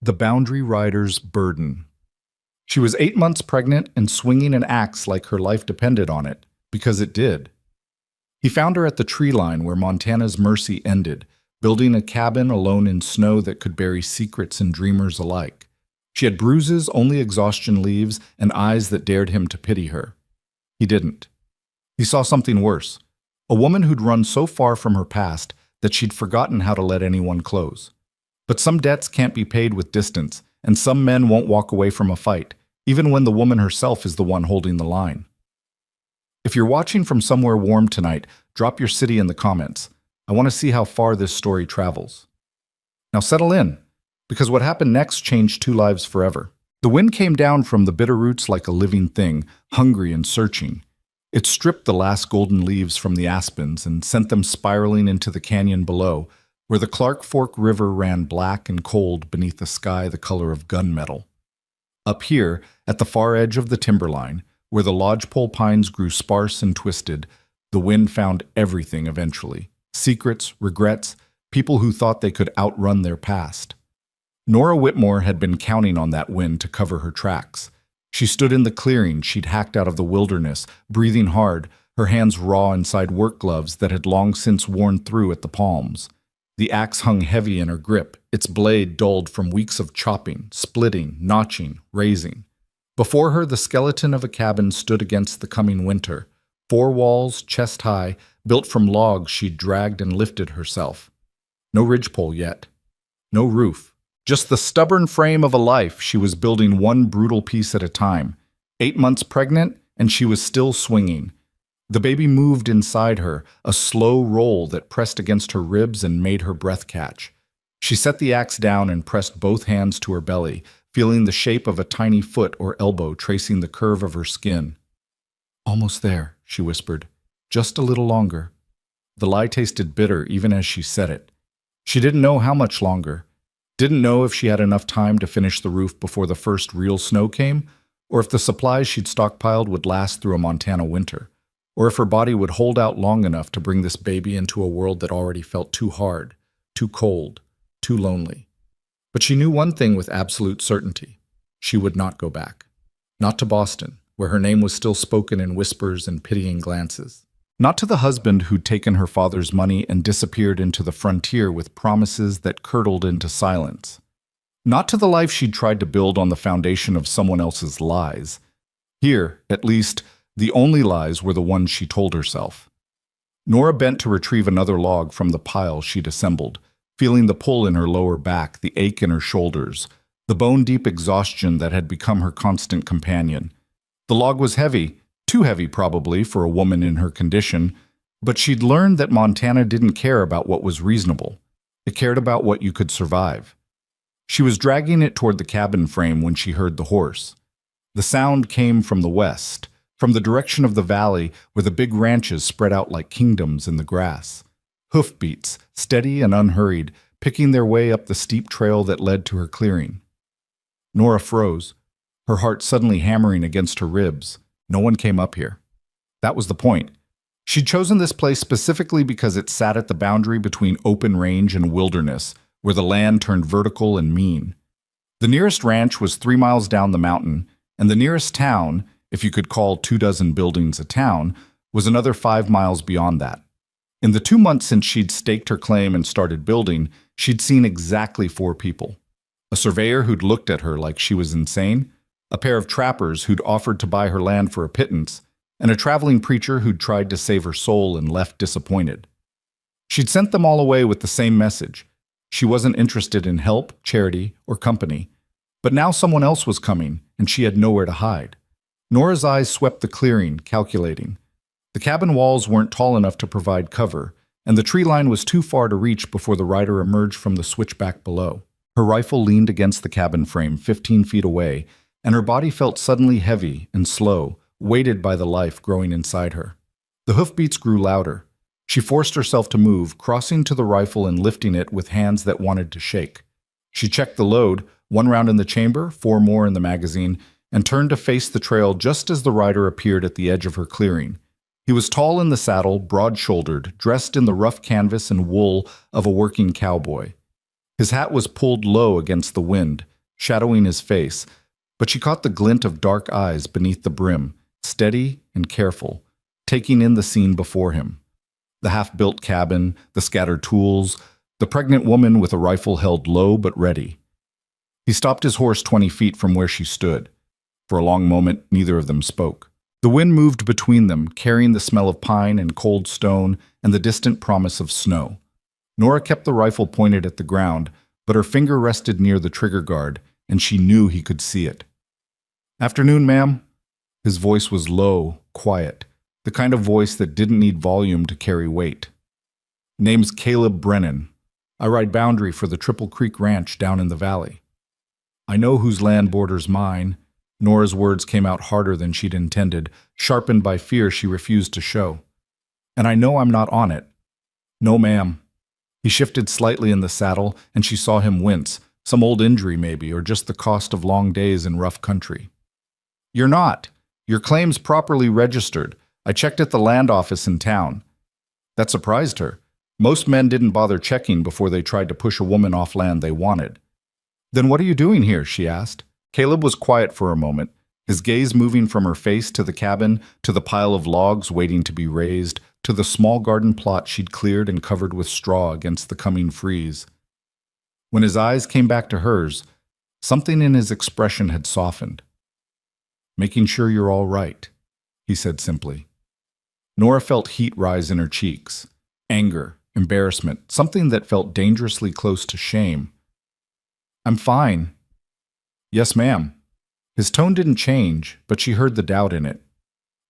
The Boundary Rider's Burden. She was 8 months pregnant and swinging an axe like her life depended on it, because it did. He found her at the tree line where Montana's mercy ended, building a cabin alone in snow that could bury secrets and dreamers alike. She had bruises only exhaustion leaves and eyes that dared him to pity her. He didn't. He saw something worse. A woman who'd run so far from her past that she'd forgotten how to let anyone close. But some debts can't be paid with distance, and some men won't walk away from a fight, even when the woman herself is the one holding the line. If you're watching from somewhere warm tonight, drop your city in the comments. I want to see how far this story travels. Now settle in, because what happened next changed two lives forever. The wind came down from the bitter roots like a living thing, hungry and searching. It stripped the last golden leaves from the aspens and sent them spiraling into the canyon below, where the Clark Fork River ran black and cold beneath a sky the color of gunmetal. Up here, at the far edge of the timberline, where the lodgepole pines grew sparse and twisted, the wind found everything eventually. Secrets, regrets, people who thought they could outrun their past. Nora Whitmore had been counting on that wind to cover her tracks. She stood in the clearing she'd hacked out of the wilderness, breathing hard, her hands raw inside work gloves that had long since worn through at the palms. The axe hung heavy in her grip, its blade dulled from weeks of chopping, splitting, notching, raising. Before her, the skeleton of a cabin stood against the coming winter. 4 walls, chest high, built from logs she'd dragged and lifted herself. No ridgepole yet. No roof. Just the stubborn frame of a life she was building one brutal piece at a time. 8 months pregnant, and she was still swinging. The baby moved inside her, a slow roll that pressed against her ribs and made her breath catch. She set the axe down and pressed both hands to her belly, feeling the shape of a tiny foot or elbow tracing the curve of her skin. "Almost there," she whispered. "Just a little longer." The lie tasted bitter even as she said it. She didn't know how much longer. Didn't know if she had enough time to finish the roof before the first real snow came, or if the supplies she'd stockpiled would last through a Montana winter. Or if her body would hold out long enough to bring this baby into a world that already felt too hard, too cold, too lonely. But she knew one thing with absolute certainty. She would not go back. Not to Boston, where her name was still spoken in whispers and pitying glances. Not to the husband who'd taken her father's money and disappeared into the frontier with promises that curdled into silence. Not to the life she'd tried to build on the foundation of someone else's lies. Here, at least, the only lies were the ones she told herself. Nora bent to retrieve another log from the pile she'd assembled, feeling the pull in her lower back, the ache in her shoulders, the bone-deep exhaustion that had become her constant companion. The log was heavy, too heavy probably for a woman in her condition, but she'd learned that Montana didn't care about what was reasonable. It cared about what you could survive. She was dragging it toward the cabin frame when she heard the horse. The sound came from the west, from the direction of the valley where the big ranches spread out like kingdoms in the grass. Hoofbeats, steady and unhurried, picking their way up the steep trail that led to her clearing. Nora froze, her heart suddenly hammering against her ribs. No one came up here. That was the point. She'd chosen this place specifically because it sat at the boundary between open range and wilderness, where the land turned vertical and mean. The nearest ranch was 3 miles down the mountain, and the nearest town, if you could call 24 buildings a town, was another 5 miles beyond that. In the 2 months since she'd staked her claim and started building, she'd seen exactly 4 people. A surveyor who'd looked at her like she was insane, a pair of trappers who'd offered to buy her land for a pittance, and a traveling preacher who'd tried to save her soul and left disappointed. She'd sent them all away with the same message. She wasn't interested in help, charity, or company. But now someone else was coming, and she had nowhere to hide. Nora's eyes swept the clearing, calculating. The cabin walls weren't tall enough to provide cover, and the tree line was too far to reach before the rider emerged from the switchback below. Her rifle leaned against the cabin frame 15 feet away, and her body felt suddenly heavy and slow, weighted by the life growing inside her. The hoofbeats grew louder. She forced herself to move, crossing to the rifle and lifting it with hands that wanted to shake. She checked the load, 1 round in the chamber, 4 more in the magazine, and turned to face the trail just as the rider appeared at the edge of her clearing. He was tall in the saddle, broad-shouldered, dressed in the rough canvas and wool of a working cowboy. His hat was pulled low against the wind, shadowing his face, but she caught the glint of dark eyes beneath the brim, steady and careful, taking in the scene before him. The half-built cabin, the scattered tools, the pregnant woman with a rifle held low but ready. He stopped his horse 20 feet from where she stood. For a long moment, neither of them spoke. The wind moved between them, carrying the smell of pine and cold stone and the distant promise of snow. Nora kept the rifle pointed at the ground, but her finger rested near the trigger guard, and she knew he could see it. "Afternoon, ma'am." His voice was low, quiet, the kind of voice that didn't need volume to carry weight. "Name's Caleb Brennan. I ride boundary for the Triple Creek Ranch down in the valley." "I know whose land borders mine." Nora's words came out harder than she'd intended, sharpened by fear she refused to show. "And I know I'm not on it." "No, ma'am." He shifted slightly in the saddle, and she saw him wince, some old injury maybe, or just the cost of long days in rough country. "You're not. Your claim's properly registered. I checked at the land office in town." That surprised her. Most men didn't bother checking before they tried to push a woman off land they wanted. "Then what are you doing here?" she asked. Caleb was quiet for a moment, his gaze moving from her face to the cabin, to the pile of logs waiting to be raised, to the small garden plot she'd cleared and covered with straw against the coming freeze. When his eyes came back to hers, something in his expression had softened. "Making sure you're all right," he said simply. Nora felt heat rise in her cheeks. Anger, embarrassment, something that felt dangerously close to shame. "I'm fine." "Yes, ma'am." His tone didn't change, but she heard the doubt in it.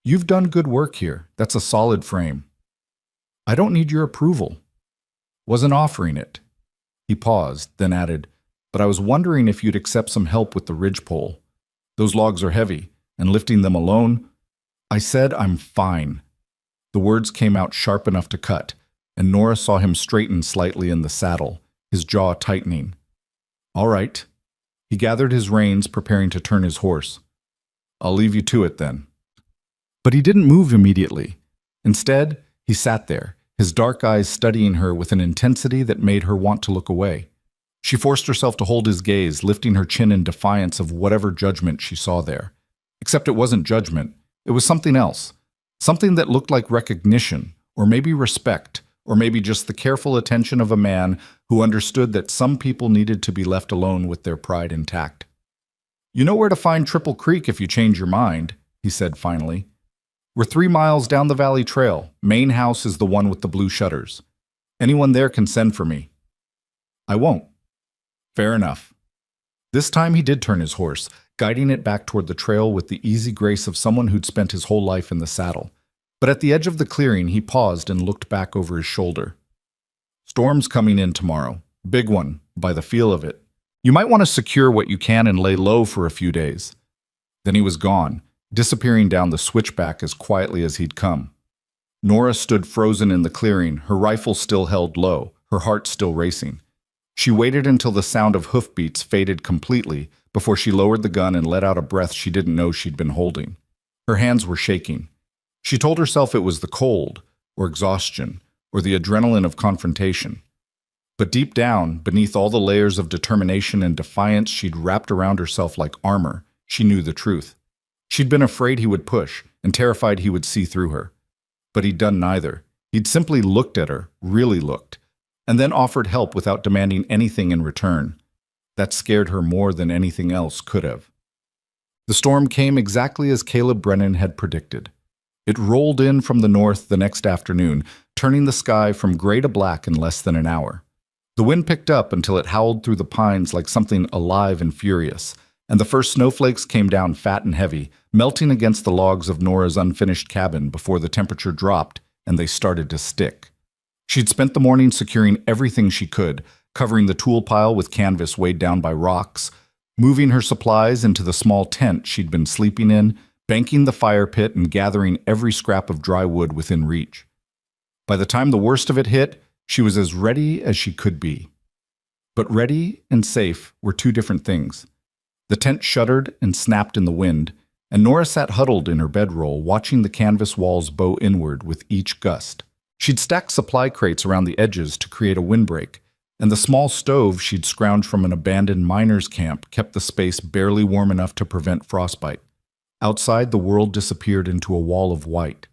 "You've done good work here. That's a solid frame." "I don't need your approval." "Wasn't offering it." He paused, then added, "But I was wondering if you'd accept some help with the ridgepole. Those logs are heavy, and lifting them alone—" "I said I'm fine." The words came out sharp enough to cut, and Nora saw him straighten slightly in the saddle, his jaw tightening. "All right." He gathered his reins, preparing to turn his horse. "I'll leave you to it then." But he didn't move immediately. Instead, he sat there, his dark eyes studying her with an intensity that made her want to look away. She forced herself to hold his gaze, lifting her chin in defiance of whatever judgment she saw there. Except it wasn't judgment. It was something else. Something that looked like recognition, or maybe respect, or maybe just the careful attention of a man who understood that some people needed to be left alone with their pride intact. "You know where to find Triple Creek if you change your mind," he said finally. "We're 3 miles down the valley trail. Main house is the one with the blue shutters. Anyone there can send for me." "I won't." "Fair enough." This time he did turn his horse, guiding it back toward the trail with the easy grace of someone who'd spent his whole life in the saddle. But at the edge of the clearing, he paused and looked back over his shoulder. "Storm's coming in tomorrow. Big one, by the feel of it. You might want to secure what you can and lay low for a few days." Then he was gone, disappearing down the switchback as quietly as he'd come. Nora stood frozen in the clearing, her rifle still held low, her heart still racing. She waited until the sound of hoofbeats faded completely before she lowered the gun and let out a breath she didn't know she'd been holding. Her hands were shaking. She told herself it was the cold, or exhaustion, or the adrenaline of confrontation. But deep down, beneath all the layers of determination and defiance she'd wrapped around herself like armor, she knew the truth. She'd been afraid he would push, and terrified he would see through her. But he'd done neither. He'd simply looked at her, really looked, and then offered help without demanding anything in return. That scared her more than anything else could have. The storm came exactly as Caleb Brennan had predicted. It rolled in from the north the next afternoon, turning the sky from gray to black in less than an hour. The wind picked up until it howled through the pines like something alive and furious, and the first snowflakes came down fat and heavy, melting against the logs of Nora's unfinished cabin before the temperature dropped and they started to stick. She'd spent the morning securing everything she could, covering the tool pile with canvas weighed down by rocks, moving her supplies into the small tent she'd been sleeping in, banking the fire pit and gathering every scrap of dry wood within reach. By the time the worst of it hit, she was as ready as she could be. But ready and safe were two different things. The tent shuddered and snapped in the wind, and Nora sat huddled in her bedroll, watching the canvas walls bow inward with each gust. She'd stacked supply crates around the edges to create a windbreak, and the small stove she'd scrounged from an abandoned miners' camp kept the space barely warm enough to prevent frostbite. Outside, the world disappeared into a wall of white.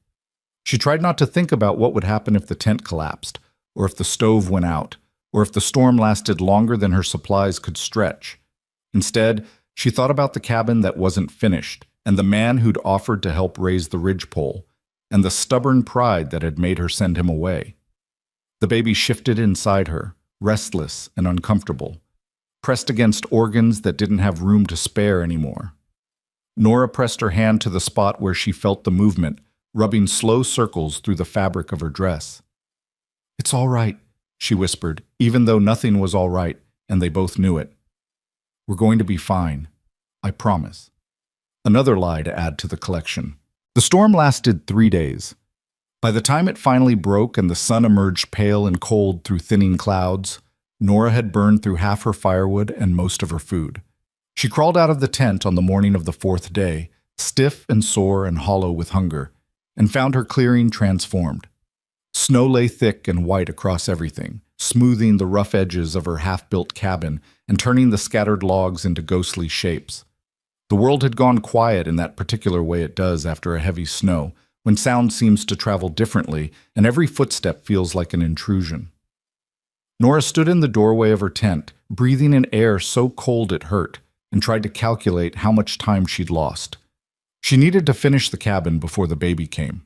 She tried not to think about what would happen if the tent collapsed, or if the stove went out, or if the storm lasted longer than her supplies could stretch. Instead, she thought about the cabin that wasn't finished, and the man who'd offered to help raise the ridgepole, and the stubborn pride that had made her send him away. The baby shifted inside her, restless and uncomfortable, pressed against organs that didn't have room to spare anymore. Nora pressed her hand to the spot where she felt the movement, rubbing slow circles through the fabric of her dress. "It's all right," she whispered, even though nothing was all right, and they both knew it. "We're going to be fine. I promise." Another lie to add to the collection. The storm lasted 3 days. By the time it finally broke and the sun emerged pale and cold through thinning clouds, Nora had burned through half her firewood and most of her food. She crawled out of the tent on the morning of the 4th day, stiff and sore and hollow with hunger, and found her clearing transformed. Snow lay thick and white across everything, smoothing the rough edges of her half-built cabin and turning the scattered logs into ghostly shapes. The world had gone quiet in that particular way it does after a heavy snow, when sound seems to travel differently and every footstep feels like an intrusion. Nora stood in the doorway of her tent, breathing in air so cold it hurt, and tried to calculate how much time she'd lost. She needed to finish the cabin before the baby came.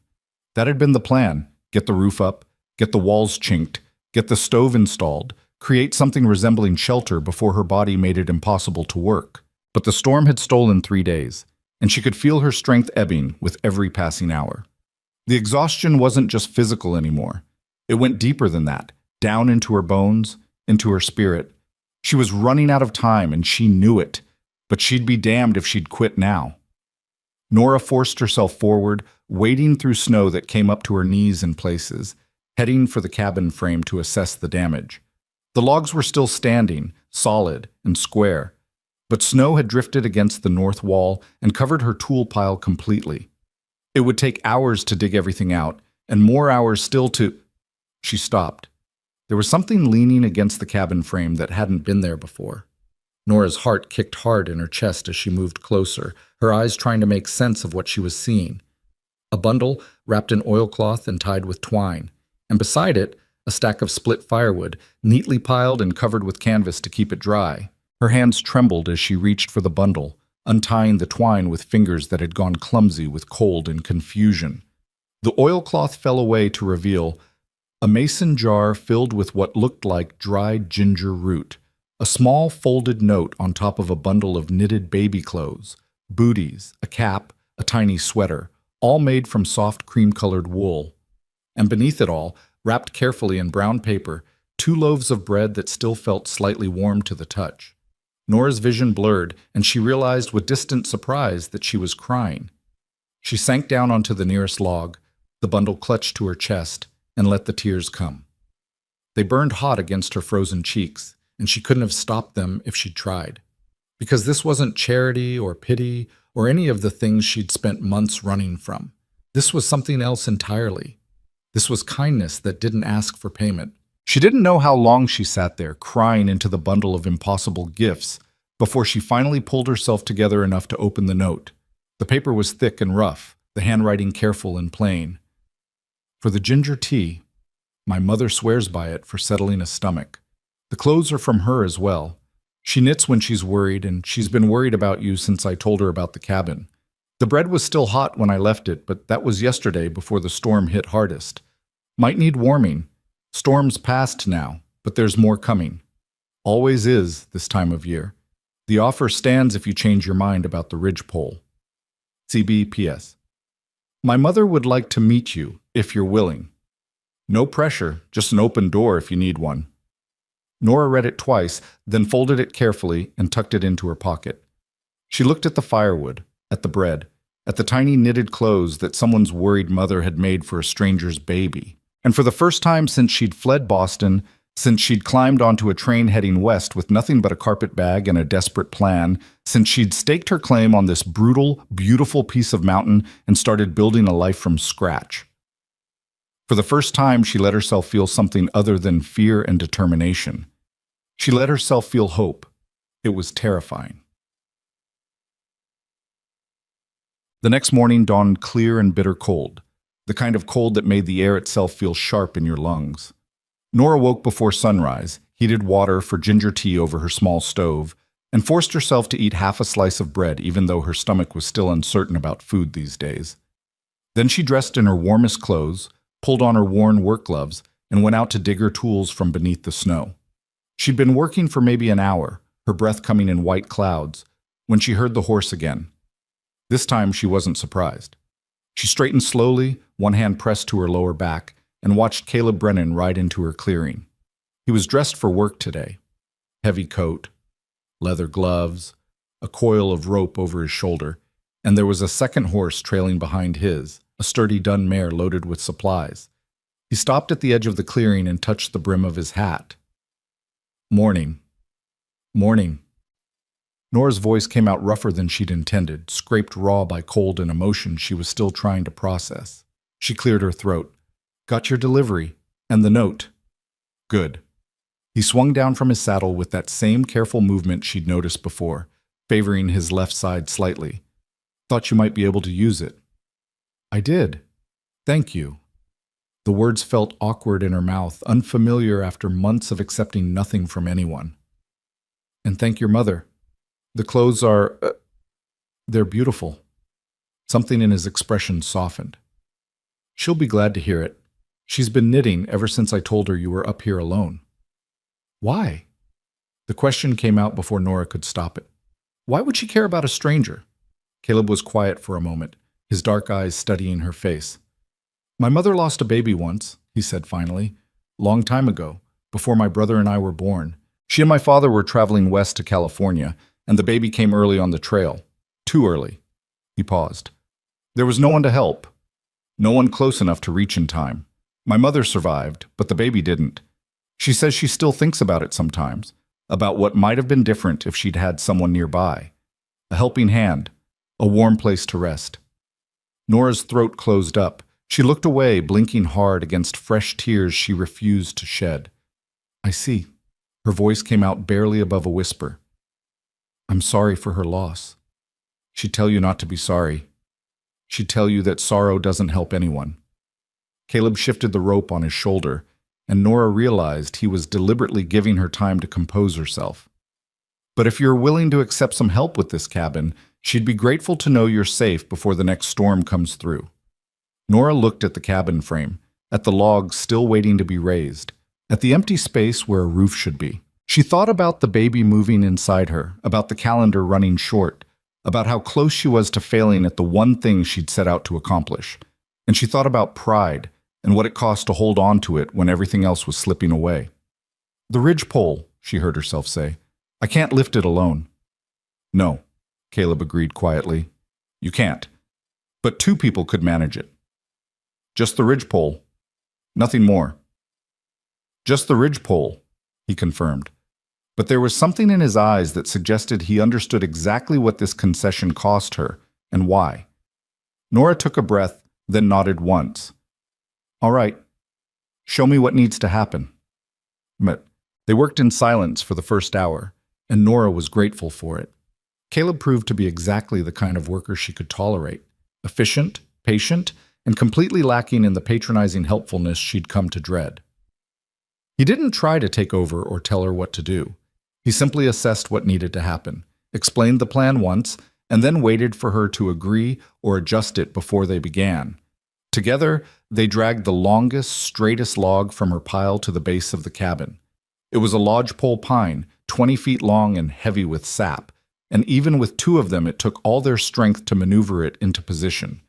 That had been the plan: get the roof up, get the walls chinked, get the stove installed, create something resembling shelter before her body made it impossible to work. But the storm had stolen 3 days, and she could feel her strength ebbing with every passing hour. The exhaustion wasn't just physical anymore. It went deeper than that, down into her bones, into her spirit. She was running out of time, and she knew it, but she'd be damned if she'd quit now. Nora forced herself forward, wading through snow that came up to her knees in places, heading for the cabin frame to assess the damage. The logs were still standing, solid and square, but snow had drifted against the north wall and covered her tool pile completely. It would take hours to dig everything out, and more hours still to... She stopped. There was something leaning against the cabin frame that hadn't been there before. Nora's heart kicked hard in her chest as she moved closer, her eyes trying to make sense of what she was seeing. A bundle wrapped in oilcloth and tied with twine, and beside it, a stack of split firewood, neatly piled and covered with canvas to keep it dry. Her hands trembled as she reached for the bundle, untying the twine with fingers that had gone clumsy with cold and confusion. The oilcloth fell away to reveal a mason jar filled with what looked like dried ginger root, a small folded note on top of a bundle of knitted baby clothes, booties, a cap, a tiny sweater, all made from soft cream-colored wool. And beneath it all, wrapped carefully in brown paper, 2 loaves of bread that still felt slightly warm to the touch. Nora's vision blurred, and she realized with distant surprise that she was crying. She sank down onto the nearest log, the bundle clutched to her chest, and let the tears come. They burned hot against her frozen cheeks, and she couldn't have stopped them if she'd tried. Because this wasn't charity or pity or any of the things she'd spent months running from. This was something else entirely. This was kindness that didn't ask for payment. She didn't know how long she sat there, crying into the bundle of impossible gifts, before she finally pulled herself together enough to open the note. The paper was thick and rough, the handwriting careful and plain. "For the ginger tea. My mother swears by it for settling a stomach. The clothes are from her as well. She knits when she's worried, and she's been worried about you since I told her about the cabin. The bread was still hot when I left it, but that was yesterday before the storm hit hardest. Might need warming. Storm's past now, but there's more coming. Always is this time of year. The offer stands if you change your mind about the ridgepole. CBPS. My mother would like to meet you, if you're willing. No pressure, just an open door if you need one." Nora read it twice, then folded it carefully and tucked it into her pocket. She looked at the firewood, at the bread, at the tiny knitted clothes that someone's worried mother had made for a stranger's baby. And for the first time since she'd fled Boston, since she'd climbed onto a train heading west with nothing but a carpet bag and a desperate plan, since she'd staked her claim on this brutal, beautiful piece of mountain and started building a life from scratch. For the first time, she let herself feel something other than fear and determination. She let herself feel hope. It was terrifying. The next morning dawned clear and bitter cold, the kind of cold that made the air itself feel sharp in your lungs. Nora woke before sunrise, heated water for ginger tea over her small stove, and forced herself to eat half a slice of bread even though her stomach was still uncertain about food these days. Then she dressed in her warmest clothes, pulled on her worn work gloves, and went out to dig her tools from beneath the snow. She'd been working for maybe an hour, her breath coming in white clouds, when she heard the horse again. This time she wasn't surprised. She straightened slowly, one hand pressed to her lower back, and watched Caleb Brennan ride into her clearing. He was dressed for work today. Heavy coat, leather gloves, a coil of rope over his shoulder, and there was a second horse trailing behind his, a sturdy dun mare loaded with supplies. He stopped at the edge of the clearing and touched the brim of his hat. Morning. Morning. Nora's voice came out rougher than she'd intended, scraped raw by cold and emotion she was still trying to process. She cleared her throat. Got your delivery. And the note. Good. He swung down from his saddle with that same careful movement she'd noticed before, favoring his left side slightly. Thought you might be able to use it. I did. Thank you. The words felt awkward in her mouth, unfamiliar after months of accepting nothing from anyone. And thank your mother. The clothes are... they're beautiful. Something in his expression softened. She'll be glad to hear it. She's been knitting ever since I told her you were up here alone. Why? The question came out before Nora could stop it. Why would she care about a stranger? Caleb was quiet for a moment, his dark eyes studying her face. My mother lost a baby once, he said finally. Long time ago, before my brother and I were born. She and my father were traveling west to California, and the baby came early on the trail. Too early. He paused. There was no one to help. No one close enough to reach in time. My mother survived, but the baby didn't. She says she still thinks about it sometimes, about what might have been different if she'd had someone nearby. A helping hand, a warm place to rest. Nora's throat closed up. She looked away, blinking hard against fresh tears she refused to shed. I see. Her voice came out barely above a whisper. I'm sorry for her loss. She'd tell you not to be sorry. She'd tell you that sorrow doesn't help anyone. Caleb shifted the rope on his shoulder, and Nora realized he was deliberately giving her time to compose herself. But if you're willing to accept some help with this cabin, she'd be grateful to know you're safe before the next storm comes through. Nora looked at the cabin frame, at the logs still waiting to be raised, at the empty space where a roof should be. She thought about the baby moving inside her, about the calendar running short, about how close she was to failing at the one thing she'd set out to accomplish. And she thought about pride and what it cost to hold on to it when everything else was slipping away. The ridgepole, she heard herself say. I can't lift it alone. No, Caleb agreed quietly. You can't. But two people could manage it. Just the ridgepole. Nothing more. Just the ridgepole, he confirmed. But there was something in his eyes that suggested he understood exactly what this concession cost her and why. Nora took a breath, then nodded once. All right. Show me what needs to happen. But they worked in silence for the first hour, and Nora was grateful for it. Caleb proved to be exactly the kind of worker she could tolerate. Efficient, patient, and completely lacking in the patronizing helpfulness she'd come to dread. He didn't try to take over or tell her what to do. He simply assessed what needed to happen, explained the plan once, and then waited for her to agree or adjust it before they began. Together, they dragged the longest, straightest log from her pile to the base of the cabin. It was a lodgepole pine, 20 feet long and heavy with sap, and even with two of them it took all their strength to maneuver it into position.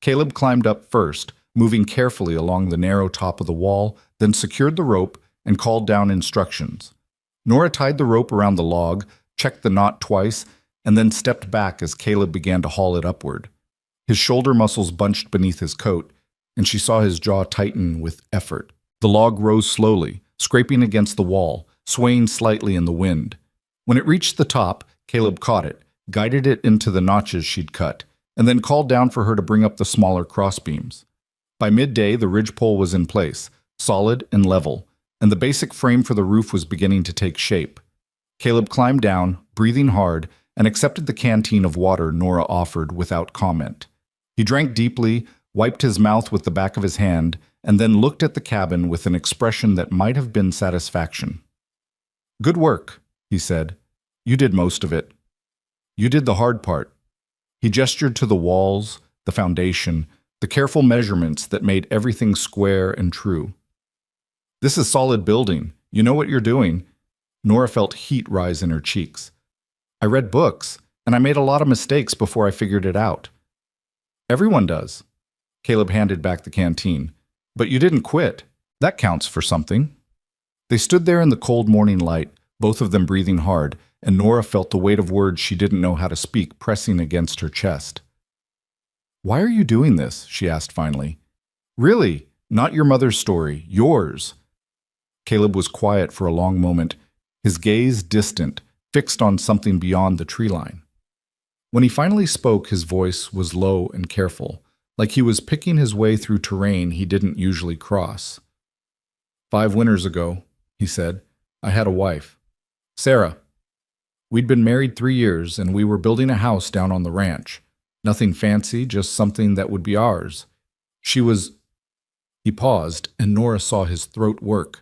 Caleb climbed up first, moving carefully along the narrow top of the wall, then secured the rope and called down instructions. Nora tied the rope around the log, checked the knot twice, and then stepped back as Caleb began to haul it upward. His shoulder muscles bunched beneath his coat, and she saw his jaw tighten with effort. The log rose slowly, scraping against the wall, swaying slightly in the wind. When it reached the top, Caleb caught it, guided it into the notches she'd cut, and then called down for her to bring up the smaller crossbeams. By midday, the ridgepole was in place, solid and level, and the basic frame for the roof was beginning to take shape. Caleb climbed down, breathing hard, and accepted the canteen of water Nora offered without comment. He drank deeply, wiped his mouth with the back of his hand, and then looked at the cabin with an expression that might have been satisfaction. "Good work," he said. "You did most of it. You did the hard part." He gestured to the walls, the foundation, the careful measurements that made everything square and true. "This is solid building. You know what you're doing." Nora felt heat rise in her cheeks. "I read books, and I made a lot of mistakes before I figured it out." "Everyone does." Caleb handed back the canteen. "But you didn't quit. That counts for something." They stood there in the cold morning light, both of them breathing hard, and Nora felt the weight of words she didn't know how to speak pressing against her chest. "Why are you doing this?" she asked finally. "Really, not your mother's story, yours." Caleb was quiet for a long moment, his gaze distant, fixed on something beyond the tree line. When he finally spoke, his voice was low and careful, like he was picking his way through terrain he didn't usually cross. "5 winters ago," he said, "I had a wife. Sarah. We'd been married 3 years, and we were building a house down on the ranch. Nothing fancy, just something that would be ours. She was—" He paused, and Nora saw his throat work.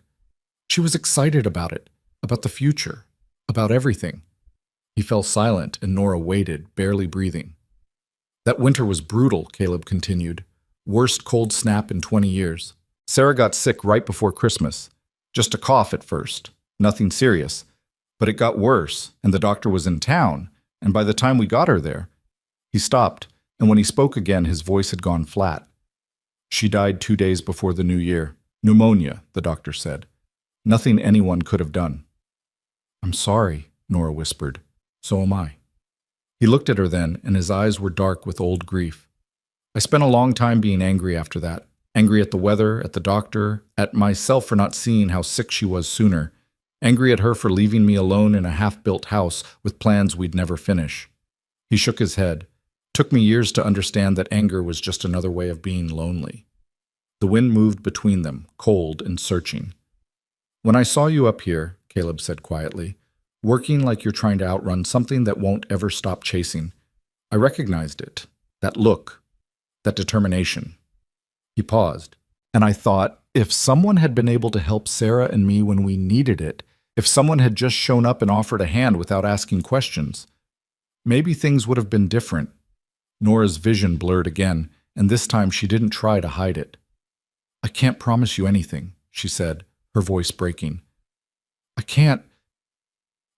She was excited about it, about the future, about everything. He fell silent, and Nora waited, barely breathing. "That winter was brutal," Caleb continued. "Worst cold snap in 20 years. Sarah got sick right before Christmas. Just a cough at first. Nothing serious. But it got worse, and the doctor was in town, and by the time we got her there—" He stopped, and when he spoke again, his voice had gone flat. "She died 2 days before the new year. Pneumonia," the doctor said. "Nothing anyone could have done." "I'm sorry," Nora whispered. "So am I." He looked at her then, and his eyes were dark with old grief. "I spent a long time being angry after that. Angry at the weather, at the doctor, at myself for not seeing how sick she was sooner. Angry at her for leaving me alone in a half-built house with plans we'd never finish." He shook his head. "Took me years to understand that anger was just another way of being lonely." The wind moved between them, cold and searching. "When I saw you up here," Caleb said quietly, "working like you're trying to outrun something that won't ever stop chasing, I recognized it. That look, that determination." He paused, and I thought, if someone had been able to help Sarah and me when we needed it, if someone had just shown up and offered a hand without asking questions, maybe things would have been different. Nora's vision blurred again, and this time she didn't try to hide it. "I can't promise you anything," she said, her voice breaking.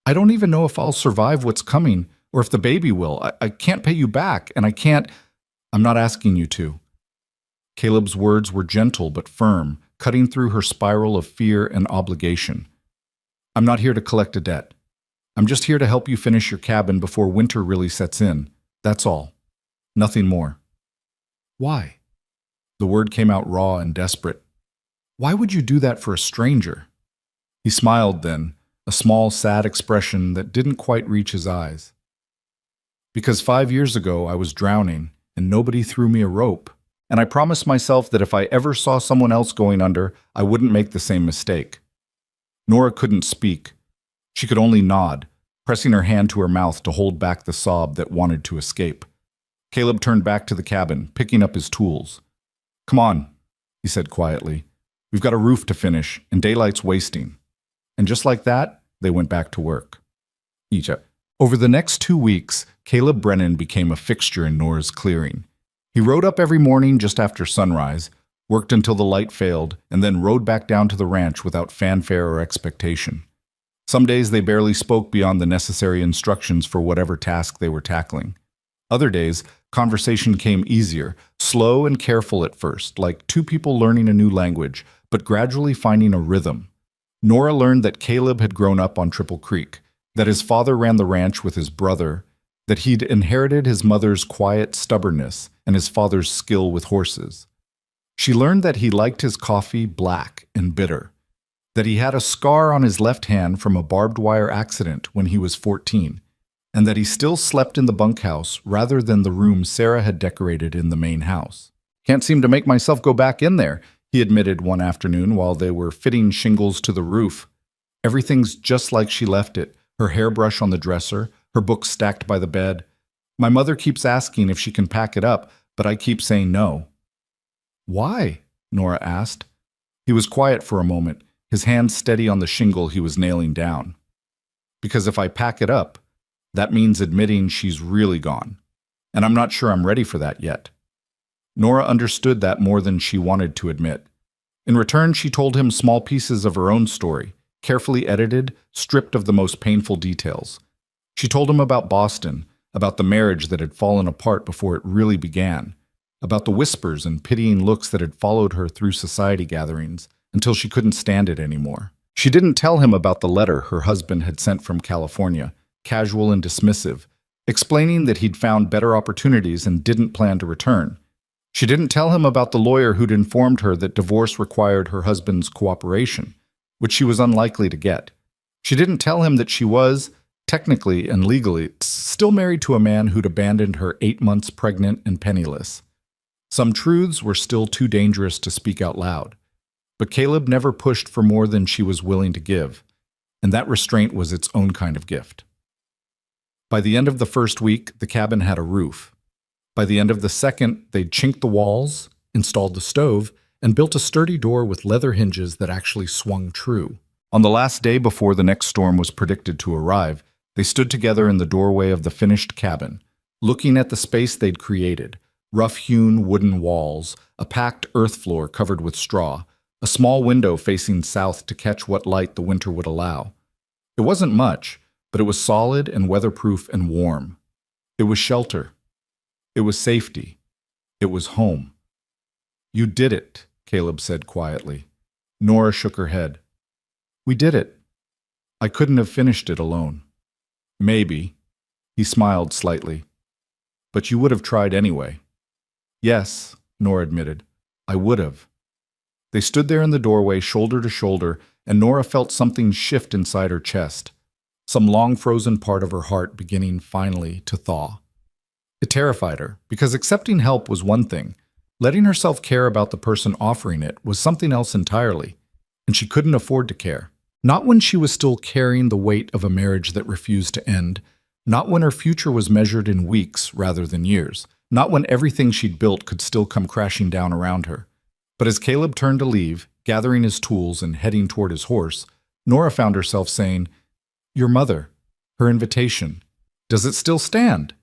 I don't even know if I'll survive what's coming, or if the baby will. I can't pay you back, and I can't—" "I'm not asking you to." Caleb's words were gentle but firm, cutting through her spiral of fear and obligation. "I'm not here to collect a debt. I'm just here to help you finish your cabin before winter really sets in. That's all. Nothing more." "Why?" The word came out raw and desperate. "Why would you do that for a stranger?" He smiled then, a small, sad expression that didn't quite reach his eyes. "Because 5 years ago I was drowning, and nobody threw me a rope. And I promised myself that if I ever saw someone else going under, I wouldn't make the same mistake." Nora couldn't speak. She could only nod, pressing her hand to her mouth to hold back the sob that wanted to escape. Caleb turned back to the cabin, picking up his tools. "Come on," he said quietly. "We've got a roof to finish, and daylight's wasting." And just like that, they went back to work. Over the next 2 weeks, Caleb Brennan became a fixture in Nora's clearing. He rode up every morning just after sunrise, worked until the light failed, and then rode back down to the ranch without fanfare or expectation. Some days they barely spoke beyond the necessary instructions for whatever task they were tackling. Other days, conversation came easier, slow and careful at first, like two people learning a new language, but gradually finding a rhythm. Nora learned that Caleb had grown up on Triple Creek, that his father ran the ranch with his brother, that he'd inherited his mother's quiet stubbornness and his father's skill with horses. She learned that he liked his coffee black and bitter, that he had a scar on his left hand from a barbed wire accident when he was 14, and that he still slept in the bunkhouse rather than the room Sarah had decorated in the main house. "Can't seem to make myself go back in there," he admitted one afternoon while they were fitting shingles to the roof. Everything's just like she left it, her hairbrush on the dresser, her books stacked by the bed. My mother keeps asking if she can pack it up, but I keep saying no. Why? Nora asked. He was quiet for a moment, his hand steady on the shingle he was nailing down. Because if I pack it up, that means admitting she's really gone. And I'm not sure I'm ready for that yet. Nora understood that more than she wanted to admit. In return, she told him small pieces of her own story, carefully edited, stripped of the most painful details. She told him about Boston, about the marriage that had fallen apart before it really began, about the whispers and pitying looks that had followed her through society gatherings until she couldn't stand it anymore. She didn't tell him about the letter her husband had sent from California, casual and dismissive, explaining that he'd found better opportunities and didn't plan to return. She didn't tell him about the lawyer who'd informed her that divorce required her husband's cooperation, which she was unlikely to get. She didn't tell him that she was, technically and legally, still married to a man who'd abandoned her 8 months pregnant and penniless. Some truths were still too dangerous to speak out loud. But Caleb never pushed for more than she was willing to give, and that restraint was its own kind of gift. By the end of the first week, the cabin had a roof. By the end of the second, they'd chinked the walls, installed the stove, and built a sturdy door with leather hinges that actually swung true. On the last day before the next storm was predicted to arrive, they stood together in the doorway of the finished cabin, looking at the space they'd created: rough-hewn wooden walls, a packed earth floor covered with straw, a small window facing south to catch what light the winter would allow. It wasn't much, but it was solid and weatherproof and warm. It was shelter. It was safety. It was home. "You did it," Caleb said quietly. Nora shook her head. "We did it. I couldn't have finished it alone." "Maybe." He smiled slightly. "But you would have tried anyway." "Yes," Nora admitted. "I would have." They stood there in the doorway, shoulder to shoulder, and Nora felt something shift inside her chest, some long-frozen part of her heart beginning finally to thaw. It terrified her, because accepting help was one thing. Letting herself care about the person offering it was something else entirely, and she couldn't afford to care. Not when she was still carrying the weight of a marriage that refused to end, not when her future was measured in weeks rather than years, not when everything she'd built could still come crashing down around her. But as Caleb turned to leave, gathering his tools and heading toward his horse, Nora found herself saying, "Your mother, her invitation, does it still stand?"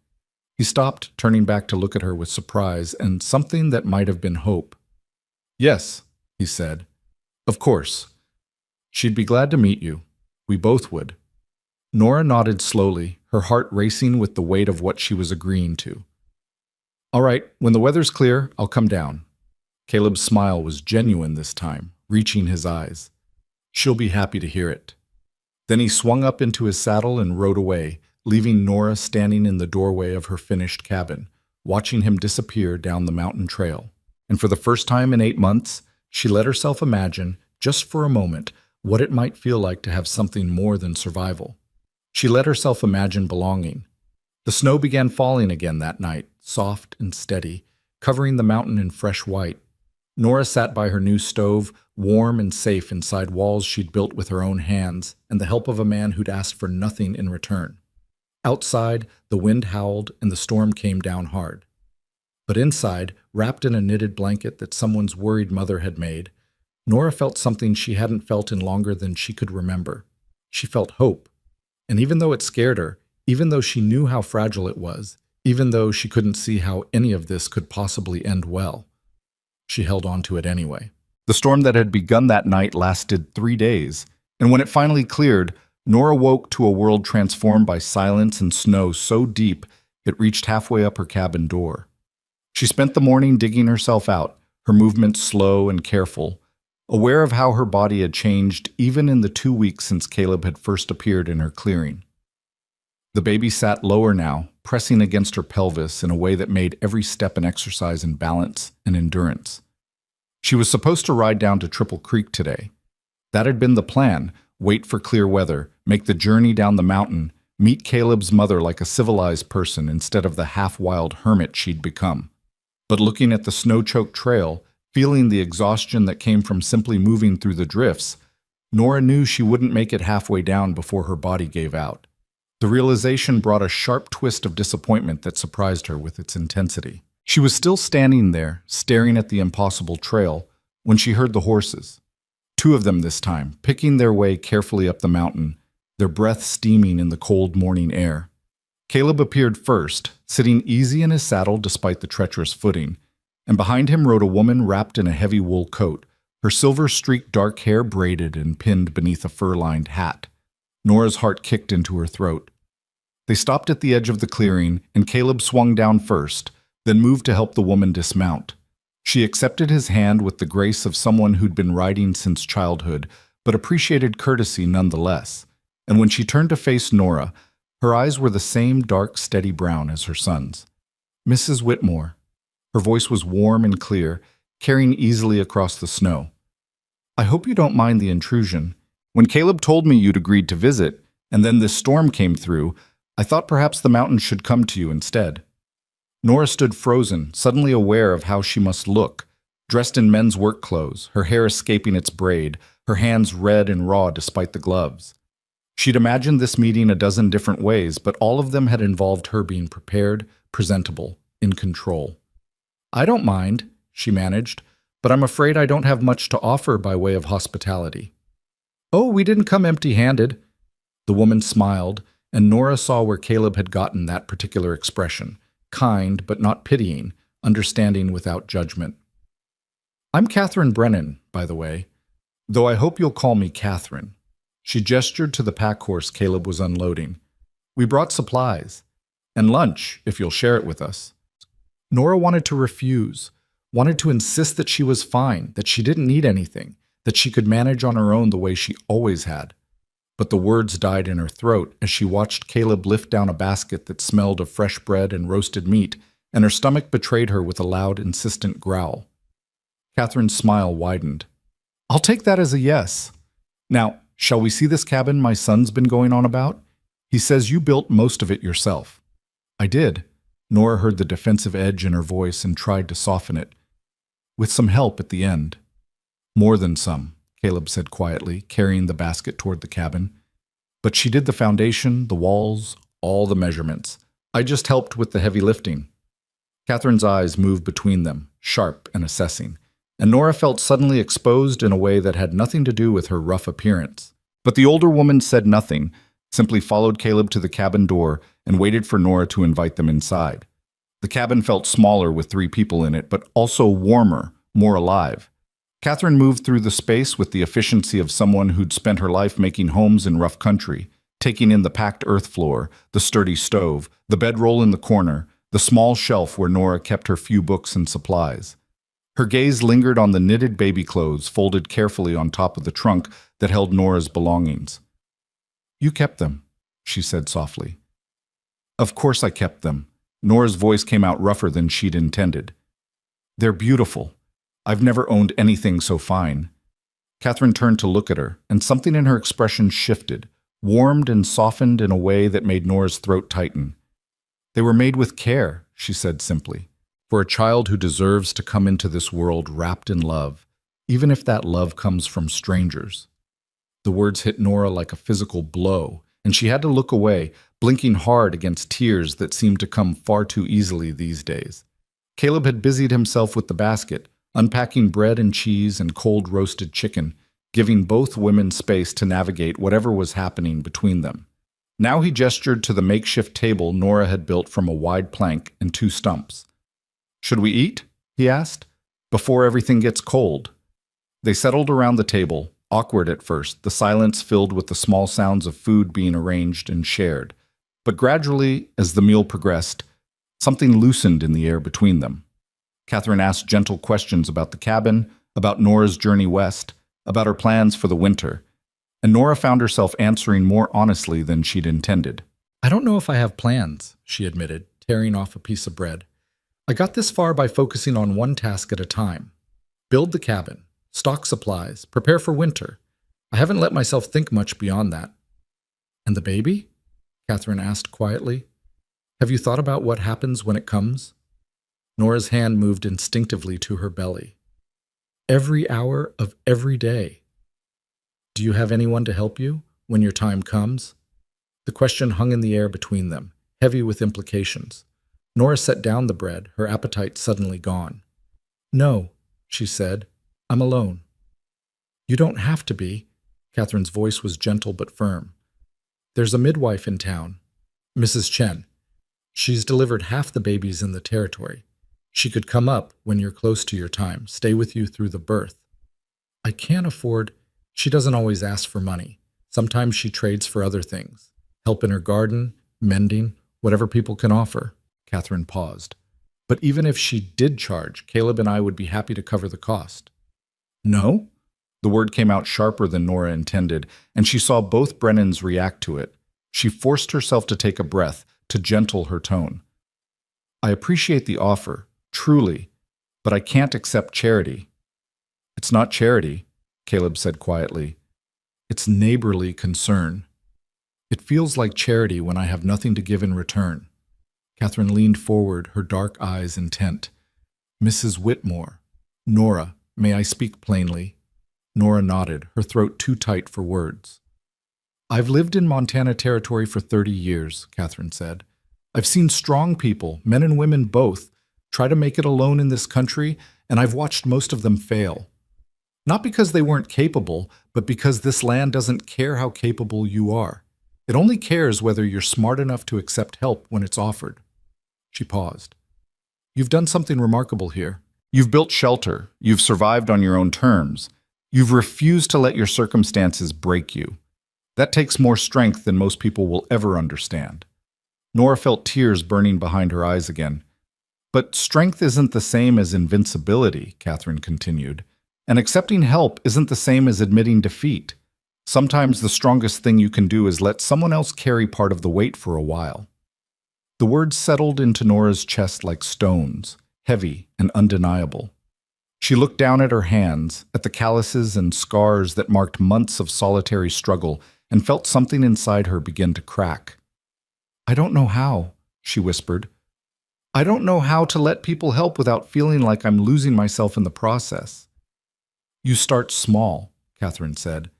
He stopped, turning back to look at her with surprise and something that might have been hope. "Yes," he said. "Of course. She'd be glad to meet you. We both would." Nora nodded slowly, her heart racing with the weight of what she was agreeing to. "All right, when the weather's clear, I'll come down." Caleb's smile was genuine this time, reaching his eyes. "She'll be happy to hear it." Then he swung up into his saddle and rode away, leaving Nora standing in the doorway of her finished cabin, watching him disappear down the mountain trail. And for the first time in 8 months, she let herself imagine, just for a moment, what it might feel like to have something more than survival. She let herself imagine belonging. The snow began falling again that night, soft and steady, covering the mountain in fresh white. Nora sat by her new stove, warm and safe inside walls she'd built with her own hands and the help of a man who'd asked for nothing in return. Outside, the wind howled and the storm came down hard. But inside, wrapped in a knitted blanket that someone's worried mother had made, Nora felt something she hadn't felt in longer than she could remember. She felt hope. And even though it scared her, even though she knew how fragile it was, even though she couldn't see how any of this could possibly end well, she held on to it anyway. The storm that had begun that night lasted 3 days, and when it finally cleared, Nora woke to a world transformed by silence and snow so deep it reached halfway up her cabin door. She spent the morning digging herself out, her movements slow and careful, aware of how her body had changed even in the 2 weeks since Caleb had first appeared in her clearing. The baby sat lower now, pressing against her pelvis in a way that made every step an exercise in balance and endurance. She was supposed to ride down to Triple Creek today. That had been the plan: wait for clear weather, make the journey down the mountain, meet Caleb's mother like a civilized person instead of the half-wild hermit she'd become. But looking at the snow-choked trail, Feeling the exhaustion that came from simply moving through the drifts, Nora knew she wouldn't make it halfway down before her body gave out. The realization brought a sharp twist of disappointment that surprised her with its intensity. She was still standing there, staring at the impossible trail, when she heard the horses. Two of them this time, picking their way carefully up the mountain, their breath steaming in the cold morning air. Caleb appeared first, sitting easy in his saddle despite the treacherous footing, and behind him rode a woman wrapped in a heavy wool coat, her silver-streaked dark hair braided and pinned beneath a fur-lined hat. Nora's heart kicked into her throat. They stopped at the edge of the clearing, and Caleb swung down first, then moved to help the woman dismount. She accepted his hand with the grace of someone who'd been riding since childhood, but appreciated courtesy nonetheless. And when she turned to face Nora, her eyes were the same dark, steady brown as her son's. "Mrs. Whitmore." Her voice was warm and clear, carrying easily across the snow. "I hope you don't mind the intrusion. When Caleb told me you'd agreed to visit, and then this storm came through, I thought perhaps the mountains should come to you instead." Nora stood frozen, suddenly aware of how she must look, dressed in men's work clothes, her hair escaping its braid, her hands red and raw despite the gloves. She'd imagined this meeting a dozen different ways, but all of them had involved her being prepared, presentable, in control. "I don't mind," she managed, "but I'm afraid I don't have much to offer by way of hospitality." "Oh, we didn't come empty-handed." The woman smiled, and Nora saw where Caleb had gotten that particular expression. Kind, but not pitying, understanding without judgment. "I'm Catherine Brennan, by the way, though I hope you'll call me Catherine." She gestured to the pack horse Caleb was unloading. "We brought supplies. And lunch, if you'll share it with us." Nora wanted to refuse, wanted to insist that she was fine, that she didn't need anything, that she could manage on her own the way she always had. But the words died in her throat as she watched Caleb lift down a basket that smelled of fresh bread and roasted meat, and her stomach betrayed her with a loud, insistent growl. Catherine's smile widened. "I'll take that as a yes. Now, shall we see this cabin my son's been going on about? He says you built most of it yourself." "I did." Nora heard the defensive edge in her voice and tried to soften it. "With some help at the end." "More than some," Caleb said quietly, carrying the basket toward the cabin. "But she did the foundation, the walls, all the measurements. I just helped with the heavy lifting." Catherine's eyes moved between them, sharp and assessing, and Nora felt suddenly exposed in a way that had nothing to do with her rough appearance. But the older woman said nothing, simply followed Caleb to the cabin door and waited for Nora to invite them inside. The cabin felt smaller with 3 people in it, but also warmer, more alive. Catherine moved through the space with the efficiency of someone who'd spent her life making homes in rough country, taking in the packed earth floor, the sturdy stove, the bedroll in the corner, the small shelf where Nora kept her few books and supplies. Her gaze lingered on the knitted baby clothes folded carefully on top of the trunk that held Nora's belongings. "You kept them," she said softly. "Of course I kept them." Nora's voice came out rougher than she'd intended. "They're beautiful. I've never owned anything so fine." Catherine turned to look at her, and something in her expression shifted, warmed and softened in a way that made Nora's throat tighten. "They were made with care," she said simply, "for a child who deserves to come into this world wrapped in love, even if that love comes from strangers." The words hit Nora like a physical blow, and she had to look away, blinking hard against tears that seemed to come far too easily these days. Caleb had busied himself with the basket, unpacking bread and cheese and cold roasted chicken, giving both women space to navigate whatever was happening between them. Now he gestured to the makeshift table Nora had built from a wide plank and 2 stumps. "Should we eat?" he asked. "Before everything gets cold." They settled around the table, awkward at first, the silence filled with the small sounds of food being arranged and shared. But gradually, as the meal progressed, something loosened in the air between them. Catherine asked gentle questions about the cabin, about Nora's journey west, about her plans for the winter, and Nora found herself answering more honestly than she'd intended. "I don't know if I have plans," she admitted, tearing off a piece of bread. "I got this far by focusing on one task at a time. Build the cabin, stock supplies, prepare for winter. I haven't let myself think much beyond that." "And the baby?" Catherine asked quietly. "Have you thought about what happens when it comes?" Nora's hand moved instinctively to her belly. every hour of every day. Do you have anyone to help you when your time comes? The question hung in the air between them, heavy with implications. Nora set down the bread, her appetite suddenly gone. No, she said. I'm alone. You don't have to be. Catherine's voice was gentle but firm. There's a midwife in town, Mrs. Chen. She's delivered half the babies in the territory. She could come up when you're close to your time, stay with you through the birth. I can't afford. She doesn't always ask for money. Sometimes she trades for other things. Help in her garden, mending, whatever people can offer. Catherine paused. But even if she did charge, Caleb and I would be happy to cover the cost. No? The word came out sharper than Nora intended, and she saw both Brennans react to it. She forced herself to take a breath, to gentle her tone. I appreciate the offer, truly, but I can't accept charity. It's not charity, Caleb said quietly. It's neighborly concern. It feels like charity when I have nothing to give in return. Catherine leaned forward, her dark eyes intent. Mrs. Whitmore. Nora, may I speak plainly? Nora nodded, her throat too tight for words. I've lived in Montana Territory for 30 years, Catherine said. I've seen strong people, men and women both, try to make it alone in this country, and I've watched most of them fail. Not because they weren't capable, but because this land doesn't care how capable you are. It only cares whether you're smart enough to accept help when it's offered. She paused. You've done something remarkable here. You've built shelter. You've survived on your own terms. You've refused to let your circumstances break you. That takes more strength than most people will ever understand. Nora felt tears burning behind her eyes again. But strength isn't the same as invincibility, Catherine continued. And accepting help isn't the same as admitting defeat. Sometimes the strongest thing you can do is let someone else carry part of the weight for a while. The words settled into Nora's chest like stones, heavy and undeniable. She looked down at her hands, at the calluses and scars that marked months of solitary struggle, and felt something inside her begin to crack. I don't know how, she whispered. I don't know how to let people help without feeling like I'm losing myself in the process. You start small, Catherine said.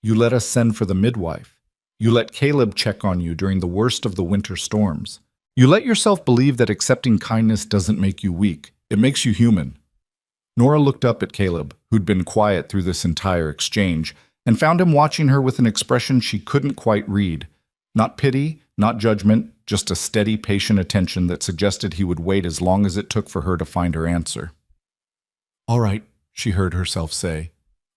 You let us send for the midwife. You let Caleb check on you during the worst of the winter storms. You let yourself believe that accepting kindness doesn't make you weak. It makes you human. Nora looked up at Caleb, who'd been quiet through this entire exchange, and found him watching her with an expression she couldn't quite read. Not pity, not judgment, just a steady, patient attention that suggested he would wait as long as it took for her to find her answer. All right, she heard herself say.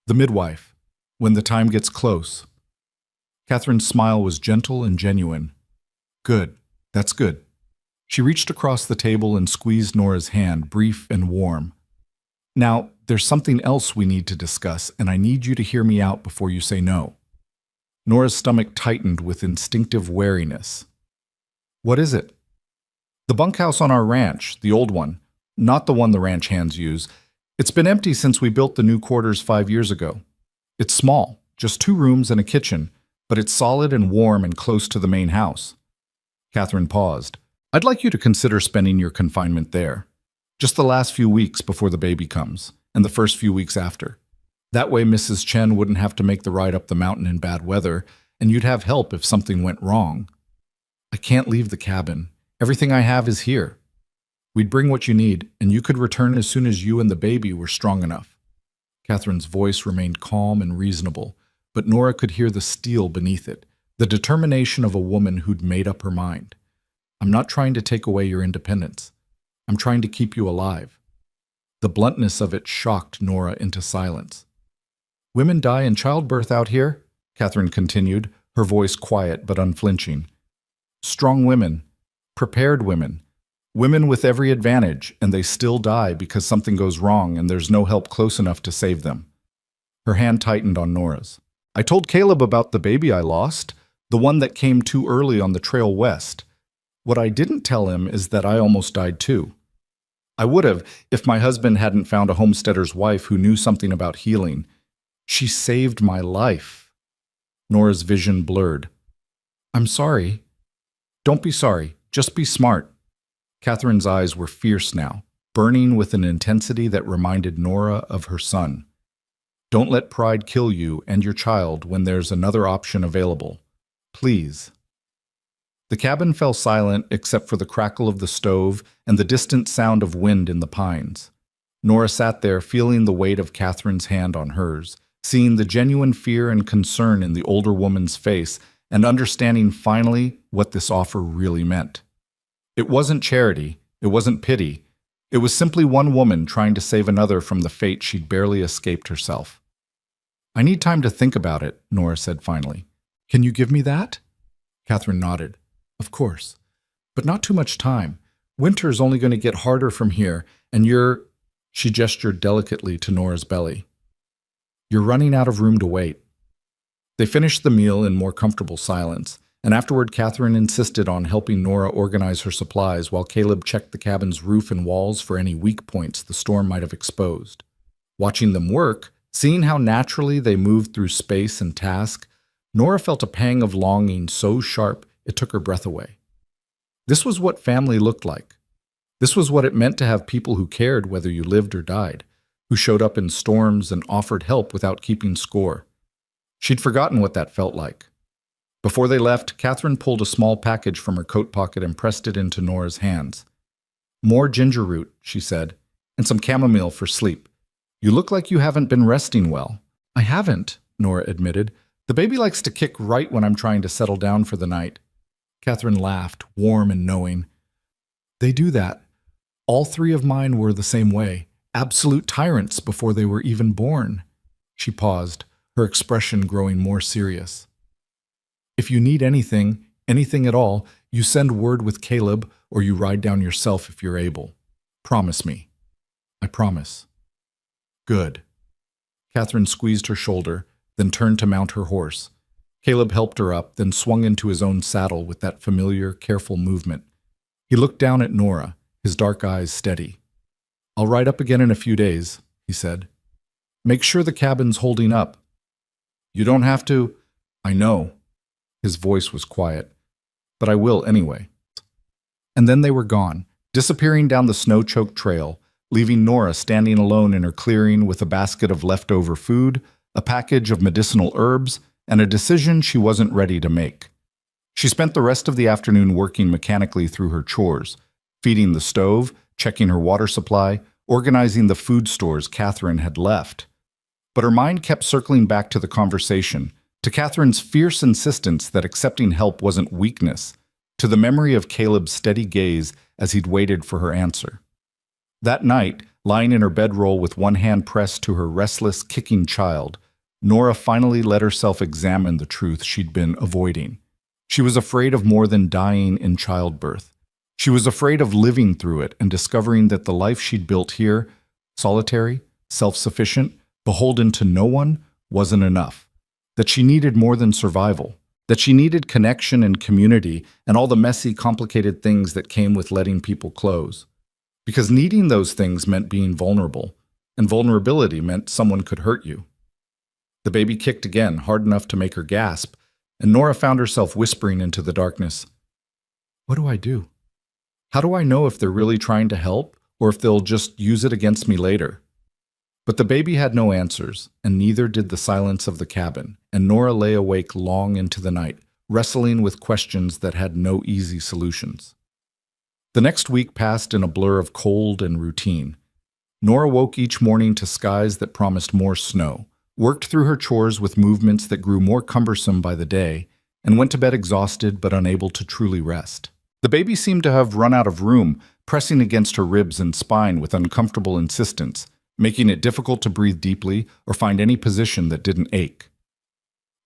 The midwife. When the time gets close. Catherine's smile was gentle and genuine. Good. That's good. She reached across the table and squeezed Nora's hand, brief and warm. Now, there's something else we need to discuss, and I need you to hear me out before you say no. Nora's stomach tightened with instinctive wariness. What is it? The bunkhouse on our ranch, the old one, not the one the ranch hands use. It's been empty since we built the new quarters 5 years ago. It's small, just 2 rooms and a kitchen, but it's solid and warm and close to the main house. Catherine paused. I'd like you to consider spending your confinement there. Just the last few weeks before the baby comes, and the first few weeks after. That way Mrs. Chen wouldn't have to make the ride up the mountain in bad weather, and you'd have help if something went wrong. I can't leave the cabin. Everything I have is here. We'd bring what you need, and you could return as soon as you and the baby were strong enough. Catherine's voice remained calm and reasonable, but Nora could hear the steel beneath it, the determination of a woman who'd made up her mind. I'm not trying to take away your independence. I'm trying to keep you alive. The bluntness of it shocked Nora into silence. Women die in childbirth out here, Catherine continued, her voice quiet but unflinching. Strong women, prepared women, women with every advantage, and they still die because something goes wrong and there's no help close enough to save them. Her hand tightened on Nora's. I told Caleb about the baby I lost, the one that came too early on the trail west. What I didn't tell him is that I almost died too. I would have if my husband hadn't found a homesteader's wife who knew something about healing. She saved my life. Nora's vision blurred. I'm sorry. Don't be sorry. Just be smart. Catherine's eyes were fierce now. burning with an intensity that reminded Nora of her son. Don't let pride kill you and your child when there's another option available. Please. The cabin fell silent except for the crackle of the stove and the distant sound of wind in the pines. Nora sat there feeling the weight of Catherine's hand on hers, seeing the genuine fear and concern in the older woman's face and understanding finally what this offer really meant. It wasn't charity, it wasn't pity, it was simply one woman trying to save another from the fate she'd barely escaped herself. I need time to think about it, Nora said finally. Can you give me that? Catherine nodded. Of course. But not too much time. Winter's only going to get harder from here, and you're… She gestured delicately to Nora's belly. You're running out of room to wait. They finished the meal in more comfortable silence, and afterward Catherine insisted on helping Nora organize her supplies while Caleb checked the cabin's roof and walls for any weak points the storm might have exposed. Watching them work, seeing how naturally they moved through space and task, Nora felt a pang of longing so sharp it took her breath away. This was what family looked like. This was what it meant to have people who cared whether you lived or died, who showed up in storms and offered help without keeping score. She'd forgotten what that felt like. Before they left, Catherine pulled a small package from her coat pocket and pressed it into Nora's hands. More ginger root, she said, and some chamomile for sleep. You look like you haven't been resting well. I haven't, Nora admitted. The baby likes to kick right when I'm trying to settle down for the night. Catherine laughed, warm and knowing. They do that. All three of mine were the same way, absolute tyrants before they were even born. She paused, her expression growing more serious. If you need anything at all, you send word with Caleb or you ride down yourself if you're able. Promise me. I promise. Good. Catherine squeezed her shoulder, then turned to mount her horse. Caleb helped her up, then swung into his own saddle with that familiar, careful movement. He looked down at Nora, his dark eyes steady. I'll ride up again in a few days, he said. Make sure the cabin's holding up. You don't have to. I know. His voice was quiet. But I will anyway. And then they were gone, disappearing down the snow-choked trail, leaving Nora standing alone in her clearing with a basket of leftover food, a package of medicinal herbs, and a decision she wasn't ready to make. She spent the rest of the afternoon working mechanically through her chores, feeding the stove, checking her water supply, organizing the food stores Catherine had left. But her mind kept circling back to the conversation, to Catherine's fierce insistence that accepting help wasn't weakness, to the memory of Caleb's steady gaze as he'd waited for her answer. That night, lying in her bedroll with one hand pressed to her restless, kicking child, Nora finally let herself examine the truth she'd been avoiding. She was afraid of more than dying in childbirth. She was afraid of living through it and discovering that the life she'd built here, solitary, self-sufficient, beholden to no one, wasn't enough. That she needed more than survival. That she needed connection and community and all the messy, complicated things that came with letting people close. Because needing those things meant being vulnerable, and vulnerability meant someone could hurt you. The baby kicked again, hard enough to make her gasp, and Nora found herself whispering into the darkness. What do I do? How do I know if they're really trying to help, or if they'll just use it against me later? But the baby had no answers, and neither did the silence of the cabin, and Nora lay awake long into the night, wrestling with questions that had no easy solutions. The next week passed in a blur of cold and routine. Nora woke each morning to skies that promised more snow, worked through her chores with movements that grew more cumbersome by the day, and went to bed exhausted but unable to truly rest. The baby seemed to have run out of room, pressing against her ribs and spine with uncomfortable insistence, making it difficult to breathe deeply or find any position that didn't ache.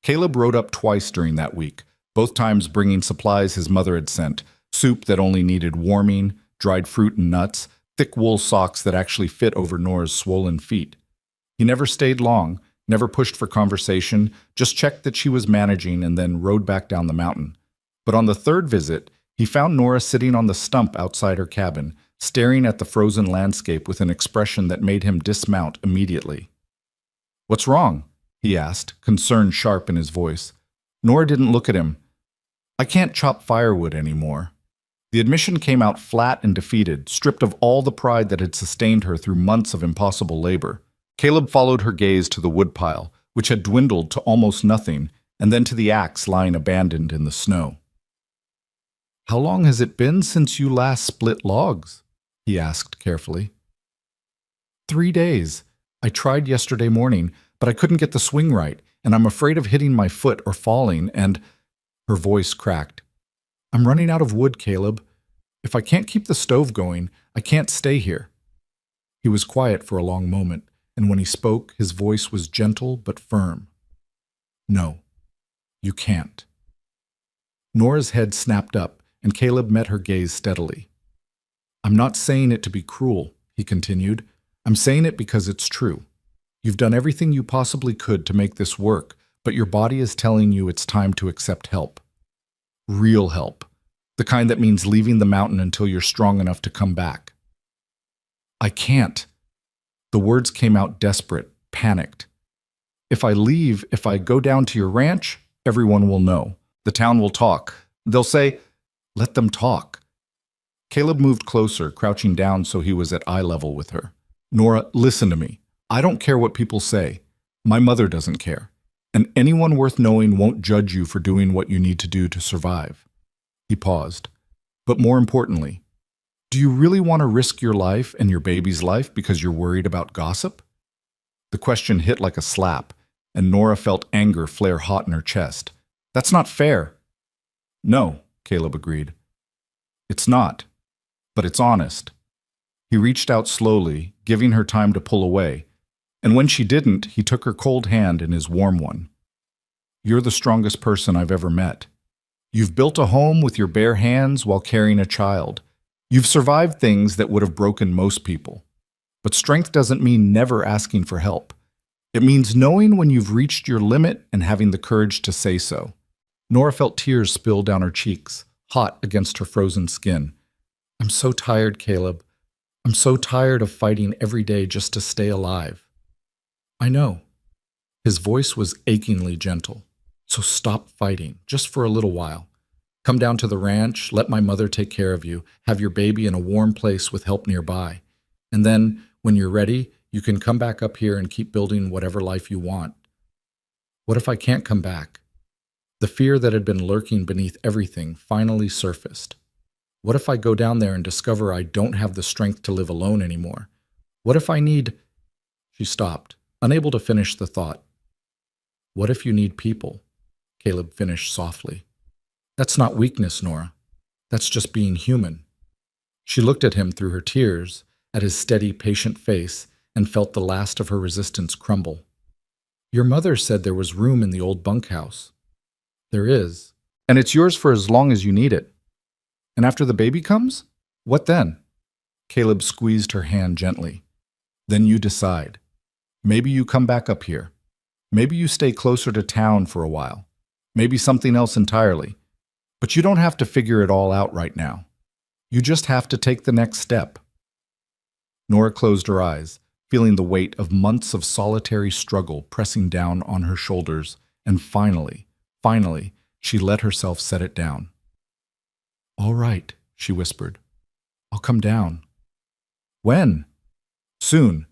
Caleb rode up twice during that week, both times bringing supplies his mother had sent, soup that only needed warming, dried fruit and nuts, thick wool socks that actually fit over Nora's swollen feet. He never stayed long, never pushed for conversation, just checked that she was managing and then rode back down the mountain. But on the third visit, he found Nora sitting on the stump outside her cabin, staring at the frozen landscape with an expression that made him dismount immediately. "What's wrong?" he asked, concern sharp in his voice. Nora didn't look at him. "I can't chop firewood anymore." The admission came out flat and defeated, stripped of all the pride that had sustained her through months of impossible labor. Caleb followed her gaze to the woodpile, which had dwindled to almost nothing, and then to the axe lying abandoned in the snow. "How long has it been since you last split logs?" he asked carefully. 3 days. I tried yesterday morning, but I couldn't get the swing right, and I'm afraid of hitting my foot or falling, and—" Her voice cracked. "I'm running out of wood, Caleb. If I can't keep the stove going, I can't stay here." He was quiet for a long moment, and when he spoke, his voice was gentle but firm. "No, you can't." Nora's head snapped up, and Caleb met her gaze steadily. "I'm not saying it to be cruel," he continued. "I'm saying it because it's true. You've done everything you possibly could to make this work, but your body is telling you it's time to accept help. Real help. The kind that means leaving the mountain until you're strong enough to come back." "I can't." The words came out desperate, panicked. "If I leave, if I go down to your ranch, everyone will know. The town will talk. They'll say, 'Let them talk.'" Caleb moved closer, crouching down so he was at eye level with her. "Nora, listen to me. I don't care what people say. My mother doesn't care. And anyone worth knowing won't judge you for doing what you need to do to survive." He paused. "But more importantly, do you really want to risk your life and your baby's life because you're worried about gossip?" The question hit like a slap, and Nora felt anger flare hot in her chest. "That's not fair." "No," Caleb agreed. "It's not, but it's honest." He reached out slowly, giving her time to pull away, and when she didn't, he took her cold hand in his warm one. "You're the strongest person I've ever met. You've built a home with your bare hands while carrying a child. You've survived things that would have broken most people. But strength doesn't mean never asking for help. It means knowing when you've reached your limit and having the courage to say so." Nora felt tears spill down her cheeks, hot against her frozen skin. "I'm so tired, Caleb. I'm so tired of fighting every day just to stay alive." "I know." His voice was achingly gentle. "So stop fighting, just for a little while. Come down to the ranch, let my mother take care of you, have your baby in a warm place with help nearby. And then, when you're ready, you can come back up here and keep building whatever life you want." What if I can't come back? The fear that had been lurking beneath everything finally surfaced. What if I go down there and discover I don't have the strength to live alone anymore? What if I need— She stopped, unable to finish the thought. "What if you need people?" Caleb finished softly. "That's not weakness, Nora. That's just being human." She looked at him through her tears, at his steady, patient face, and felt the last of her resistance crumble. "Your mother said there was room in the old bunkhouse." "There is. And it's yours for as long as you need it." "And after the baby comes? What then?" Caleb squeezed her hand gently. "Then you decide. Maybe you come back up here. Maybe you stay closer to town for a while. Maybe something else entirely. But you don't have to figure it all out right now. You just have to take the next step." Nora closed her eyes, feeling the weight of months of solitary struggle pressing down on her shoulders, and finally, she let herself set it down. "All right," she whispered. "I'll come down." "When?" "Soon.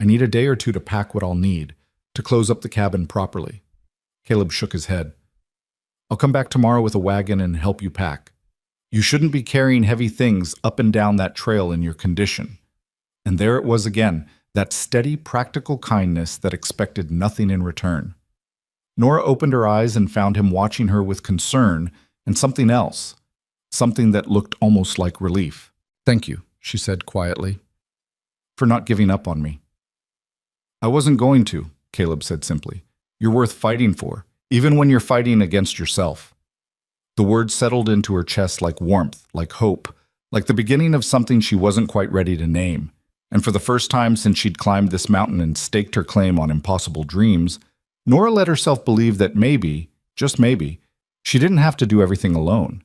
I need a day or two to pack what I'll need, to close up the cabin properly." Caleb shook his head. "I'll come back tomorrow with a wagon and help you pack. You shouldn't be carrying heavy things up and down that trail in your condition." And there it was again, that steady, practical kindness that expected nothing in return. Nora opened her eyes and found him watching her with concern and something else, something that looked almost like relief. "Thank you," she said quietly, "for not giving up on me." "I wasn't going to," Caleb said simply. "You're worth fighting for, even when you're fighting against yourself." The words settled into her chest like warmth, like hope, like the beginning of something she wasn't quite ready to name. And for the first time since she'd climbed this mountain and staked her claim on impossible dreams, Nora let herself believe that maybe, just maybe, she didn't have to do everything alone.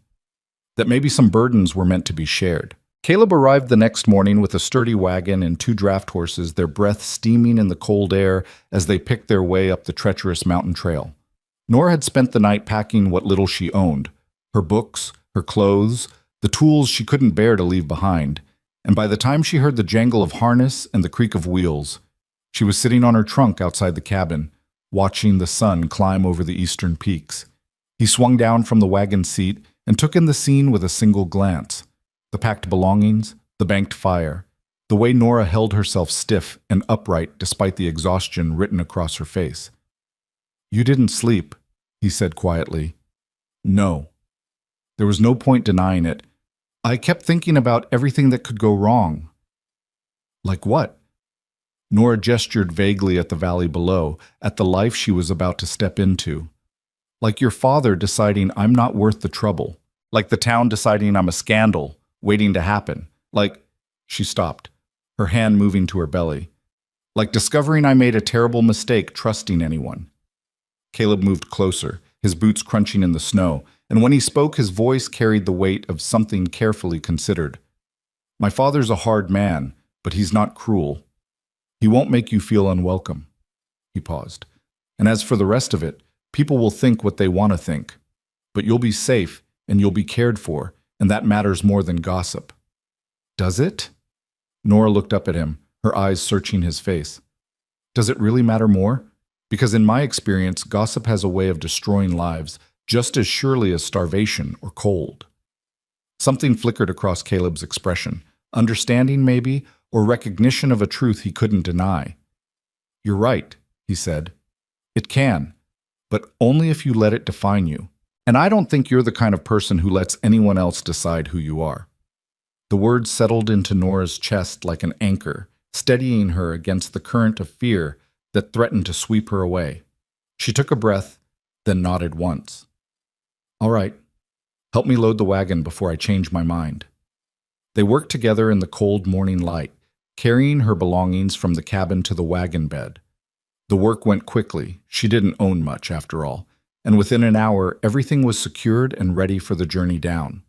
That maybe some burdens were meant to be shared. Caleb arrived the next morning with a sturdy wagon and 2 draft horses, their breath steaming in the cold air as they picked their way up the treacherous mountain trail. Nora had spent the night packing what little she owned: her books, her clothes, the tools she couldn't bear to leave behind, and by the time she heard the jangle of harness and the creak of wheels, she was sitting on her trunk outside the cabin, watching the sun climb over the eastern peaks. He swung down from the wagon seat and took in the scene with a single glance. The packed belongings, the banked fire, the way Nora held herself stiff and upright despite the exhaustion written across her face. "You didn't sleep," he said quietly. "No." There was no point denying it. "I kept thinking about everything that could go wrong." "Like what?" Nora gestured vaguely at the valley below, at the life she was about to step into. "Like your father deciding I'm not worth the trouble. Like the town deciding I'm a scandal, waiting to happen. Like—" She stopped, her hand moving to her belly. "Like discovering I made a terrible mistake trusting anyone." Caleb moved closer, his boots crunching in the snow, and when he spoke, his voice carried the weight of something carefully considered. "My father's a hard man, but he's not cruel. He won't make you feel unwelcome." He paused. "And as for the rest of it, people will think what they want to think. But you'll be safe, and you'll be cared for, and that matters more than gossip." "Does it?" Nora looked up at him, her eyes searching his face. "Does it really matter more? Because in my experience, gossip has a way of destroying lives just as surely as starvation or cold." Something flickered across Caleb's expression, understanding maybe, or recognition of a truth he couldn't deny. "You're right," he said. "It can, but only if you let it define you. And I don't think you're the kind of person who lets anyone else decide who you are." The words settled into Nora's chest like an anchor, steadying her against the current of fear that threatened to sweep her away. She took a breath, then nodded once. "All right, help me load the wagon before I change my mind." They worked together in the cold morning light, carrying her belongings from the cabin to the wagon bed. The work went quickly. She didn't own much, after all, and within an hour, everything was secured and ready for the journey down.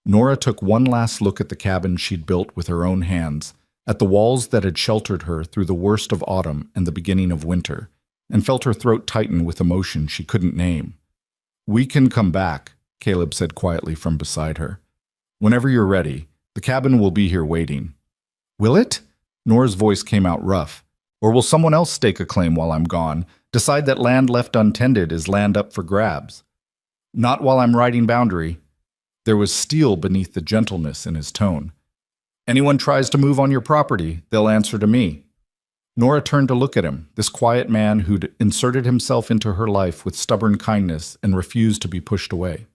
Nora took one last look at the cabin she'd built with her own hands, at the walls that had sheltered her through the worst of autumn and the beginning of winter, and felt her throat tighten with emotion she couldn't name. "We can come back," Caleb said quietly from beside her. "Whenever you're ready, the cabin will be here waiting." "Will it?" Nora's voice came out rough. "Or will someone else stake a claim while I'm gone, decide that land left untended is land up for grabs?" "Not while I'm writing boundary." There was steel beneath the gentleness in his tone. "Anyone tries to move on your property, they'll answer to me." Nora turned to look at him, this quiet man who'd inserted himself into her life with stubborn kindness and refused to be pushed away.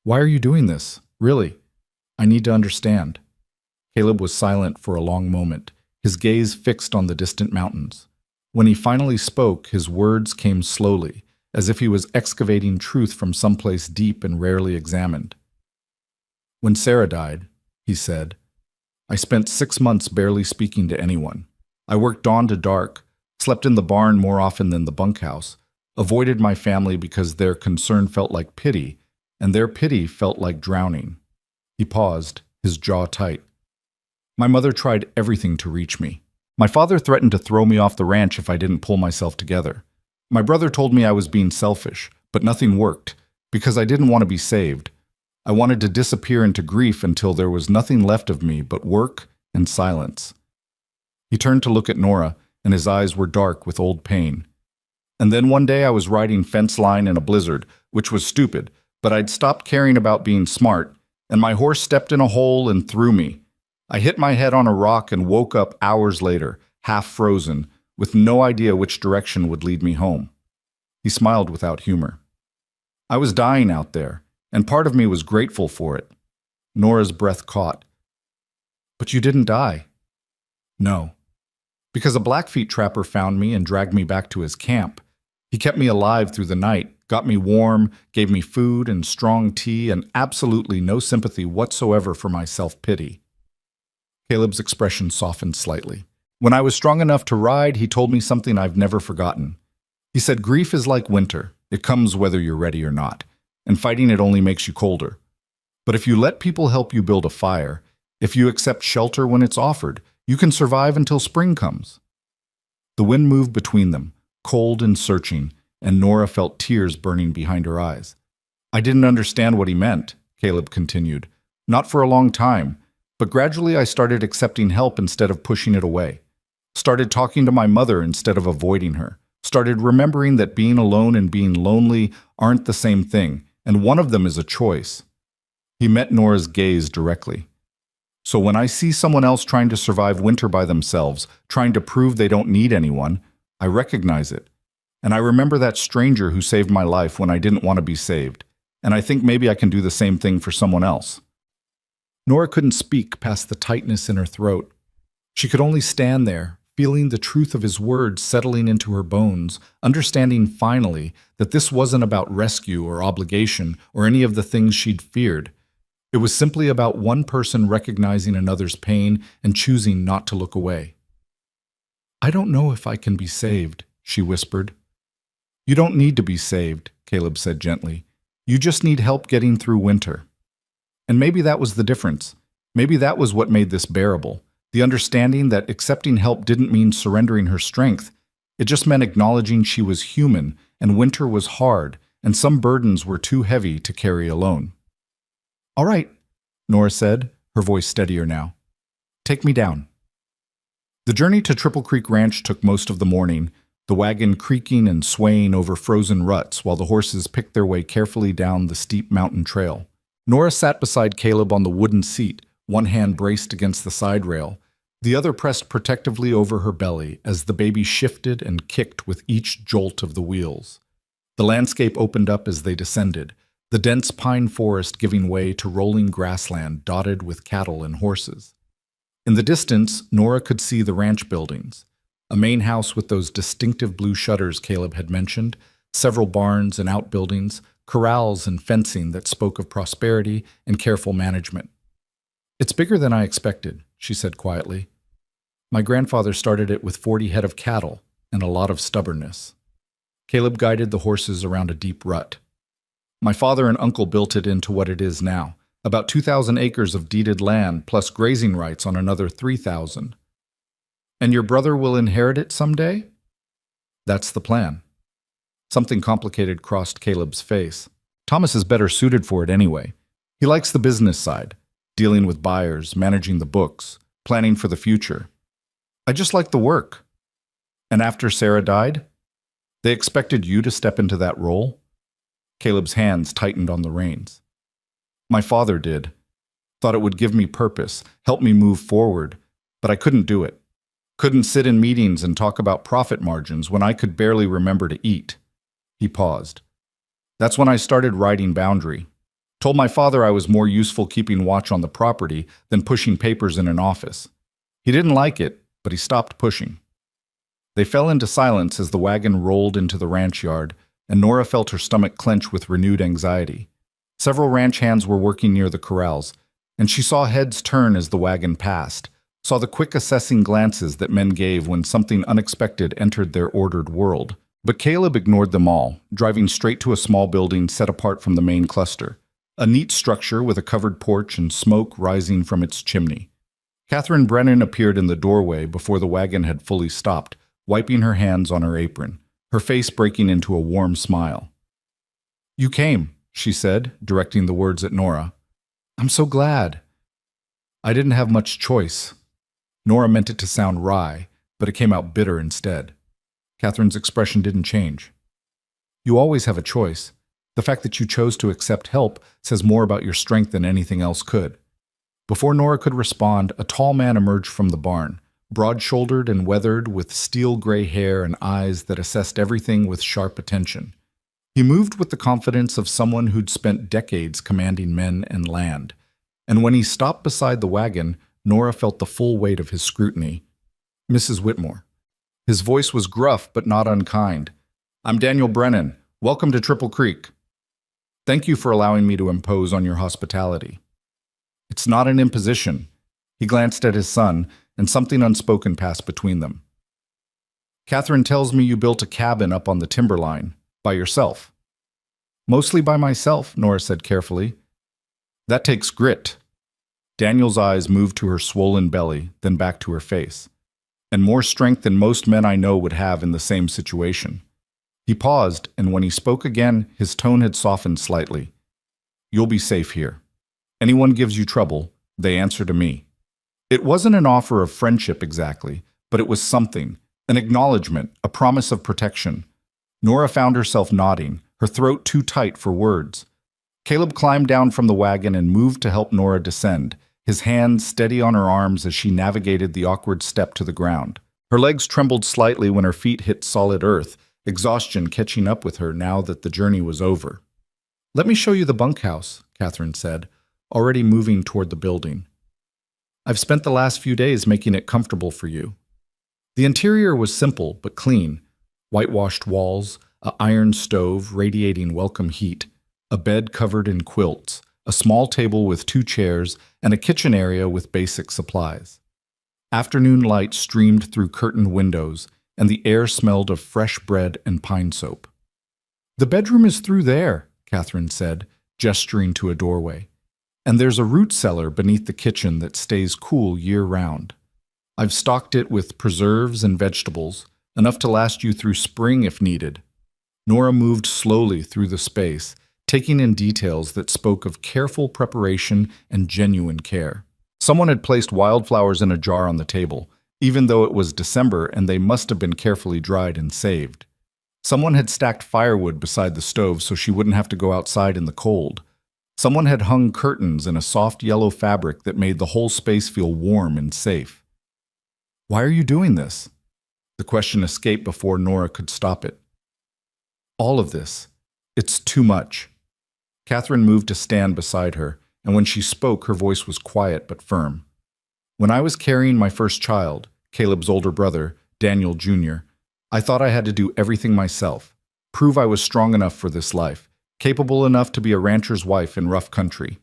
"Why are you doing this? Really? I need to understand." Caleb was silent for a long moment, his gaze fixed on the distant mountains. When he finally spoke, his words came slowly, as if he was excavating truth from someplace deep and rarely examined. "When Sarah died," he said, "I spent 6 months barely speaking to anyone. I worked dawn to dark, slept in the barn more often than the bunkhouse, avoided my family because their concern felt like pity, and their pity felt like drowning." He paused, his jaw tight. "My mother tried everything to reach me. My father threatened to throw me off the ranch if I didn't pull myself together. My brother told me I was being selfish, but nothing worked, because I didn't want to be saved. I wanted to disappear into grief until there was nothing left of me but work and silence." He turned to look at Nora, and his eyes were dark with old pain. "And then one day I was riding fence line in a blizzard, which was stupid, but I'd stopped caring about being smart, and my horse stepped in a hole and threw me. I hit my head on a rock and woke up hours later, half frozen, with no idea which direction would lead me home." He smiled without humor. "I was dying out there, and part of me was grateful for it." Nora's breath caught. "But you didn't die." "No. Because a Blackfeet trapper found me and dragged me back to his camp. He kept me alive through the night, got me warm, gave me food and strong tea, and absolutely no sympathy whatsoever for my self-pity." Caleb's expression softened slightly. "When I was strong enough to ride, he told me something I've never forgotten. He said grief is like winter. It comes whether you're ready or not, and fighting it only makes you colder. But if you let people help you build a fire, if you accept shelter when it's offered, you can survive until spring comes." The wind moved between them, cold and searching, and Nora felt tears burning behind her eyes. "I didn't understand what he meant," Caleb continued, Not for a long time, but gradually I started accepting help instead of pushing it away. Started talking to my mother instead of avoiding her. Started remembering that being alone and being lonely aren't the same thing, and one of them is a choice. He met Nora's gaze directly. So when I see someone else trying to survive winter by themselves, trying to prove they don't need anyone, I recognize it. And I remember that stranger who saved my life when I didn't want to be saved. And I think maybe I can do the same thing for someone else. Nora couldn't speak past the tightness in her throat. She could only stand there, feeling the truth of his words settling into her bones, understanding finally that this wasn't about rescue or obligation or any of the things she'd feared. It was simply about one person recognizing another's pain and choosing not to look away. "I don't know if I can be saved," she whispered. "You don't need to be saved," Caleb said gently. "You just need help getting through winter." And maybe that was the difference. Maybe that was what made this bearable. The understanding that accepting help didn't mean surrendering her strength. It just meant acknowledging she was human, and winter was hard, and some burdens were too heavy to carry alone. "All right," Nora said, her voice steadier now. "Take me down." The journey to Triple Creek Ranch took most of the morning, the wagon creaking and swaying over frozen ruts while the horses picked their way carefully down the steep mountain trail. Nora sat beside Caleb on the wooden seat, one hand braced against the side rail, the other pressed protectively over her belly as the baby shifted and kicked with each jolt of the wheels. The landscape opened up as they descended, the dense pine forest giving way to rolling grassland dotted with cattle and horses. In the distance, Nora could see the ranch buildings, a main house with those distinctive blue shutters Caleb had mentioned, several barns and outbuildings, corrals and fencing that spoke of prosperity and careful management. "It's bigger than I expected," she said quietly. "My grandfather started it with 40 head of cattle and a lot of stubbornness." Caleb guided the horses around a deep rut. "My father and uncle built it into what it is now, about 2,000 acres of deeded land plus grazing rights on another 3,000. "And your brother will inherit it someday?" "That's the plan." Something complicated crossed Caleb's face. "Thomas is better suited for it anyway. He likes the business side, dealing with buyers, managing the books, planning for the future. I just like the work." "And after Sarah died? They expected you to step into that role?" Caleb's hands tightened on the reins. "My father did. Thought it would give me purpose, help me move forward, but I couldn't do it. Couldn't sit in meetings and talk about profit margins when I could barely remember to eat." He paused. "That's when I started writing Boundary. Told my father I was more useful keeping watch on the property than pushing papers in an office. He didn't like it, but he stopped pushing." They fell into silence as the wagon rolled into the ranch yard, and Nora felt her stomach clench with renewed anxiety. Several ranch hands were working near the corrals, and she saw heads turn as the wagon passed, saw the quick assessing glances that men gave when something unexpected entered their ordered world. But Caleb ignored them all, driving straight to a small building set apart from the main cluster, a neat structure with a covered porch and smoke rising from its chimney. Catherine Brennan appeared in the doorway before the wagon had fully stopped, wiping her hands on her apron, her face breaking into a warm smile. "You came," she said, directing the words at Nora. "I'm so glad." "I didn't have much choice." Nora meant it to sound wry, but it came out bitter instead. Catherine's expression didn't change. "You always have a choice. The fact that you chose to accept help says more about your strength than anything else could." Before Nora could respond, a tall man emerged from the barn, broad-shouldered and weathered, with steel-gray hair and eyes that assessed everything with sharp attention. He moved with the confidence of someone who'd spent decades commanding men and land. And when he stopped beside the wagon, Nora felt the full weight of his scrutiny. "Mrs. Whitmore." His voice was gruff but not unkind. "I'm Daniel Brennan. Welcome to Triple Creek. Thank you for allowing me to impose on your hospitality." "It's not an imposition." He glanced at his son, and something unspoken passed between them. "Catherine tells me you built a cabin up on the timberline, by yourself." "Mostly by myself," Nora said carefully. "That takes grit." Daniel's eyes moved to her swollen belly, then back to her face. "And more strength than most men I know would have in the same situation." He paused, and when he spoke again, his tone had softened slightly. "You'll be safe here." Anyone gives you trouble, they answer to me. It wasn't an offer of friendship exactly, but it was something, an acknowledgement, a promise of protection. Nora found herself nodding, her throat too tight for words. Caleb climbed down from the wagon and moved to help Nora descend, his hands steady on her arms as she navigated the awkward step to the ground. Her legs trembled slightly when her feet hit solid earth, exhaustion catching up with her now that the journey was over. "Let me show you the bunkhouse," Catherine said, already moving toward the building. "I've spent the last few days making it comfortable for you." The interior was simple but clean. Whitewashed walls, an iron stove radiating welcome heat, a bed covered in quilts, a small table with 2 chairs, and a kitchen area with basic supplies. Afternoon light streamed through curtained windows, and the air smelled of fresh bread and pine soap. "The bedroom is through there," Catherine said, gesturing to a doorway. "And there's a root cellar beneath the kitchen that stays cool year-round. I've stocked it with preserves and vegetables, enough to last you through spring if needed." Nora moved slowly through the space, taking in details that spoke of careful preparation and genuine care. Someone had placed wildflowers in a jar on the table, even though it was December and they must have been carefully dried and saved. Someone had stacked firewood beside the stove so she wouldn't have to go outside in the cold. Someone had hung curtains in a soft yellow fabric that made the whole space feel warm and safe. "Why are you doing this?" The question escaped before Nora could stop it. "All of this. It's too much." Catherine moved to stand beside her, and when she spoke, her voice was quiet but firm. "When I was carrying my first child, Caleb's older brother, Daniel Jr., I thought I had to do everything myself, prove I was strong enough for this life, capable enough to be a rancher's wife in rough country."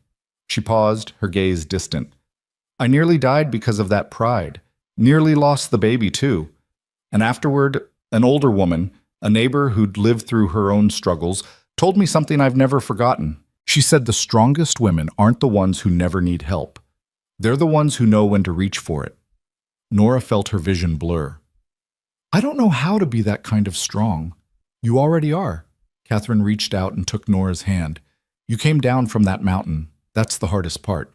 She paused, her gaze distant. "I nearly died because of that pride, nearly lost the baby too. And afterward, an older woman, a neighbor who'd lived through her own struggles, told me something I've never forgotten. She said the strongest women aren't the ones who never need help. They're the ones who know when to reach for it." Nora felt her vision blur. "I don't know how to be that kind of strong." "You already are." Catherine reached out and took Nora's hand. "You came down from that mountain. That's the hardest part."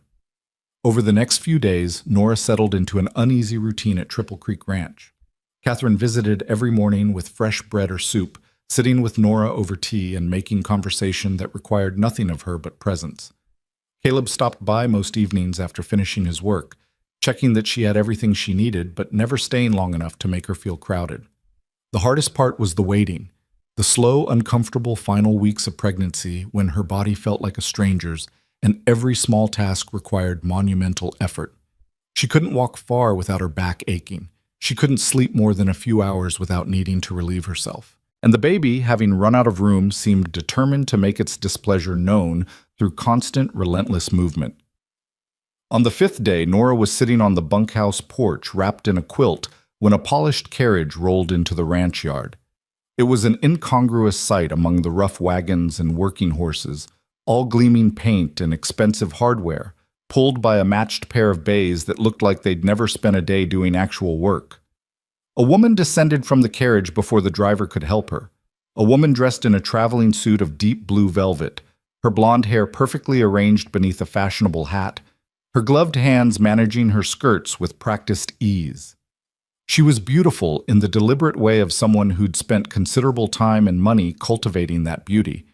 Over the next few days, Nora settled into an uneasy routine at Triple Creek Ranch. Catherine visited every morning with fresh bread or soup, sitting with Nora over tea and making conversation that required nothing of her but presence. Caleb stopped by most evenings after finishing his work, checking that she had everything she needed, but never staying long enough to make her feel crowded. The hardest part was the waiting, the slow, uncomfortable final weeks of pregnancy when her body felt like a stranger's, and every small task required monumental effort. She couldn't walk far without her back aching. She couldn't sleep more than a few hours without needing to relieve herself. And the baby, having run out of room, seemed determined to make its displeasure known through constant, relentless movement. On the 5th day, Nora was sitting on the bunkhouse porch wrapped in a quilt when a polished carriage rolled into the ranch yard. It was an incongruous sight among the rough wagons and working horses, all gleaming paint and expensive hardware, pulled by a matched pair of bays that looked like they'd never spent a day doing actual work. A woman descended from the carriage before the driver could help her. A woman dressed in a traveling suit of deep blue velvet, her blonde hair perfectly arranged beneath a fashionable hat, her gloved hands managing her skirts with practiced ease. She was beautiful in the deliberate way of someone who'd spent considerable time and money cultivating that beauty.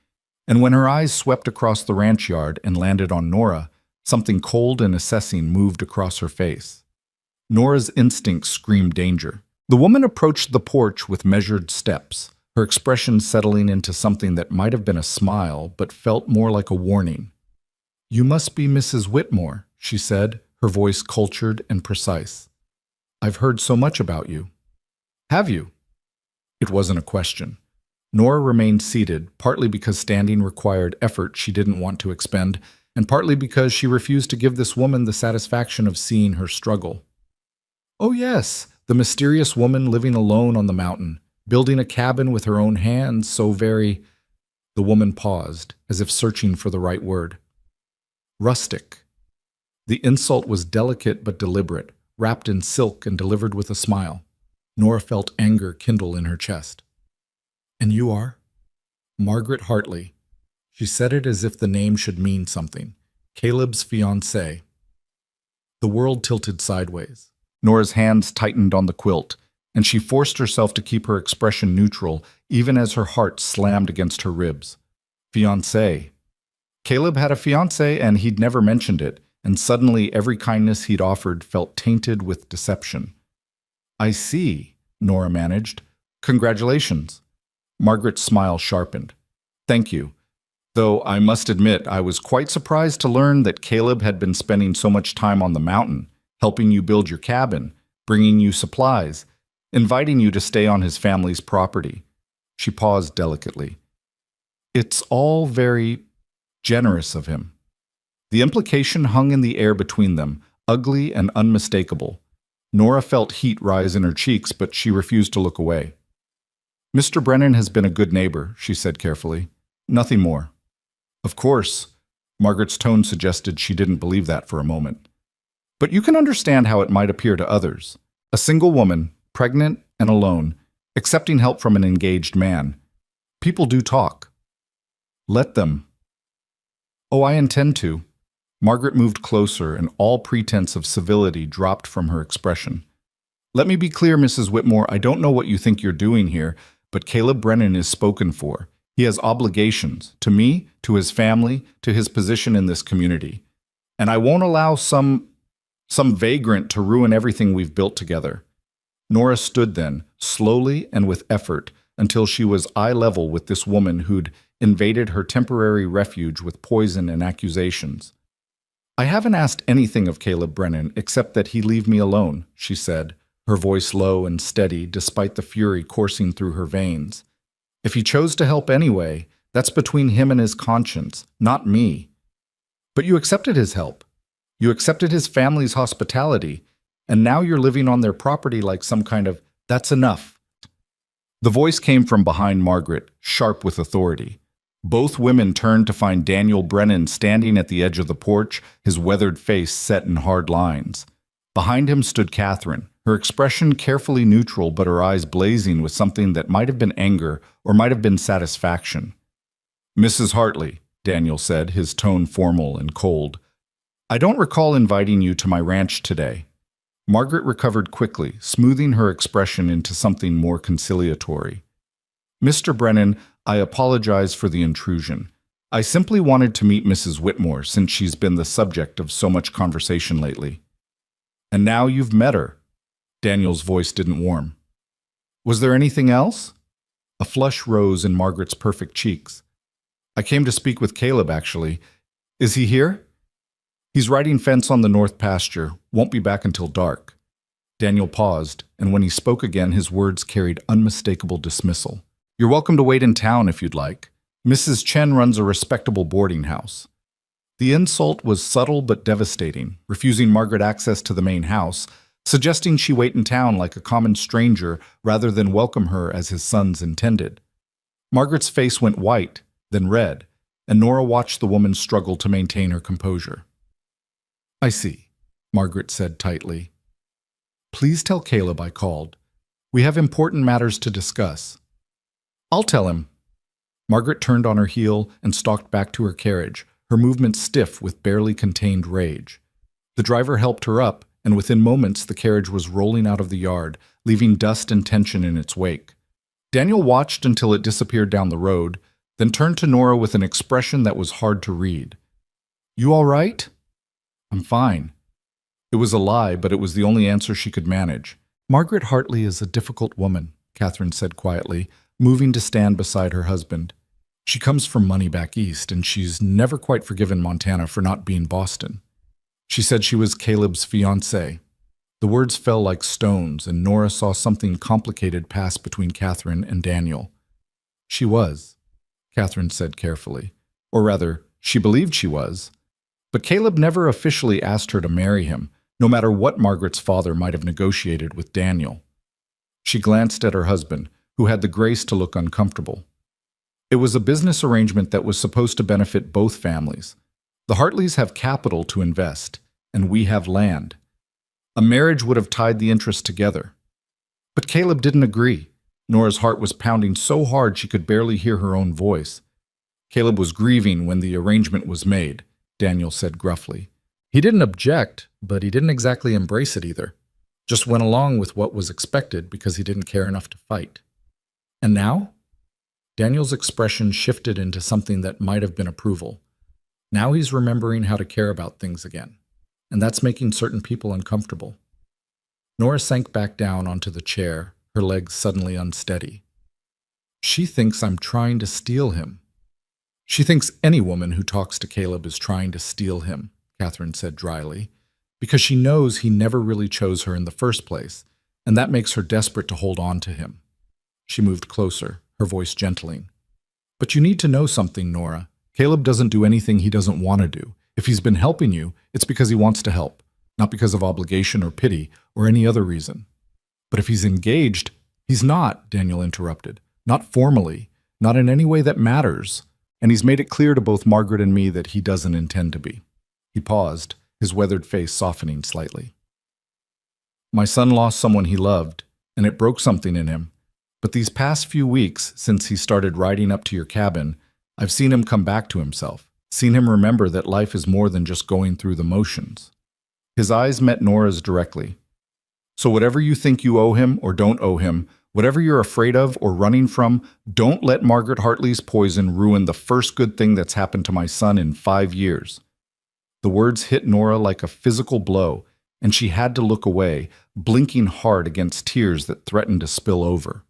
And when her eyes swept across the ranch yard and landed on Nora, something cold and assessing moved across her face. Nora's instincts screamed danger. The woman approached the porch with measured steps, her expression settling into something that might have been a smile but felt more like a warning. "You must be Mrs. Whitmore," she said, her voice cultured and precise. "I've heard so much about you." "Have you?" It wasn't a question. Nora remained seated, partly because standing required effort she didn't want to expend, and partly because she refused to give this woman the satisfaction of seeing her struggle. "Oh yes, the mysterious woman living alone on the mountain, building a cabin with her own hands, so very—" The woman paused, as if searching for the right word. "Rustic." The insult was delicate but deliberate, wrapped in silk and delivered with a smile. Nora felt anger kindle in her chest. "And you are?" "Margaret Hartley." She said it as if the name should mean something. Caleb's fiancé. The world tilted sideways. Nora's hands tightened on the quilt, and she forced herself to keep her expression neutral even as her heart slammed against her ribs. Fiancé. Caleb had a fiancé, and he'd never mentioned it, and suddenly every kindness he'd offered felt tainted with deception. I see, Nora managed. Congratulations. Margaret's smile sharpened. Thank you. Though I must admit, I was quite surprised to learn that Caleb had been spending so much time on the mountain, helping you build your cabin, bringing you supplies, inviting you to stay on his family's property. She paused delicately. It's all very generous of him. The implication hung in the air between them, ugly and unmistakable. Nora felt heat rise in her cheeks, but she refused to look away. Mr. Brennan has been a good neighbor, she said carefully. Nothing more. Of course, Margaret's tone suggested she didn't believe that for a moment. But you can understand how it might appear to others. A single woman, pregnant and alone, accepting help from an engaged man. People do talk. Let them. Oh, I intend to. Margaret moved closer, and all pretense of civility dropped from her expression. Let me be clear, Mrs. Whitmore, I don't know what you think you're doing here, but Caleb Brennan is spoken for. He has obligations, to me, to his family, to his position in this community. And I won't allow some vagrant to ruin everything we've built together. Nora stood then, slowly and with effort, until she was eye level with this woman who'd invaded her temporary refuge with poison and accusations. I haven't asked anything of Caleb Brennan except that he leave me alone, she said, her voice low and steady despite the fury coursing through her veins. If he chose to help anyway, that's between him and his conscience, not me. But you accepted his help. You accepted his family's hospitality, and now you're living on their property like some kind of, that's enough. The voice came from behind Margaret, sharp with authority. Both women turned to find Daniel Brennan standing at the edge of the porch, his weathered face set in hard lines. Behind him stood Catherine, her expression carefully neutral but her eyes blazing with something that might have been anger or might have been satisfaction. Mrs. Hartley, Daniel said, his tone formal and cold. I don't recall inviting you to my ranch today. Margaret recovered quickly, smoothing her expression into something more conciliatory. Mr. Brennan, I apologize for the intrusion. I simply wanted to meet Mrs. Whitmore since she's been the subject of so much conversation lately. And now you've met her. Daniel's voice didn't warm. Was there anything else? A flush rose in Margaret's perfect cheeks. I came to speak with Caleb, actually. Is he here? He's riding fence on the north pasture, won't be back until dark. Daniel paused, and when he spoke again, his words carried unmistakable dismissal. You're welcome to wait in town if you'd like. Mrs. Chen runs a respectable boarding house. The insult was subtle but devastating, refusing Margaret access to the main house, suggesting she wait in town like a common stranger rather than welcome her as his sons intended. Margaret's face went white, then red, and Nora watched the woman struggle to maintain her composure. I see, Margaret said tightly. Please tell Caleb I called. We have important matters to discuss. I'll tell him. Margaret turned on her heel and stalked back to her carriage, her movements stiff with barely contained rage. The driver helped her up, and within moments the carriage was rolling out of the yard, leaving dust and tension in its wake. Daniel watched until it disappeared down the road, then turned to Nora with an expression that was hard to read. You all right? I'm fine. It was a lie, but it was the only answer she could manage. Margaret Hartley is a difficult woman, Catherine said quietly, moving to stand beside her husband. She comes from money back east, and she's never quite forgiven Montana for not being Boston. She said she was Caleb's fiancée. The words fell like stones, and Nora saw something complicated pass between Catherine and Daniel. She was, Catherine said carefully. Or rather, she believed she was. But Caleb never officially asked her to marry him, no matter what Margaret's father might have negotiated with Daniel. She glanced at her husband, who had the grace to look uncomfortable. It was a business arrangement that was supposed to benefit both families. The Hartleys have capital to invest, and we have land. A marriage would have tied the interests together. But Caleb didn't agree. Nora's heart was pounding so hard she could barely hear her own voice. Caleb was grieving when the arrangement was made. Daniel said gruffly. He didn't object, but he didn't exactly embrace it either. Just went along with what was expected because he didn't care enough to fight. And now? Daniel's expression shifted into something that might have been approval. Now he's remembering how to care about things again, and that's making certain people uncomfortable. Nora sank back down onto the chair, her legs suddenly unsteady. She thinks I'm trying to steal him. She thinks any woman who talks to Caleb is trying to steal him, Catherine said dryly, because she knows he never really chose her in the first place, and that makes her desperate to hold on to him. She moved closer, her voice gentling. But you need to know something, Nora. Caleb doesn't do anything he doesn't want to do. If he's been helping you, it's because he wants to help, not because of obligation or pity or any other reason. But if he's engaged, he's not, Daniel interrupted. Not formally, not in any way that matters. And he's made it clear to both Margaret and me that he doesn't intend to be. He paused, his weathered face softening slightly. My son lost someone he loved, and it broke something in him. But these past few weeks, since he started riding up to your cabin, I've seen him come back to himself, seen him remember that life is more than just going through the motions. His eyes met Nora's directly. So whatever you think you owe him or don't owe him, whatever you're afraid of or running from, don't let Margaret Hartley's poison ruin the first good thing that's happened to my son in 5 years. The words hit Nora like a physical blow, and she had to look away, blinking hard against tears that threatened to spill over.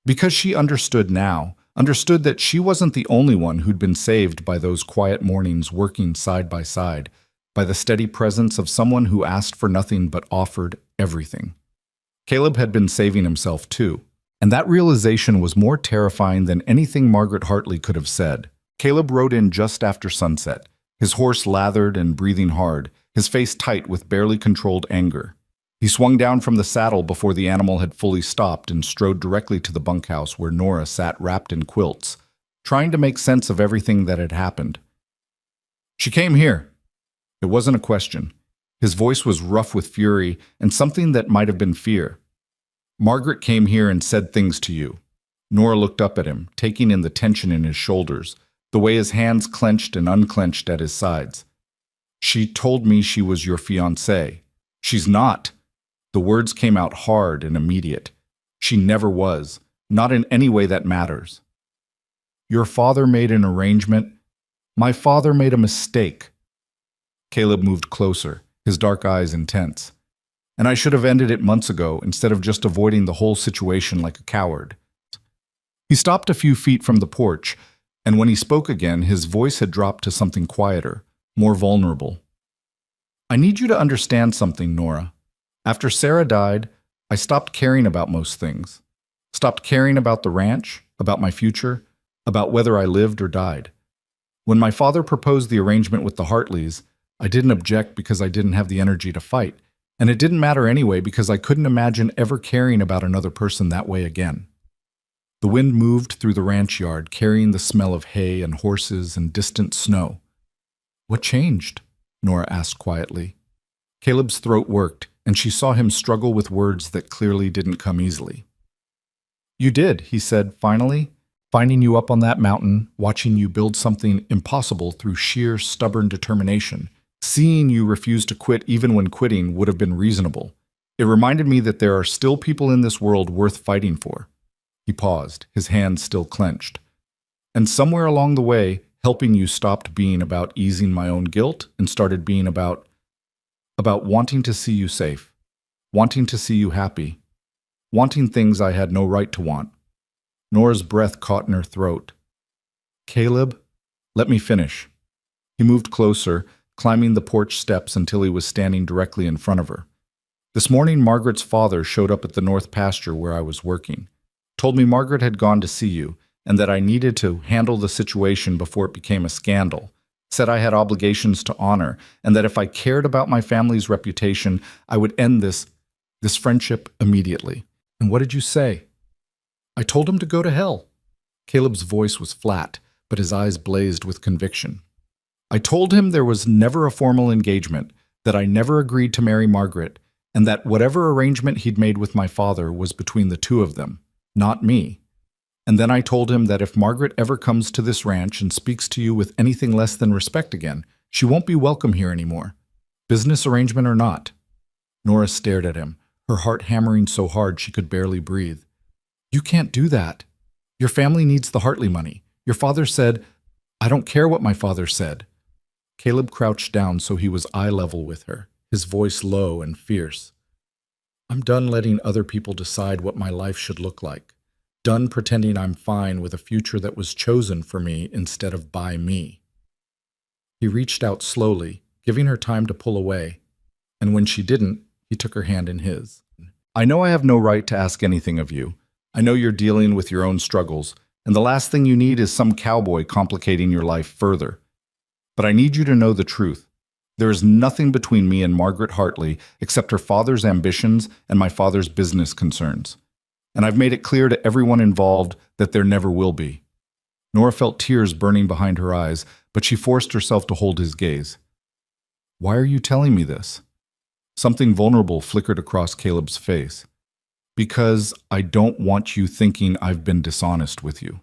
Because she understood now, understood that she wasn't the only one who'd been saved by those quiet mornings working side by side, by the steady presence of someone who asked for nothing but offered everything. Caleb had been saving himself too, and that realization was more terrifying than anything Margaret Hartley could have said. Caleb rode in just after sunset, his horse lathered and breathing hard, his face tight with barely controlled anger. He swung down from the saddle before the animal had fully stopped and strode directly to the bunkhouse where Nora sat wrapped in quilts, trying to make sense of everything that had happened. She came here. It wasn't a question. His voice was rough with fury and something that might have been fear. Margaret came here and said things to you. Nora looked up at him, taking in the tension in his shoulders, the way his hands clenched and unclenched at his sides. She told me she was your fiancée. She's not. The words came out hard and immediate. She never was, not in any way that matters. Your father made an arrangement. My father made a mistake. Caleb moved closer, his dark eyes intense. And I should have ended it months ago instead of just avoiding the whole situation like a coward. He stopped a few feet from the porch, and when he spoke again, his voice had dropped to something quieter, more vulnerable. I need you to understand something, Nora. After Sarah died, I stopped caring about most things. Stopped caring about the ranch, about my future, about whether I lived or died. When my father proposed the arrangement with the Hartleys, I didn't object because I didn't have the energy to fight, and it didn't matter anyway because I couldn't imagine ever caring about another person that way again. The wind moved through the ranch yard, carrying the smell of hay and horses and distant snow. What changed? Nora asked quietly. Caleb's throat worked, and she saw him struggle with words that clearly didn't come easily. You did, he said finally, finding you up on that mountain, watching you build something impossible through sheer stubborn determination, seeing you refuse to quit even when quitting would have been reasonable. It reminded me that there are still people in this world worth fighting for. He paused, his hands still clenched. And somewhere along the way, helping you stopped being about easing my own guilt and started being about wanting to see you safe, wanting to see you happy, wanting things I had no right to want. Nora's breath caught in her throat. Caleb, let me finish. He moved closer, climbing the porch steps until he was standing directly in front of her. This morning, Margaret's father showed up at the north pasture where I was working. Told me Margaret had gone to see you, and that I needed to handle the situation before it became a scandal. Said I had obligations to honor, and that if I cared about my family's reputation, I would end this friendship immediately. And what did you say? I told him to go to hell. Caleb's voice was flat, but his eyes blazed with conviction. I told him there was never a formal engagement, that I never agreed to marry Margaret, and that whatever arrangement he'd made with my father was between the two of them, not me. And then I told him that if Margaret ever comes to this ranch and speaks to you with anything less than respect again, She won't be welcome here anymore. Business arrangement or not. Nora stared at him, her heart hammering so hard she could barely breathe. You can't do that. Your family needs the Hartley money. Your father said, I don't care what my father said. Caleb crouched down so he was eye level with her, his voice low and fierce. I'm done letting other people decide what my life should look like. Done pretending I'm fine with a future that was chosen for me instead of by me. He reached out slowly, giving her time to pull away, and when she didn't, he took her hand in his. I know I have no right to ask anything of you. I know you're dealing with your own struggles, and the last thing you need is some cowboy complicating your life further. But I need you to know the truth. There is nothing between me and Margaret Hartley except her father's ambitions and my father's business concerns. And I've made it clear to everyone involved that there never will be. Nora felt tears burning behind her eyes, but she forced herself to hold his gaze. Why are you telling me this? Something vulnerable flickered across Caleb's face. Because I don't want you thinking I've been dishonest with you.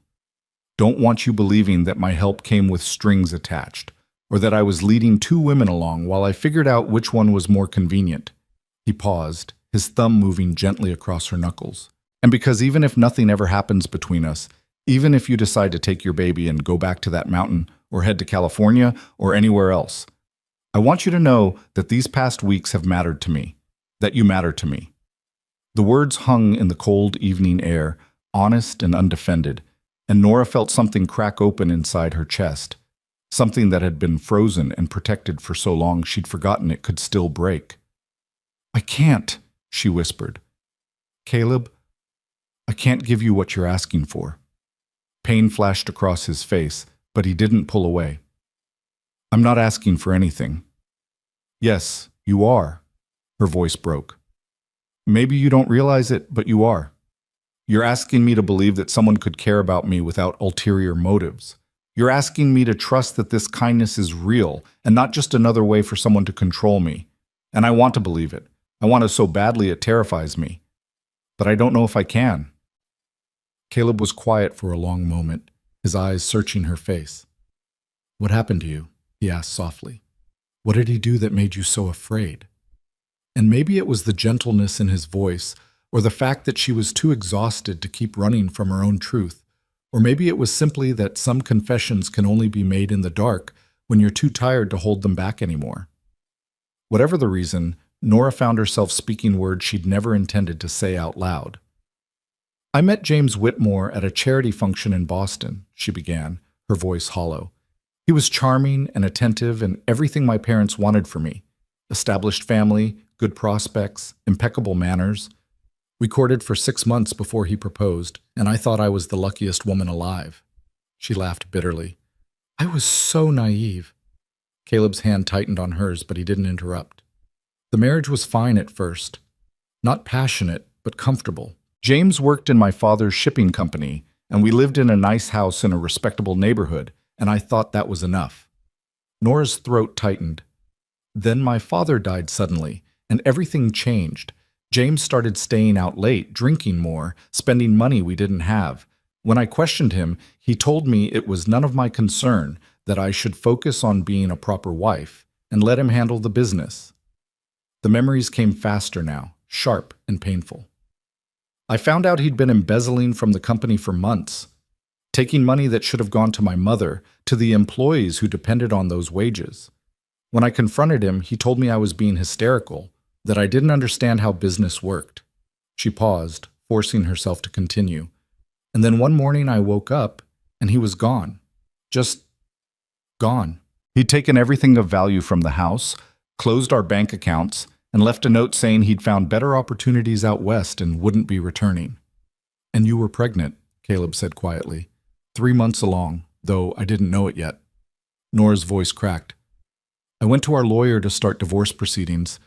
Don't want you believing that my help came with strings attached, or that I was leading two women along while I figured out which one was more convenient. He paused, his thumb moving gently across her knuckles. And because even if nothing ever happens between us, even if you decide to take your baby and go back to that mountain, or head to California, or anywhere else, I want you to know that these past weeks have mattered to me, that you matter to me. The words hung in the cold evening air, honest and undefended, and Nora felt something crack open inside her chest, something that had been frozen and protected for so long she'd forgotten it could still break. I can't, she whispered. Caleb, I can't give you what you're asking for. Pain flashed across his face, but he didn't pull away. I'm not asking for anything. Yes, you are, her voice broke. Maybe you don't realize it, but you are. You're asking me to believe that someone could care about me without ulterior motives. You're asking me to trust that this kindness is real and not just another way for someone to control me. And I want to believe it. I want to so badly it terrifies me. But I don't know if I can. Caleb was quiet for a long moment, his eyes searching her face. What happened to you? He asked softly. What did he do that made you so afraid? And maybe it was the gentleness in his voice, or the fact that she was too exhausted to keep running from her own truth, or maybe it was simply that some confessions can only be made in the dark when you're too tired to hold them back anymore. Whatever the reason, Nora found herself speaking words she'd never intended to say out loud. I met James Whitmore at a charity function in Boston, she began, her voice hollow. He was charming and attentive and everything my parents wanted for me. Established family, good prospects, impeccable manners. We courted for 6 months before he proposed, and I thought I was the luckiest woman alive. She laughed bitterly. I was so naive. Caleb's hand tightened on hers, but he didn't interrupt. The marriage was fine at first. Not passionate, but comfortable. James worked in my father's shipping company, and we lived in a nice house in a respectable neighborhood, and I thought that was enough. Nora's throat tightened. Then my father died suddenly, and everything changed. James started staying out late, drinking more, spending money we didn't have. When I questioned him, he told me it was none of my concern, that I should focus on being a proper wife, and let him handle the business. The memories came faster now, sharp and painful. I found out he'd been embezzling from the company for months, taking money that should have gone to my mother, to the employees who depended on those wages. When I confronted him, he told me I was being hysterical, that I didn't understand how business worked. She paused, forcing herself to continue. And then one morning I woke up, and he was gone. Just gone. He'd taken everything of value from the house, closed our bank accounts, and left a note saying he'd found better opportunities out west and wouldn't be returning. And you were pregnant, Caleb said quietly. 3 months along, though I didn't know it yet. Nora's voice cracked. I went to our lawyer to start divorce proceedings,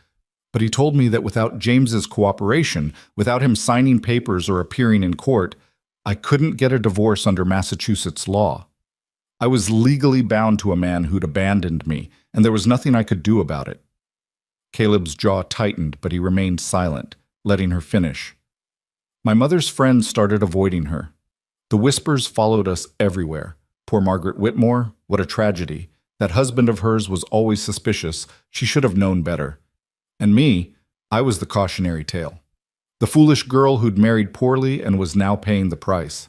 but he told me that without James's cooperation, without him signing papers or appearing in court, I couldn't get a divorce under Massachusetts law. I was legally bound to a man who'd abandoned me, and there was nothing I could do about it. Caleb's jaw tightened, but he remained silent, letting her finish. My mother's friends started avoiding her. The whispers followed us everywhere. Poor Margaret Whitmore, what a tragedy. That husband of hers was always suspicious. She should have known better. And me, I was the cautionary tale. The foolish girl who'd married poorly and was now paying the price.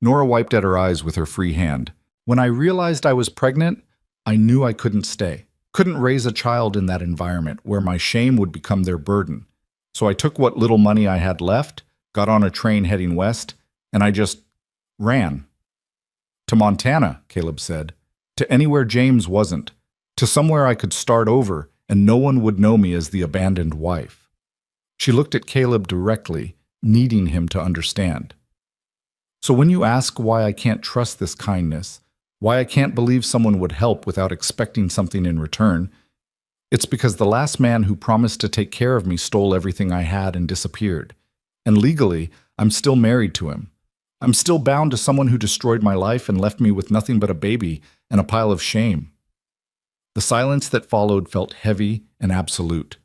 Nora wiped at her eyes with her free hand. When I realized I was pregnant, I knew I couldn't stay. Couldn't raise a child in that environment where my shame would become their burden. So I took what little money I had left, got on a train heading west, and I just ran. To Montana, Caleb said. To anywhere James wasn't. To somewhere I could start over and no one would know me as the abandoned wife. She looked at Caleb directly, needing him to understand. So when you ask why I can't trust this kindness, why I can't believe someone would help without expecting something in return, it's because the last man who promised to take care of me stole everything I had and disappeared. And legally, I'm still married to him. I'm still bound to someone who destroyed my life and left me with nothing but a baby and a pile of shame. The silence that followed felt heavy and absolute.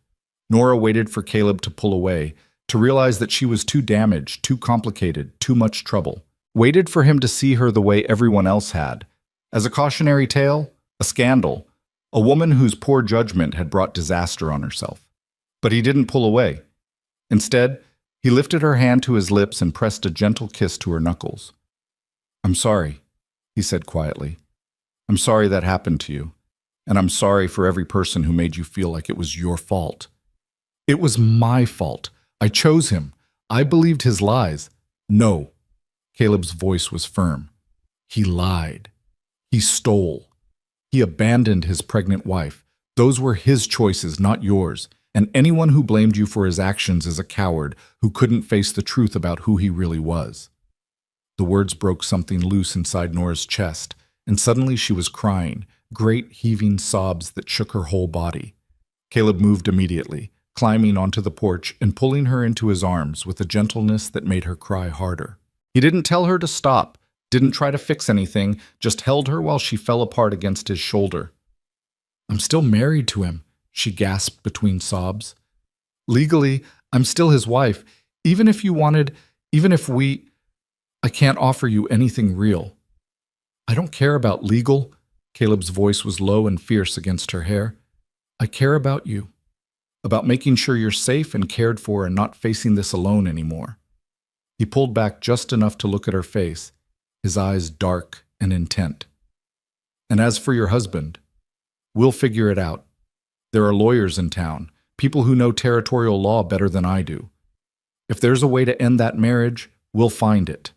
Nora waited for Caleb to pull away, to realize that she was too damaged, too complicated, too much trouble. Waited for him to see her the way everyone else had. As a cautionary tale, a scandal, a woman whose poor judgment had brought disaster on herself. But he didn't pull away. Instead, he lifted her hand to his lips and pressed a gentle kiss to her knuckles. "I'm sorry," he said quietly. "I'm sorry that happened to you. And I'm sorry for every person who made you feel like it was your fault. It was my fault. I chose him. I believed his lies." "No." Caleb's voice was firm. "He lied. He stole. He abandoned his pregnant wife. Those were his choices, not yours. And anyone who blamed you for his actions is a coward who couldn't face the truth about who he really was." The words broke something loose inside Nora's chest, and suddenly she was crying, great heaving sobs that shook her whole body. Caleb moved immediately, climbing onto the porch and pulling her into his arms with a gentleness that made her cry harder. He didn't tell her to stop, didn't try to fix anything, just held her while she fell apart against his shoulder. "I'm still married to him," she gasped between sobs. "Legally, I'm still his wife. Even if you wanted, even if we... I can't offer you anything real." "I don't care about legal." Caleb's voice was low and fierce against her hair. "I care about you. About making sure you're safe and cared for and not facing this alone anymore." He pulled back just enough to look at her face, his eyes dark and intent. "And as for your husband, we'll figure it out. There are lawyers in town, people who know territorial law better than I do. If there's a way to end that marriage, we'll find it."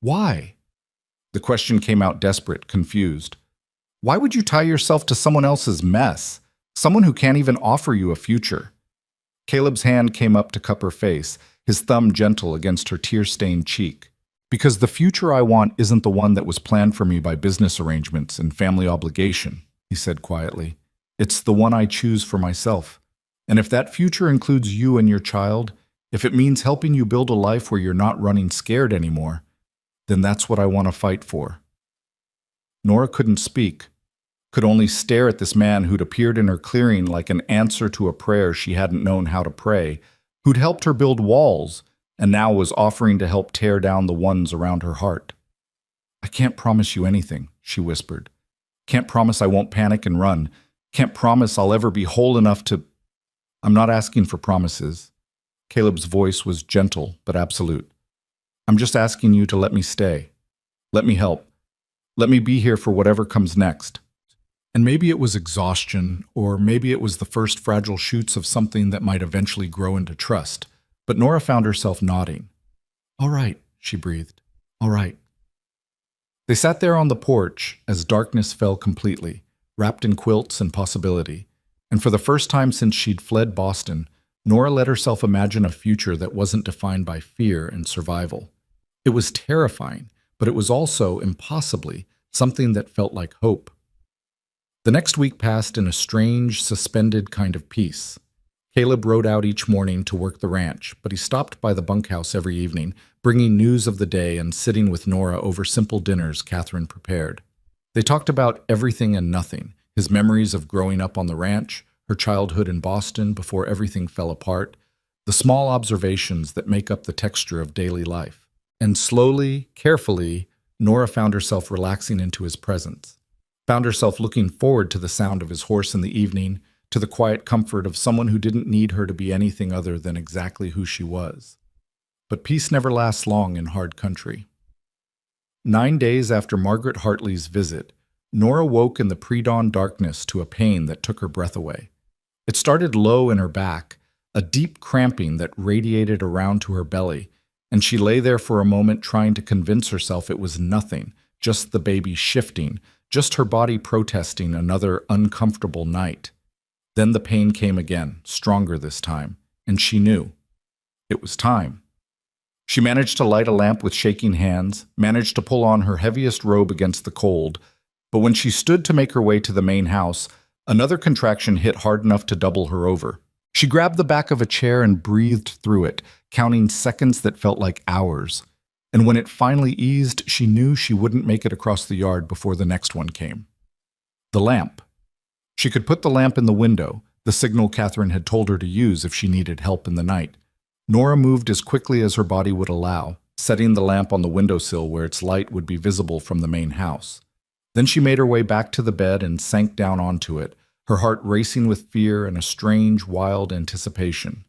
"Why?" The question came out desperate, confused. "Why would you tie yourself to someone else's mess? Someone who can't even offer you a future?" Caleb's hand came up to cup her face, his thumb gentle against her tear-stained cheek. "Because the future I want isn't the one that was planned for me by business arrangements and family obligation," he said quietly. "It's the one I choose for myself. And if that future includes you and your child, if it means helping you build a life where you're not running scared anymore, then that's what I want to fight for." Nora couldn't speak, could only stare at this man who'd appeared in her clearing like an answer to a prayer she hadn't known how to pray, who'd helped her build walls, and now was offering to help tear down the ones around her heart. "I can't promise you anything," she whispered. "Can't promise I won't panic and run. Can't promise I'll ever be whole enough to—" "I'm not asking for promises." Caleb's voice was gentle but absolute. "I'm just asking you to let me stay. Let me help. Let me be here for whatever comes next." And maybe it was exhaustion, or maybe it was the first fragile shoots of something that might eventually grow into trust. But Nora found herself nodding. "All right," she breathed. "All right." They sat there on the porch as darkness fell completely, wrapped in quilts and possibility. And for the first time since she'd fled Boston, Nora let herself imagine a future that wasn't defined by fear and survival. It was terrifying, but it was also, impossibly, something that felt like hope. The next week passed in a strange, suspended kind of peace. Caleb rode out each morning to work the ranch, but he stopped by the bunkhouse every evening, bringing news of the day and sitting with Nora over simple dinners Catherine prepared. They talked about everything and nothing, his memories of growing up on the ranch, her childhood in Boston before everything fell apart, the small observations that make up the texture of daily life. And slowly, carefully, Nora found herself relaxing into his presence. found herself looking forward to the sound of his horse in the evening, to the quiet comfort of someone who didn't need her to be anything other than exactly who she was. But peace never lasts long in hard country. 9 days after Margaret Hartley's visit, Nora woke in the pre-dawn darkness to a pain that took her breath away. It started low in her back, a deep cramping that radiated around to her belly, and she lay there for a moment trying to convince herself it was nothing, just the baby shifting, just her body protesting another uncomfortable night. Then the pain came again, stronger this time, and she knew. It was time. She managed to light a lamp with shaking hands, managed to pull on her heaviest robe against the cold, but when she stood to make her way to the main house, another contraction hit hard enough to double her over. She grabbed the back of a chair and breathed through it, counting seconds that felt like hours. And when it finally eased, she knew she wouldn't make it across the yard before the next one came. The lamp. She could put the lamp in the window, the signal Catherine had told her to use if she needed help in the night. Nora moved as quickly as her body would allow, setting the lamp on the windowsill where its light would be visible from the main house. Then she made her way back to the bed and sank down onto it, her heart racing with fear and a strange, wild anticipation.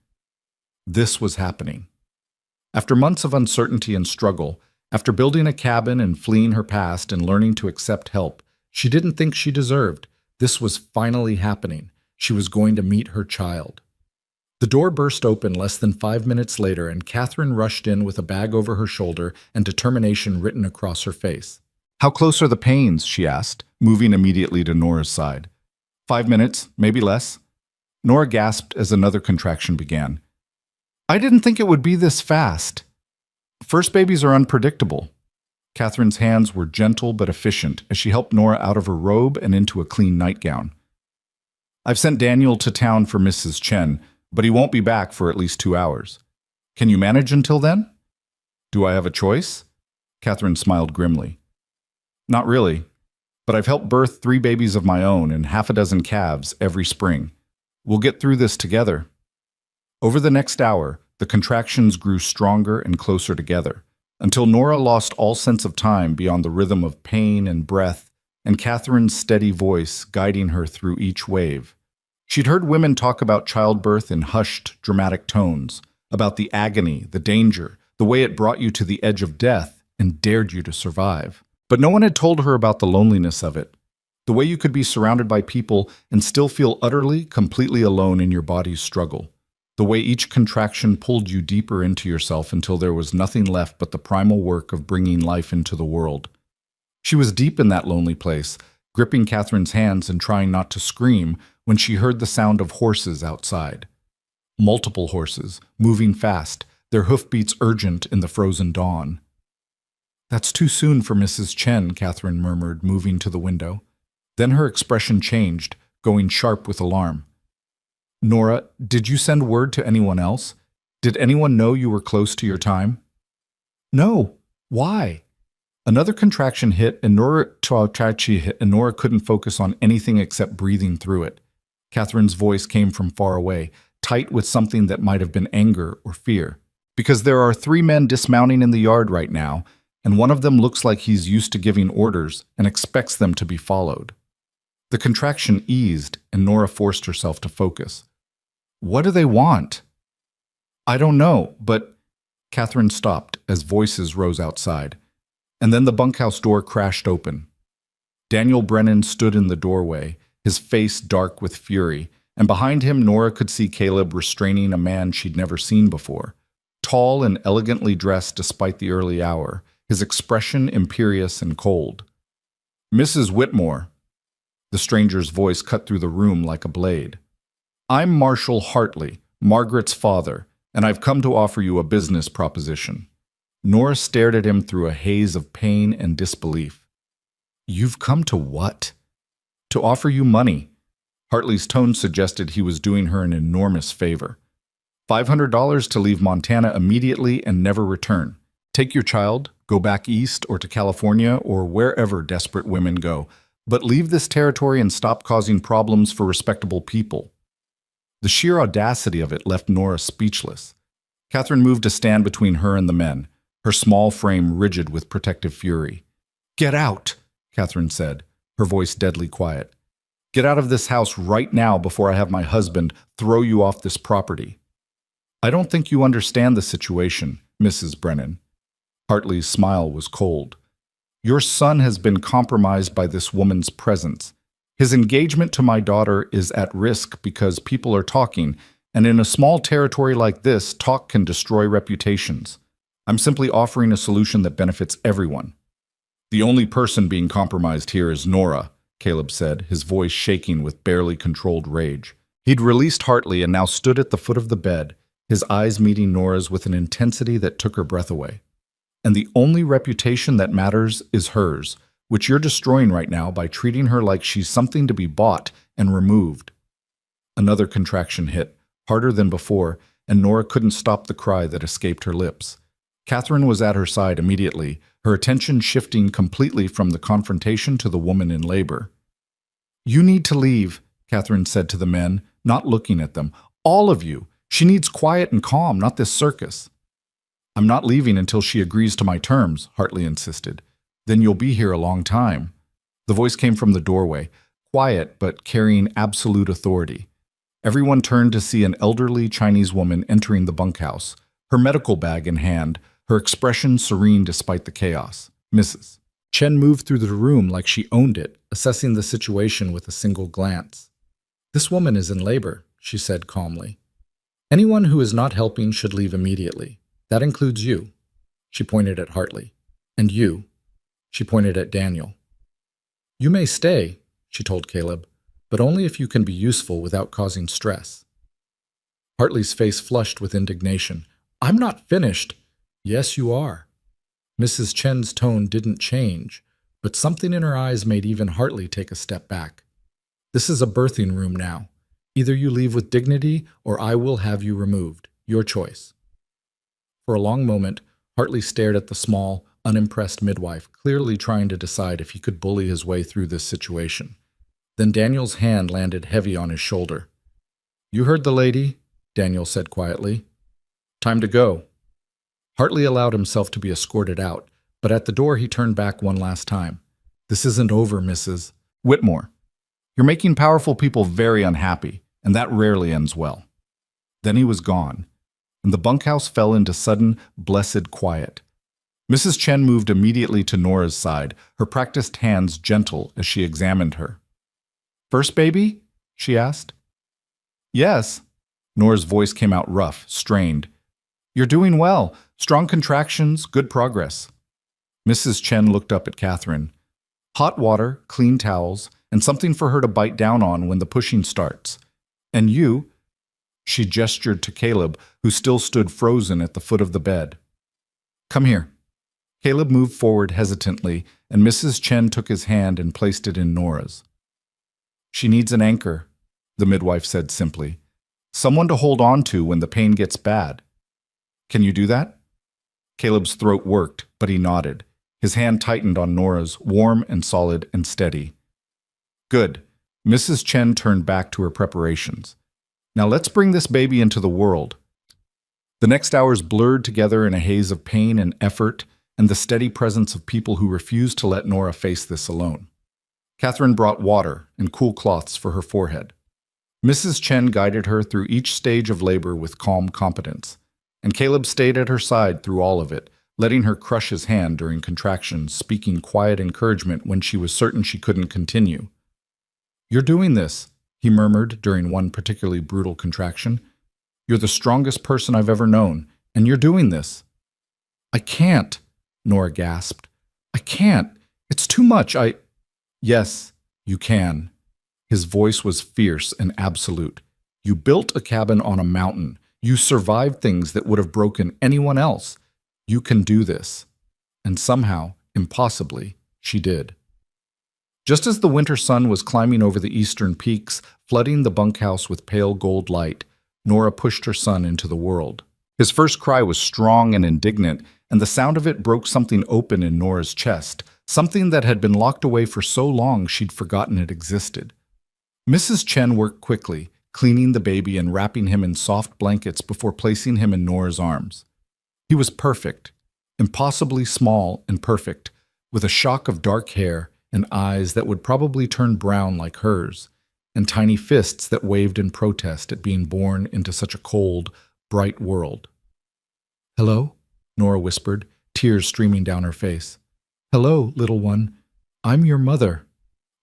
This was happening. After months of uncertainty and struggle, after building a cabin and fleeing her past and learning to accept help she didn't think she deserved, this was finally happening. She was going to meet her child. The door burst open less than 5 minutes later, and Catherine rushed in with a bag over her shoulder and determination written across her face. "How close are the pains?" she asked, moving immediately to Nora's side. 5 minutes, maybe less. Nora gasped as another contraction began. "I didn't think it would be this fast." "First babies are unpredictable." Catherine's hands were gentle but efficient as she helped Nora out of her robe and into a clean nightgown. "I've sent Daniel to town for Mrs. Chen, but he won't be back for at least 2 hours. Can you manage until then?" "Do I have a choice?" Catherine smiled grimly. "Not really, but I've helped birth 3 babies of my own and half a dozen calves every spring. We'll get through this together." Over the next hour, the contractions grew stronger and closer together, until Nora lost all sense of time beyond the rhythm of pain and breath, and Catherine's steady voice guiding her through each wave. She'd heard women talk about childbirth in hushed, dramatic tones, about the agony, the danger, the way it brought you to the edge of death and dared you to survive. But no one had told her about the loneliness of it, the way you could be surrounded by people and still feel utterly, completely alone in your body's struggle, the way each contraction pulled you deeper into yourself until there was nothing left but the primal work of bringing life into the world. She was deep in that lonely place, gripping Catherine's hands and trying not to scream when she heard the sound of horses outside. Multiple horses, moving fast, their hoofbeats urgent in the frozen dawn. "That's too soon for Mrs. Chen," Catherine murmured, moving to the window. Then her expression changed, going sharp with alarm. "Nora, did you send word to anyone else? Did anyone know you were close to your time?" "No. Why?" Another contraction hit, and Nora couldn't focus on anything except breathing through it. Catherine's voice came from far away, tight with something that might have been anger or fear. "Because there are 3 men dismounting in the yard right now, and one of them looks like he's used to giving orders and expects them to be followed." The contraction eased, and Nora forced herself to focus. "What do they want?" "I don't know, but—" Catherine stopped as voices rose outside, and then the bunkhouse door crashed open. Daniel Brennan stood in the doorway, his face dark with fury, and behind him Nora could see Caleb restraining a man she'd never seen before. Tall and elegantly dressed despite the early hour, his expression imperious and cold. "Mrs. Whitmore." The stranger's voice cut through the room like a blade. "I'm Marshall Hartley, Margaret's father, and I've come to offer you a business proposition." Nora stared at him through a haze of pain and disbelief. "You've come to what?" "To offer you money." Hartley's tone suggested he was doing her an enormous favor. $500 to leave Montana immediately and never return. Take your child, go back east or to California or wherever desperate women go, but leave this territory and stop causing problems for respectable people. The sheer audacity of it left Nora speechless. Catherine moved to stand between her and the men, her small frame rigid with protective fury. "Get out," Catherine said. her voice deadly quiet. "Get out of this house right now before I have my husband throw you off this property." "I don't think you understand the situation, Mrs. Brennan." Hartley's smile was cold. "Your son has been compromised by this woman's presence. His engagement to my daughter is at risk because people are talking, and in a small territory like this, talk can destroy reputations. I'm simply offering a solution that benefits everyone." "The only person being compromised here is Nora," Caleb said, his voice shaking with barely controlled rage. He'd released Hartley and now stood at the foot of the bed, his eyes meeting Nora's with an intensity that took her breath away. "And the only reputation that matters is hers, which you're destroying right now by treating her like she's something to be bought and removed." Another contraction hit, harder than before, and Nora couldn't stop the cry that escaped her lips. Catherine was at her side immediately, her attention shifting completely from the confrontation to the woman in labor. "You need to leave," Catherine said to the men, not looking at them. "All of you. She needs quiet and calm, not this circus." "I'm not leaving until she agrees to my terms," Hartley insisted. "Then you'll be here a long time." The voice came from the doorway, quiet but carrying absolute authority. Everyone turned to see an elderly Chinese woman entering the bunkhouse, her medical bag in hand, her expression serene despite the chaos. "Mrs. Chen moved through the room like she owned it, assessing the situation with a single glance. "This woman is in labor," she said calmly. "Anyone who is not helping should leave immediately. That includes you." She pointed at Hartley. "And you." She pointed at Daniel. "You may stay," she told Caleb, "but only if you can be useful without causing stress." Hartley's face flushed with indignation. "I'm not finished." "Yes, you are." Mrs. Chen's tone didn't change, but something in her eyes made even Hartley take a step back. "This is a birthing room now. Either you leave with dignity or I will have you removed. Your choice." For a long moment, Hartley stared at the small, unimpressed midwife, clearly trying to decide if he could bully his way through this situation. Then Daniel's hand landed heavy on his shoulder. "You heard the lady," Daniel said quietly. "Time to go." Hartley allowed himself to be escorted out, but at the door he turned back one last time. "This isn't over, Mrs. Whitmore. You're making powerful people very unhappy, and that rarely ends well." Then he was gone, and the bunkhouse fell into sudden, blessed quiet. Mrs. Chen moved immediately to Nora's side, her practiced hands gentle as she examined her. "First baby?" she asked. "Yes." Nora's voice came out rough, strained. "You're doing well. Strong contractions, good progress." Mrs. Chen looked up at Catherine. "Hot water, clean towels, and something for her to bite down on when the pushing starts. And you," she gestured to Caleb, who still stood frozen at the foot of the bed. "Come here." Caleb moved forward hesitantly, and Mrs. Chen took his hand and placed it in Nora's. "She needs an anchor," the midwife said simply. "Someone to hold on to when the pain gets bad. Can you do that?" Caleb's throat worked, but he nodded. His hand tightened on Nora's, warm and solid and steady. "Good." Mrs. Chen turned back to her preparations. "Now let's bring this baby into the world." The next hours blurred together in a haze of pain and effort, and the steady presence of people who refused to let Nora face this alone. Catherine brought water and cool cloths for her forehead. Mrs. Chen guided her through each stage of labor with calm competence, and Caleb stayed at her side through all of it, letting her crush his hand during contractions, speaking quiet encouragement when she was certain she couldn't continue. "You're doing this," he murmured during one particularly brutal contraction. "You're the strongest person I've ever known, and you're doing this." "I can't," Nora gasped. "I can't. It's too much. "Yes, you can." His voice was fierce and absolute. "You built a cabin on a mountain. You survived things that would have broken anyone else. You can do this." And somehow, impossibly, she did. Just as the winter sun was climbing over the eastern peaks, flooding the bunkhouse with pale gold light, Nora pushed her son into the world. His first cry was strong and indignant, and the sound of it broke something open in Nora's chest, something that had been locked away for so long she'd forgotten it existed. Mrs. Chen worked quickly, cleaning the baby and wrapping him in soft blankets before placing him in Nora's arms. He was perfect, impossibly small and perfect, with a shock of dark hair, and eyes that would probably turn brown like hers, and tiny fists that waved in protest at being born into such a cold, bright world. "Hello?" Nora whispered, tears streaming down her face. "Hello, little one. I'm your mother."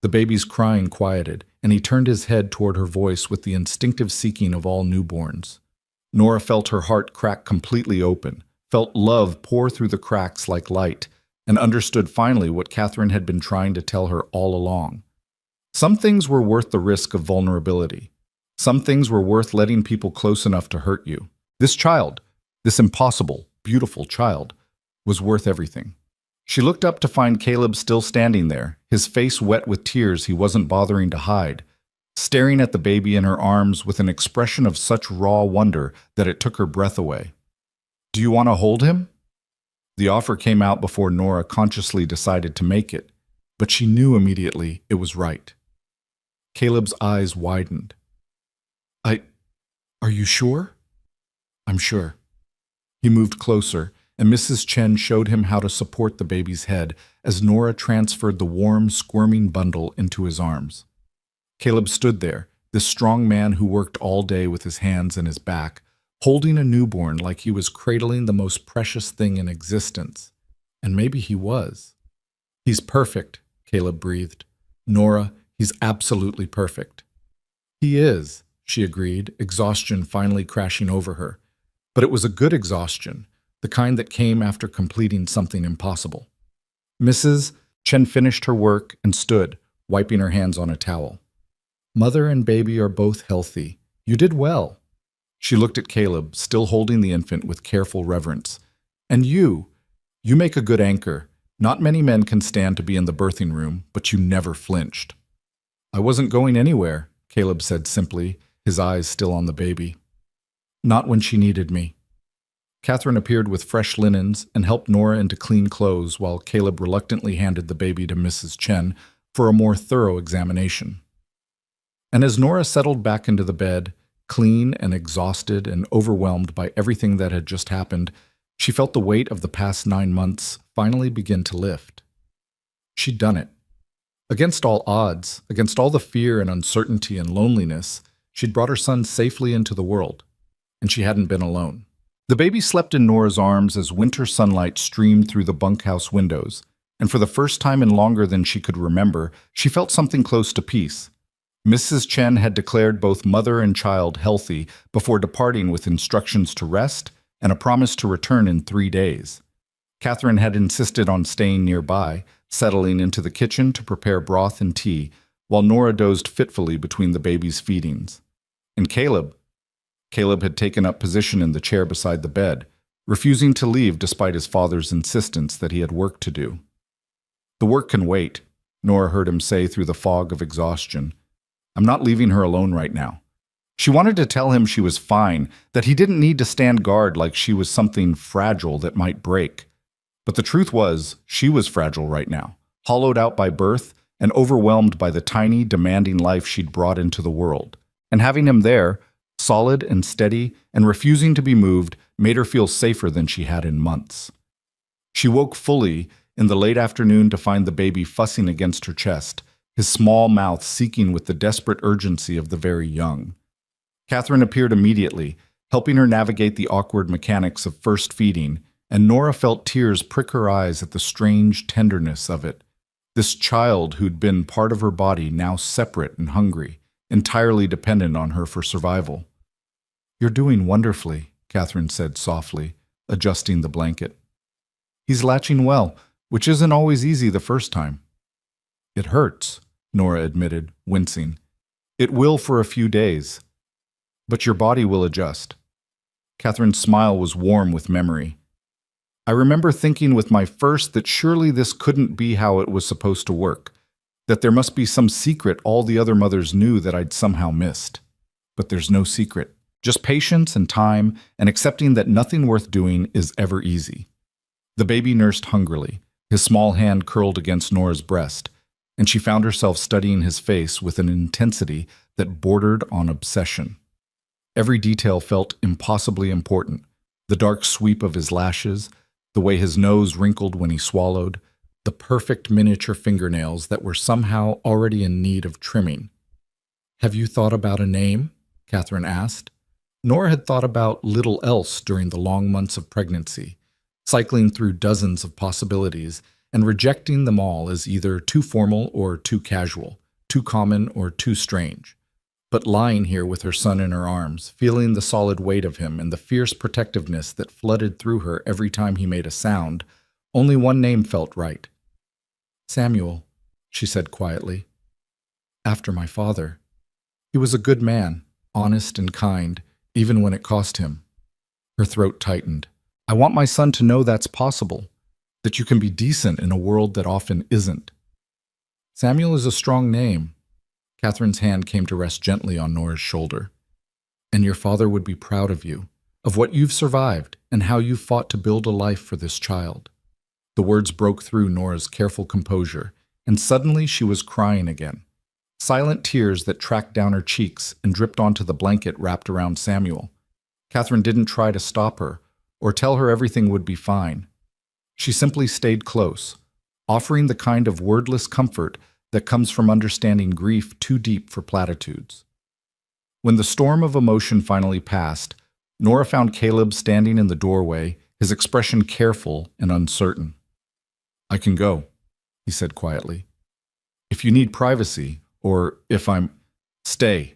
The baby's crying quieted, and he turned his head toward her voice with the instinctive seeking of all newborns. Nora felt her heart crack completely open, felt love pour through the cracks like light, and understood finally what Catherine had been trying to tell her all along. Some things were worth the risk of vulnerability. Some things were worth letting people close enough to hurt you. This child, this impossible, beautiful child, was worth everything. She looked up to find Caleb still standing there, his face wet with tears he wasn't bothering to hide, staring at the baby in her arms with an expression of such raw wonder that it took her breath away. "Do you want to hold him?" The offer came out before Nora consciously decided to make it, but she knew immediately it was right. Caleb's eyes widened. Are you sure?" "I'm sure." He moved closer, and Mrs. Chen showed him how to support the baby's head as Nora transferred the warm, squirming bundle into his arms. Caleb stood there, this strong man who worked all day with his hands and his back, holding a newborn like he was cradling the most precious thing in existence. And maybe he was. "He's perfect," Caleb breathed. "Nora, he's absolutely perfect." "He is," she agreed, exhaustion finally crashing over her. But it was a good exhaustion, the kind that came after completing something impossible. Mrs. Chen finished her work and stood, wiping her hands on a towel. "Mother and baby are both healthy. You did well." She looked at Caleb, still holding the infant with careful reverence. "And you make a good anchor. Not many men can stand to be in the birthing room, but you never flinched." "I wasn't going anywhere," Caleb said simply, his eyes still on the baby. "Not when she needed me." Catherine appeared with fresh linens and helped Nora into clean clothes while Caleb reluctantly handed the baby to Mrs. Chen for a more thorough examination. And as Nora settled back into the bed, clean and exhausted and overwhelmed by everything that had just happened, she felt the weight of the past 9 months finally begin to lift. She'd done it. Against all odds, against all the fear and uncertainty and loneliness, she'd brought her son safely into the world, and she hadn't been alone. The baby slept in Nora's arms as winter sunlight streamed through the bunkhouse windows, and for the first time in longer than she could remember, she felt something close to peace. Mrs. Chen had declared both mother and child healthy before departing with instructions to rest and a promise to return in 3 days. Catherine had insisted on staying nearby, settling into the kitchen to prepare broth and tea, while Nora dozed fitfully between the baby's feedings. And Caleb had taken up position in the chair beside the bed, refusing to leave despite his father's insistence that he had work to do. "The work can wait," Nora heard him say through the fog of exhaustion. "I'm not leaving her alone right now." She wanted to tell him she was fine, that he didn't need to stand guard like she was something fragile that might break. But the truth was, she was fragile right now, hollowed out by birth and overwhelmed by the tiny, demanding life she'd brought into the world. And having him there, solid and steady and refusing to be moved, made her feel safer than she had in months. She woke fully in the late afternoon to find the baby fussing against her chest, his small mouth seeking with the desperate urgency of the very young. Catherine appeared immediately, helping her navigate the awkward mechanics of first feeding, and Nora felt tears prick her eyes at the strange tenderness of it. This child who'd been part of her body now separate and hungry, entirely dependent on her for survival. "You're doing wonderfully," Catherine said softly, adjusting the blanket. "He's latching well, which isn't always easy the first time." "It hurts," Nora admitted, wincing. "It will for a few days. But your body will adjust." Catherine's smile was warm with memory. "I remember thinking with my first that surely this couldn't be how it was supposed to work, that there must be some secret all the other mothers knew that I'd somehow missed. But there's no secret. Just patience and time and accepting that nothing worth doing is ever easy." The baby nursed hungrily, his small hand curled against Nora's breast, and she found herself studying his face with an intensity that bordered on obsession. Every detail felt impossibly important: the dark sweep of his lashes, the way his nose wrinkled when he swallowed, the perfect miniature fingernails that were somehow already in need of trimming. "Have you thought about a name?" Catherine asked. Nora had thought about little else during the long months of pregnancy, cycling through dozens of possibilities and rejecting them all as either too formal or too casual, too common or too strange. But lying here with her son in her arms, feeling the solid weight of him and the fierce protectiveness that flooded through her every time he made a sound, only one name felt right. "Samuel," she said quietly. "After my father. He was a good man, honest and kind, even when it cost him." Her throat tightened. "I want my son to know that's possible, that you can be decent in a world that often isn't." "Samuel is a strong name." Catherine's hand came to rest gently on Nora's shoulder. "And your father would be proud of you, of what you've survived and how you fought to build a life for this child." The words broke through Nora's careful composure, and suddenly she was crying again. Silent tears that tracked down her cheeks and dripped onto the blanket wrapped around Samuel. Catherine didn't try to stop her or tell her everything would be fine. She simply stayed close, offering the kind of wordless comfort that comes from understanding grief too deep for platitudes. When the storm of emotion finally passed, Nora found Caleb standing in the doorway, his expression careful and uncertain. "I can go," he said quietly. "If you need privacy, or if I'm—" "Stay."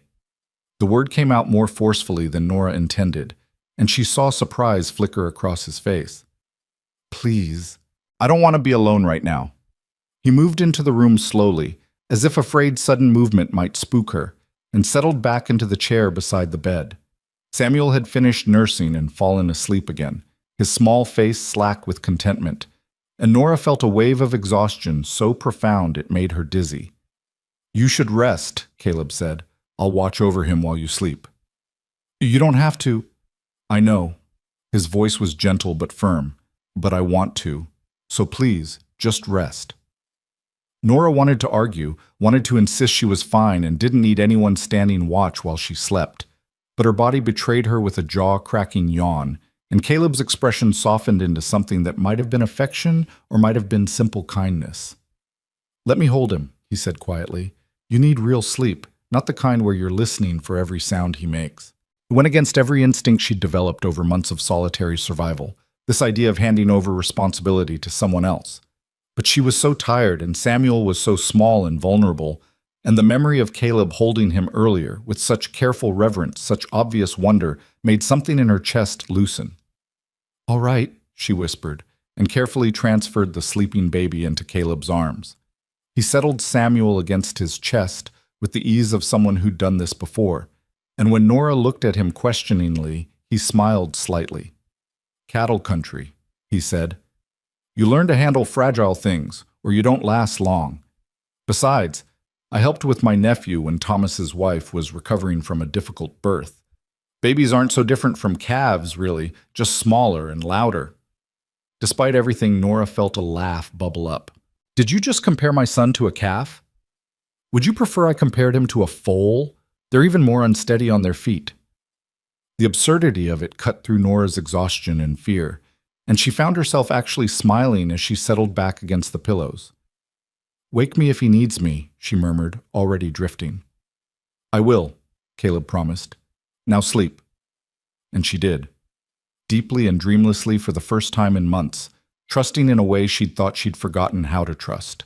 The word came out more forcefully than Nora intended, and she saw surprise flicker across his face. "Please. I don't want to be alone right now." He moved into the room slowly, as if afraid sudden movement might spook her, and settled back into the chair beside the bed. Samuel had finished nursing and fallen asleep again, his small face slack with contentment, and Nora felt a wave of exhaustion so profound it made her dizzy. "You should rest," Caleb said. "I'll watch over him while you sleep." "You don't have to." "I know." His voice was gentle but firm. "But I want to. So please, just rest." Nora wanted to argue, wanted to insist she was fine and didn't need anyone standing watch while she slept. But her body betrayed her with a jaw-cracking yawn, and Caleb's expression softened into something that might have been affection or might have been simple kindness. "Let me hold him," he said quietly. "You need real sleep, not the kind where you're listening for every sound he makes." It went against every instinct she'd developed over months of solitary survival, this idea of handing over responsibility to someone else. But she was so tired, and Samuel was so small and vulnerable, and the memory of Caleb holding him earlier, with such careful reverence, such obvious wonder, made something in her chest loosen. "All right," she whispered, and carefully transferred the sleeping baby into Caleb's arms. He settled Samuel against his chest with the ease of someone who'd done this before, and when Nora looked at him questioningly, he smiled slightly. "Cattle country," he said. "You learn to handle fragile things, or you don't last long. Besides, I helped with my nephew when Thomas's wife was recovering from a difficult birth. Babies aren't so different from calves, really, just smaller and louder." Despite everything, Nora felt a laugh bubble up. "Did you just compare my son to a calf? Would you prefer I compared him to a foal? They're even more unsteady on their feet." The absurdity of it cut through Nora's exhaustion and fear, and she found herself actually smiling as she settled back against the pillows. "Wake me if he needs me," she murmured, already drifting. "I will," Caleb promised. "Now sleep." And she did, deeply and dreamlessly for the first time in months, trusting in a way she'd thought she'd forgotten how to trust.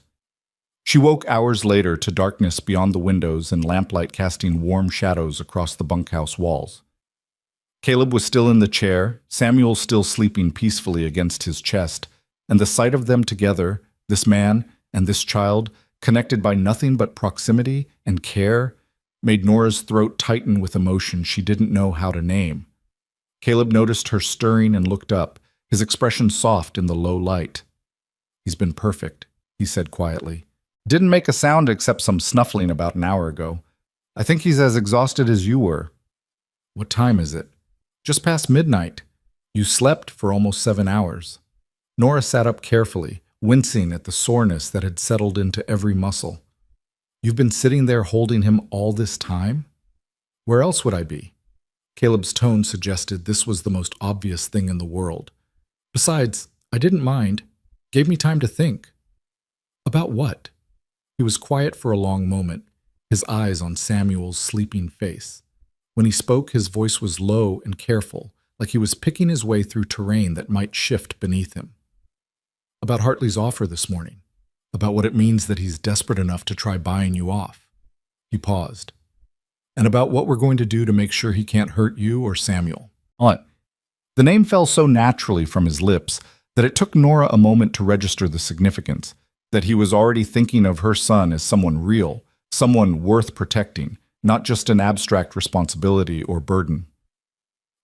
She woke hours later to darkness beyond the windows and lamplight casting warm shadows across the bunkhouse walls. Caleb was still in the chair, Samuel still sleeping peacefully against his chest, and the sight of them together, this man and this child, connected by nothing but proximity and care, made Nora's throat tighten with emotion she didn't know how to name. Caleb noticed her stirring and looked up, his expression soft in the low light. "He's been perfect," he said quietly. "Didn't make a sound except some snuffling about an hour ago. I think he's as exhausted as you were." "What time is it?" "Just past midnight. You slept for almost 7 hours." Nora sat up carefully, wincing at the soreness that had settled into every muscle. "You've been sitting there holding him all this time? Where else would I be?" Caleb's tone suggested this was the most obvious thing in the world. "Besides, I didn't mind. Gave me time to think." About what? He was quiet for a long moment, his eyes on Samuel's sleeping face. When he spoke, his voice was low and careful, like he was picking his way through terrain that might shift beneath him. About Hartley's offer this morning. About what it means that he's desperate enough to try buying you off. He paused. And about what we're going to do to make sure he can't hurt you or Samuel. What? The name fell so naturally from his lips that it took Nora a moment to register the significance, that he was already thinking of her son as someone real, someone worth protecting, not just an abstract responsibility or burden.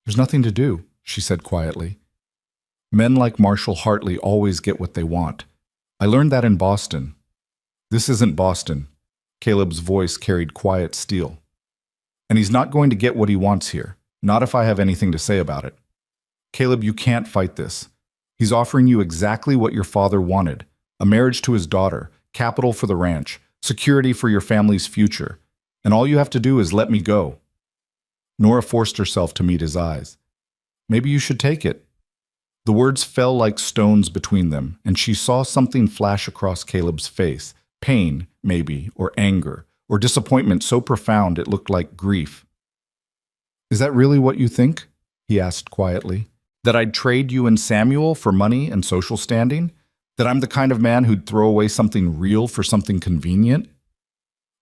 There's nothing to do, she said quietly. Men like Marshall Hartley always get what they want. I learned that in Boston. This isn't Boston. Caleb's voice carried quiet steel. And he's not going to get what he wants here, not if I have anything to say about it. Caleb, you can't fight this. He's offering you exactly what your father wanted, a marriage to his daughter, capital for the ranch, security for your family's future, and all you have to do is let me go. Nora forced herself to meet his eyes. Maybe you should take it. The words fell like stones between them, and she saw something flash across Caleb's face, pain, maybe, or anger, or disappointment so profound it looked like grief. Is that really what you think? He asked quietly. That I'd trade you and Samuel for money and social standing? That I'm the kind of man who'd throw away something real for something convenient?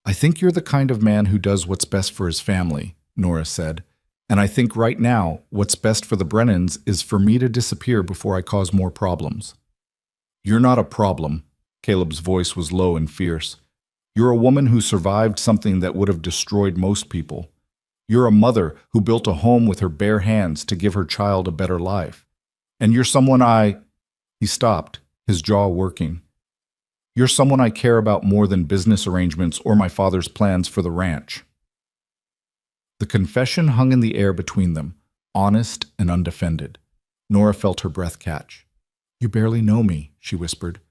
I think you're the kind of man who does what's best for his family, Nora said. And I think right now, what's best for the Brennans is for me to disappear before I cause more problems. You're not a problem. Caleb's voice was low and fierce. You're a woman who survived something that would have destroyed most people. You're a mother who built a home with her bare hands to give her child a better life. And you're someone He stopped, his jaw working. You're someone I care about more than business arrangements or my father's plans for the ranch. The confession hung in the air between them, honest and undefended. Nora felt her breath catch. You barely know me, she whispered.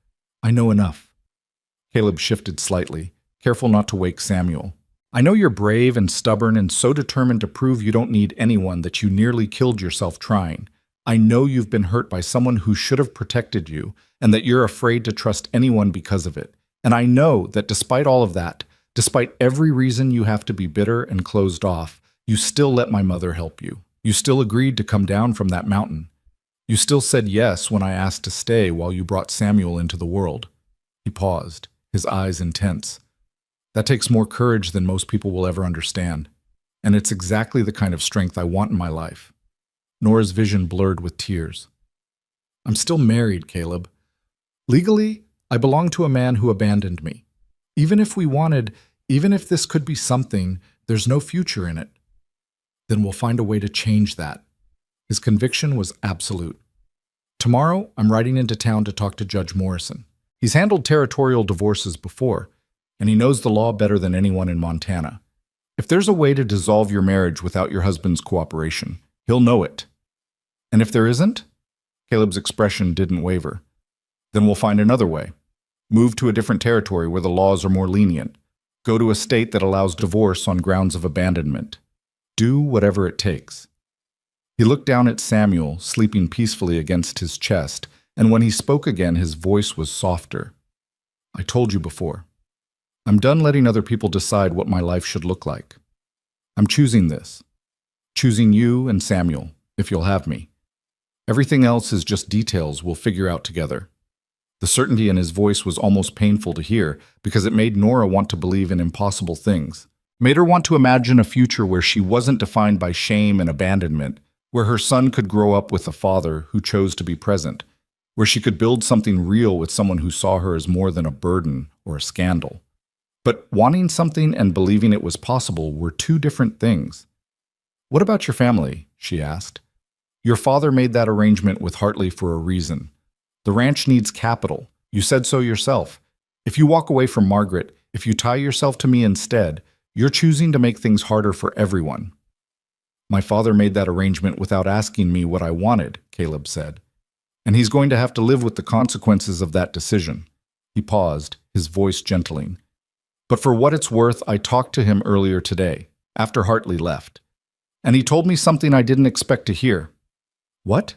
I know enough. Caleb shifted slightly, careful not to wake Samuel. I know you're brave and stubborn and so determined to prove you don't need anyone that you nearly killed yourself trying. I know you've been hurt by someone who should have protected you and that you're afraid to trust anyone because of it. And I know that despite all of that, despite every reason you have to be bitter and closed off, you still let my mother help you. You still agreed to come down from that mountain. You still said yes when I asked to stay while you brought Samuel into the world. He paused, his eyes intense. That takes more courage than most people will ever understand. And it's exactly the kind of strength I want in my life. Nora's vision blurred with tears. I'm still married, Caleb. Legally, I belong to a man who abandoned me. Even if this could be something, there's no future in it. Then we'll find a way to change that. His conviction was absolute. Tomorrow, I'm riding into town to talk to Judge Morrison. He's handled territorial divorces before, and he knows the law better than anyone in Montana. If there's a way to dissolve your marriage without your husband's cooperation, he'll know it. And if there isn't, Caleb's expression didn't waver. Then we'll find another way. Move to a different territory where the laws are more lenient. Go to a state that allows divorce on grounds of abandonment. Do whatever it takes. He looked down at Samuel, sleeping peacefully against his chest, and when he spoke again, his voice was softer. I told you before. I'm done letting other people decide what my life should look like. I'm choosing this. Choosing you and Samuel, if you'll have me. Everything else is just details we'll figure out together. The certainty in his voice was almost painful to hear because it made Nora want to believe in impossible things. Made her want to imagine a future where she wasn't defined by shame and abandonment, where her son could grow up with a father who chose to be present, where she could build something real with someone who saw her as more than a burden or a scandal. But wanting something and believing it was possible were two different things. What about your family? She asked. Your father made that arrangement with Hartley for a reason. The ranch needs capital. You said so yourself. If you walk away from Margaret, if you tie yourself to me instead, you're choosing to make things harder for everyone. My father made that arrangement without asking me what I wanted, Caleb said. And he's going to have to live with the consequences of that decision. He paused, his voice gentling. But for what it's worth, I talked to him earlier today, after Hartley left. And he told me something I didn't expect to hear. What?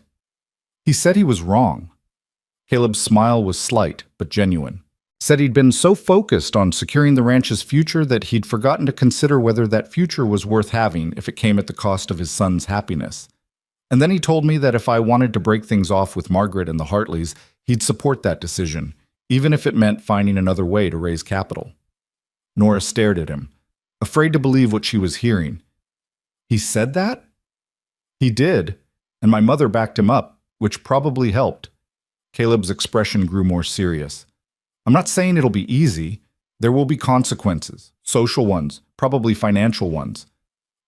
He said he was wrong. Caleb's smile was slight, but genuine. Said he'd been so focused on securing the ranch's future that he'd forgotten to consider whether that future was worth having if it came at the cost of his son's happiness. And then he told me that if I wanted to break things off with Margaret and the Hartleys, he'd support that decision, even if it meant finding another way to raise capital. Nora stared at him, afraid to believe what she was hearing. He said that? He did, and my mother backed him up, which probably helped. Caleb's expression grew more serious. I'm not saying it'll be easy. There will be consequences, social ones, probably financial ones.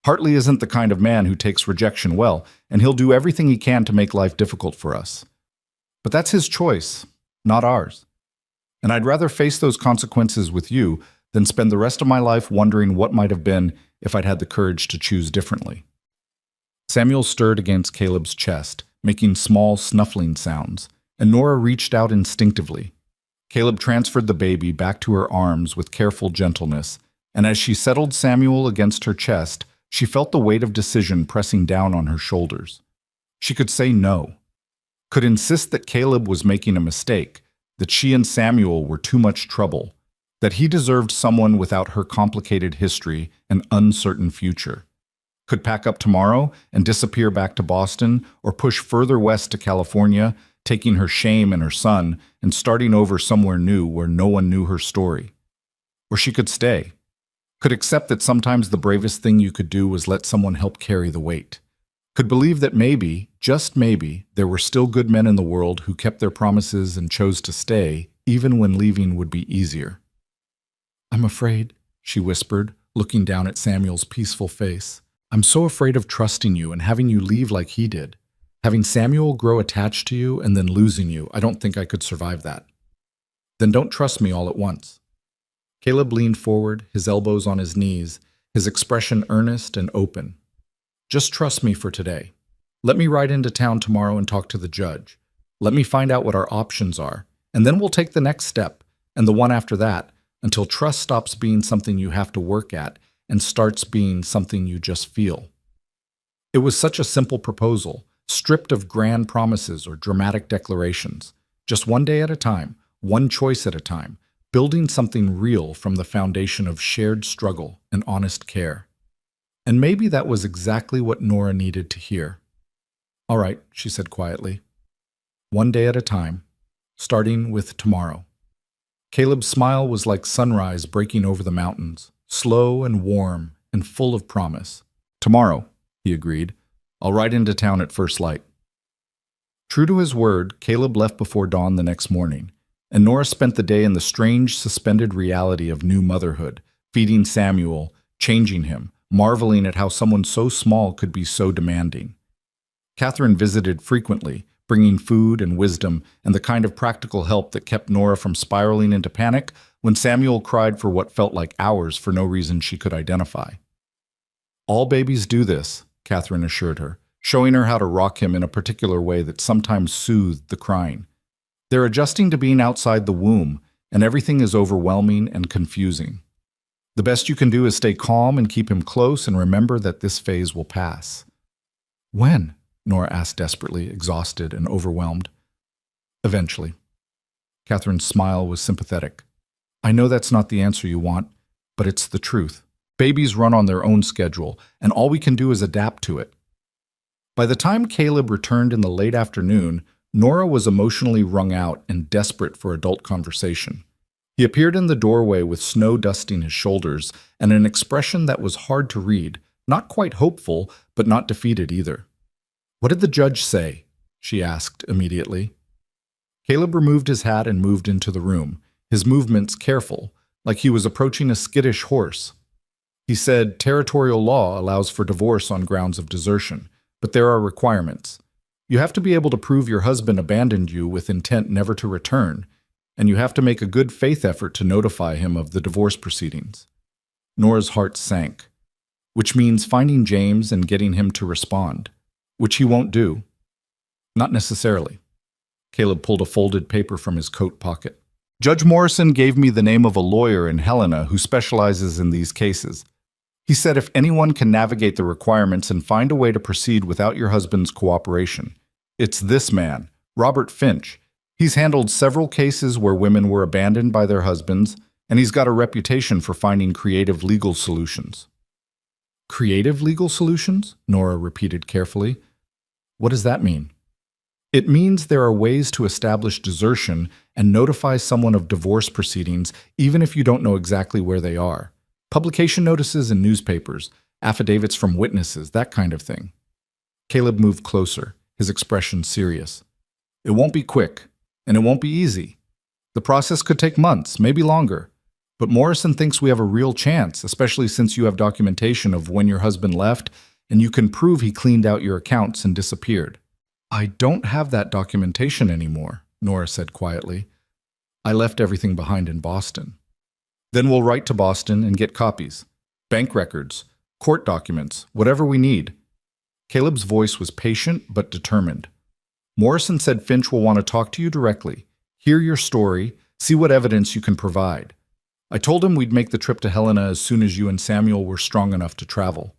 Hartley isn't the kind of man who takes rejection well, and he'll do everything he can to make life difficult for us. But that's his choice, not ours. And I'd rather face those consequences with you than spend the rest of my life wondering what might have been if I'd had the courage to choose differently. Samuel stirred against Caleb's chest, making small snuffling sounds, and Nora reached out instinctively. Caleb transferred the baby back to her arms with careful gentleness, and as she settled Samuel against her chest, she felt the weight of decision pressing down on her shoulders. She could say no, could insist that Caleb was making a mistake, that she and Samuel were too much trouble, that he deserved someone without her complicated history and uncertain future. Could pack up tomorrow and disappear back to Boston, or push further west to California, taking her shame and her son and starting over somewhere new where no one knew her story. Or she could stay, could accept that sometimes the bravest thing you could do was let someone help carry the weight, could believe that maybe, just maybe, there were still good men in the world who kept their promises and chose to stay, even when leaving would be easier. I'm afraid, she whispered, looking down at Samuel's peaceful face. I'm so afraid of trusting you and having you leave like he did. Having Samuel grow attached to you and then losing you, I don't think I could survive that. Then don't trust me all at once. Caleb leaned forward, his elbows on his knees, his expression earnest and open. Just trust me for today. Let me ride into town tomorrow and talk to the judge. Let me find out what our options are, and then we'll take the next step, and the one after that, until trust stops being something you have to work at and starts being something you just feel. It was such a simple proposal, stripped of grand promises or dramatic declarations, just one day at a time, one choice at a time, building something real from the foundation of shared struggle and honest care. And maybe that was exactly what Nora needed to hear. All right, she said quietly. One day at a time, starting with tomorrow. Caleb's smile was like sunrise breaking over the mountains, slow and warm and full of promise. Tomorrow, he agreed. I'll ride into town at first light. True to his word, Caleb left before dawn the next morning, and Nora spent the day in the strange, suspended reality of new motherhood, feeding Samuel, changing him, marveling at how someone so small could be so demanding. Catherine visited frequently, bringing food and wisdom and the kind of practical help that kept Nora from spiraling into panic when Samuel cried for what felt like hours for no reason she could identify. All babies do this, Catherine assured her, showing her how to rock him in a particular way that sometimes soothed the crying. They're adjusting to being outside the womb, and everything is overwhelming and confusing. The best you can do is stay calm and keep him close and remember that this phase will pass. When? Nora asked desperately, exhausted and overwhelmed. Eventually. Catherine's smile was sympathetic. I know that's not the answer you want, but it's the truth. Babies run on their own schedule, and all we can do is adapt to it. By the time Caleb returned in the late afternoon, Nora was emotionally wrung out and desperate for adult conversation. He appeared in the doorway with snow dusting his shoulders and an expression that was hard to read, not quite hopeful, but not defeated either. What did the judge say? She asked immediately. Caleb removed his hat and moved into the room, his movements careful, like he was approaching a skittish horse. He said territorial law allows for divorce on grounds of desertion, but there are requirements. You have to be able to prove your husband abandoned you with intent never to return, and you have to make a good faith effort to notify him of the divorce proceedings. Nora's heart sank, which means finding James and getting him to respond, which he won't do. Not necessarily. Caleb pulled a folded paper from his coat pocket. Judge Morrison gave me the name of a lawyer in Helena who specializes in these cases. He said if anyone can navigate the requirements and find a way to proceed without your husband's cooperation, it's this man, Robert Finch. He's handled several cases where women were abandoned by their husbands, and he's got a reputation for finding creative legal solutions. Creative legal solutions? Nora repeated carefully. What does that mean? It means there are ways to establish desertion and notify someone of divorce proceedings even if you don't know exactly where they are. Publication notices in newspapers, affidavits from witnesses, that kind of thing. Caleb moved closer, his expression serious. It won't be quick, and it won't be easy. The process could take months, maybe longer. But Morrison thinks we have a real chance, especially since you have documentation of when your husband left and you can prove he cleaned out your accounts and disappeared. I don't have that documentation anymore, Nora said quietly. I left everything behind in Boston. Then we'll write to Boston and get copies. Bank records, court documents, whatever we need. Caleb's voice was patient but determined. Morrison said Finch will want to talk to you directly, hear your story, see what evidence you can provide. I told him we'd make the trip to Helena as soon as you and Samuel were strong enough to travel.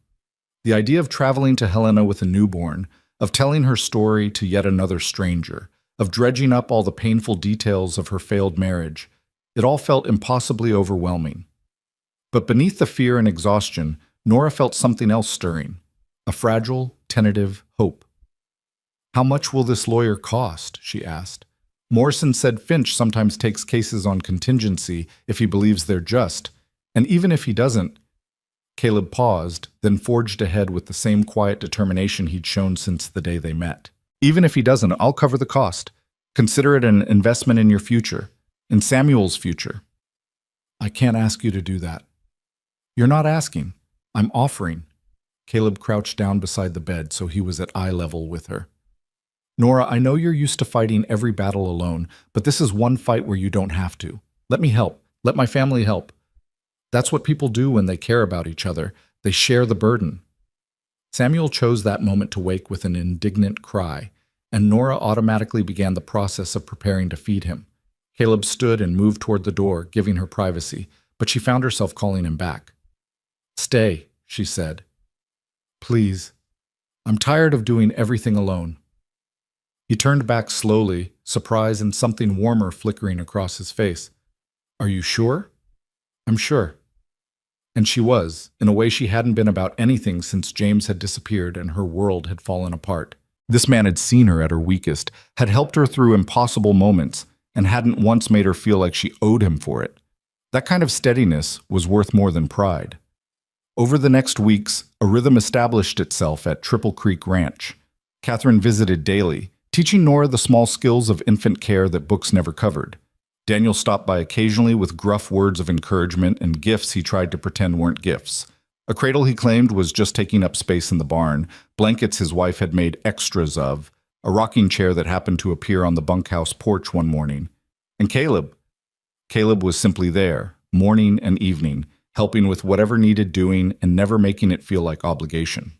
The idea of traveling to Helena with a newborn, of telling her story to yet another stranger, of dredging up all the painful details of her failed marriage, it all felt impossibly overwhelming. But beneath the fear and exhaustion, Nora felt something else stirring, a fragile, tentative hope. How much will this lawyer cost? She asked. Morrison said Finch sometimes takes cases on contingency if he believes they're just, and even if he doesn't. Caleb paused, then forged ahead with the same quiet determination he'd shown since the day they met. Even if he doesn't, I'll cover the cost. Consider it an investment in your future, in Samuel's future. I can't ask you to do that. You're not asking. I'm offering. Caleb crouched down beside the bed so he was at eye level with her. Nora, I know you're used to fighting every battle alone, but this is one fight where you don't have to. Let me help. Let my family help. That's what people do when they care about each other. They share the burden. Samuel chose that moment to wake with an indignant cry, and Nora automatically began the process of preparing to feed him. Caleb stood and moved toward the door, giving her privacy, but she found herself calling him back. Stay, she said. Please. I'm tired of doing everything alone. He turned back slowly, surprise and something warmer flickering across his face. Are you sure? I'm sure. And she was, in a way she hadn't been about anything since James had disappeared and her world had fallen apart. This man had seen her at her weakest, had helped her through impossible moments, and hadn't once made her feel like she owed him for it. That kind of steadiness was worth more than pride. Over the next weeks, a rhythm established itself at Triple Creek Ranch. Catherine visited daily, teaching Nora the small skills of infant care that books never covered. Daniel stopped by occasionally with gruff words of encouragement and gifts he tried to pretend weren't gifts. A cradle he claimed was just taking up space in the barn, blankets his wife had made extras of, a rocking chair that happened to appear on the bunkhouse porch one morning. And Caleb. Caleb was simply there, morning and evening, helping with whatever needed doing and never making it feel like obligation.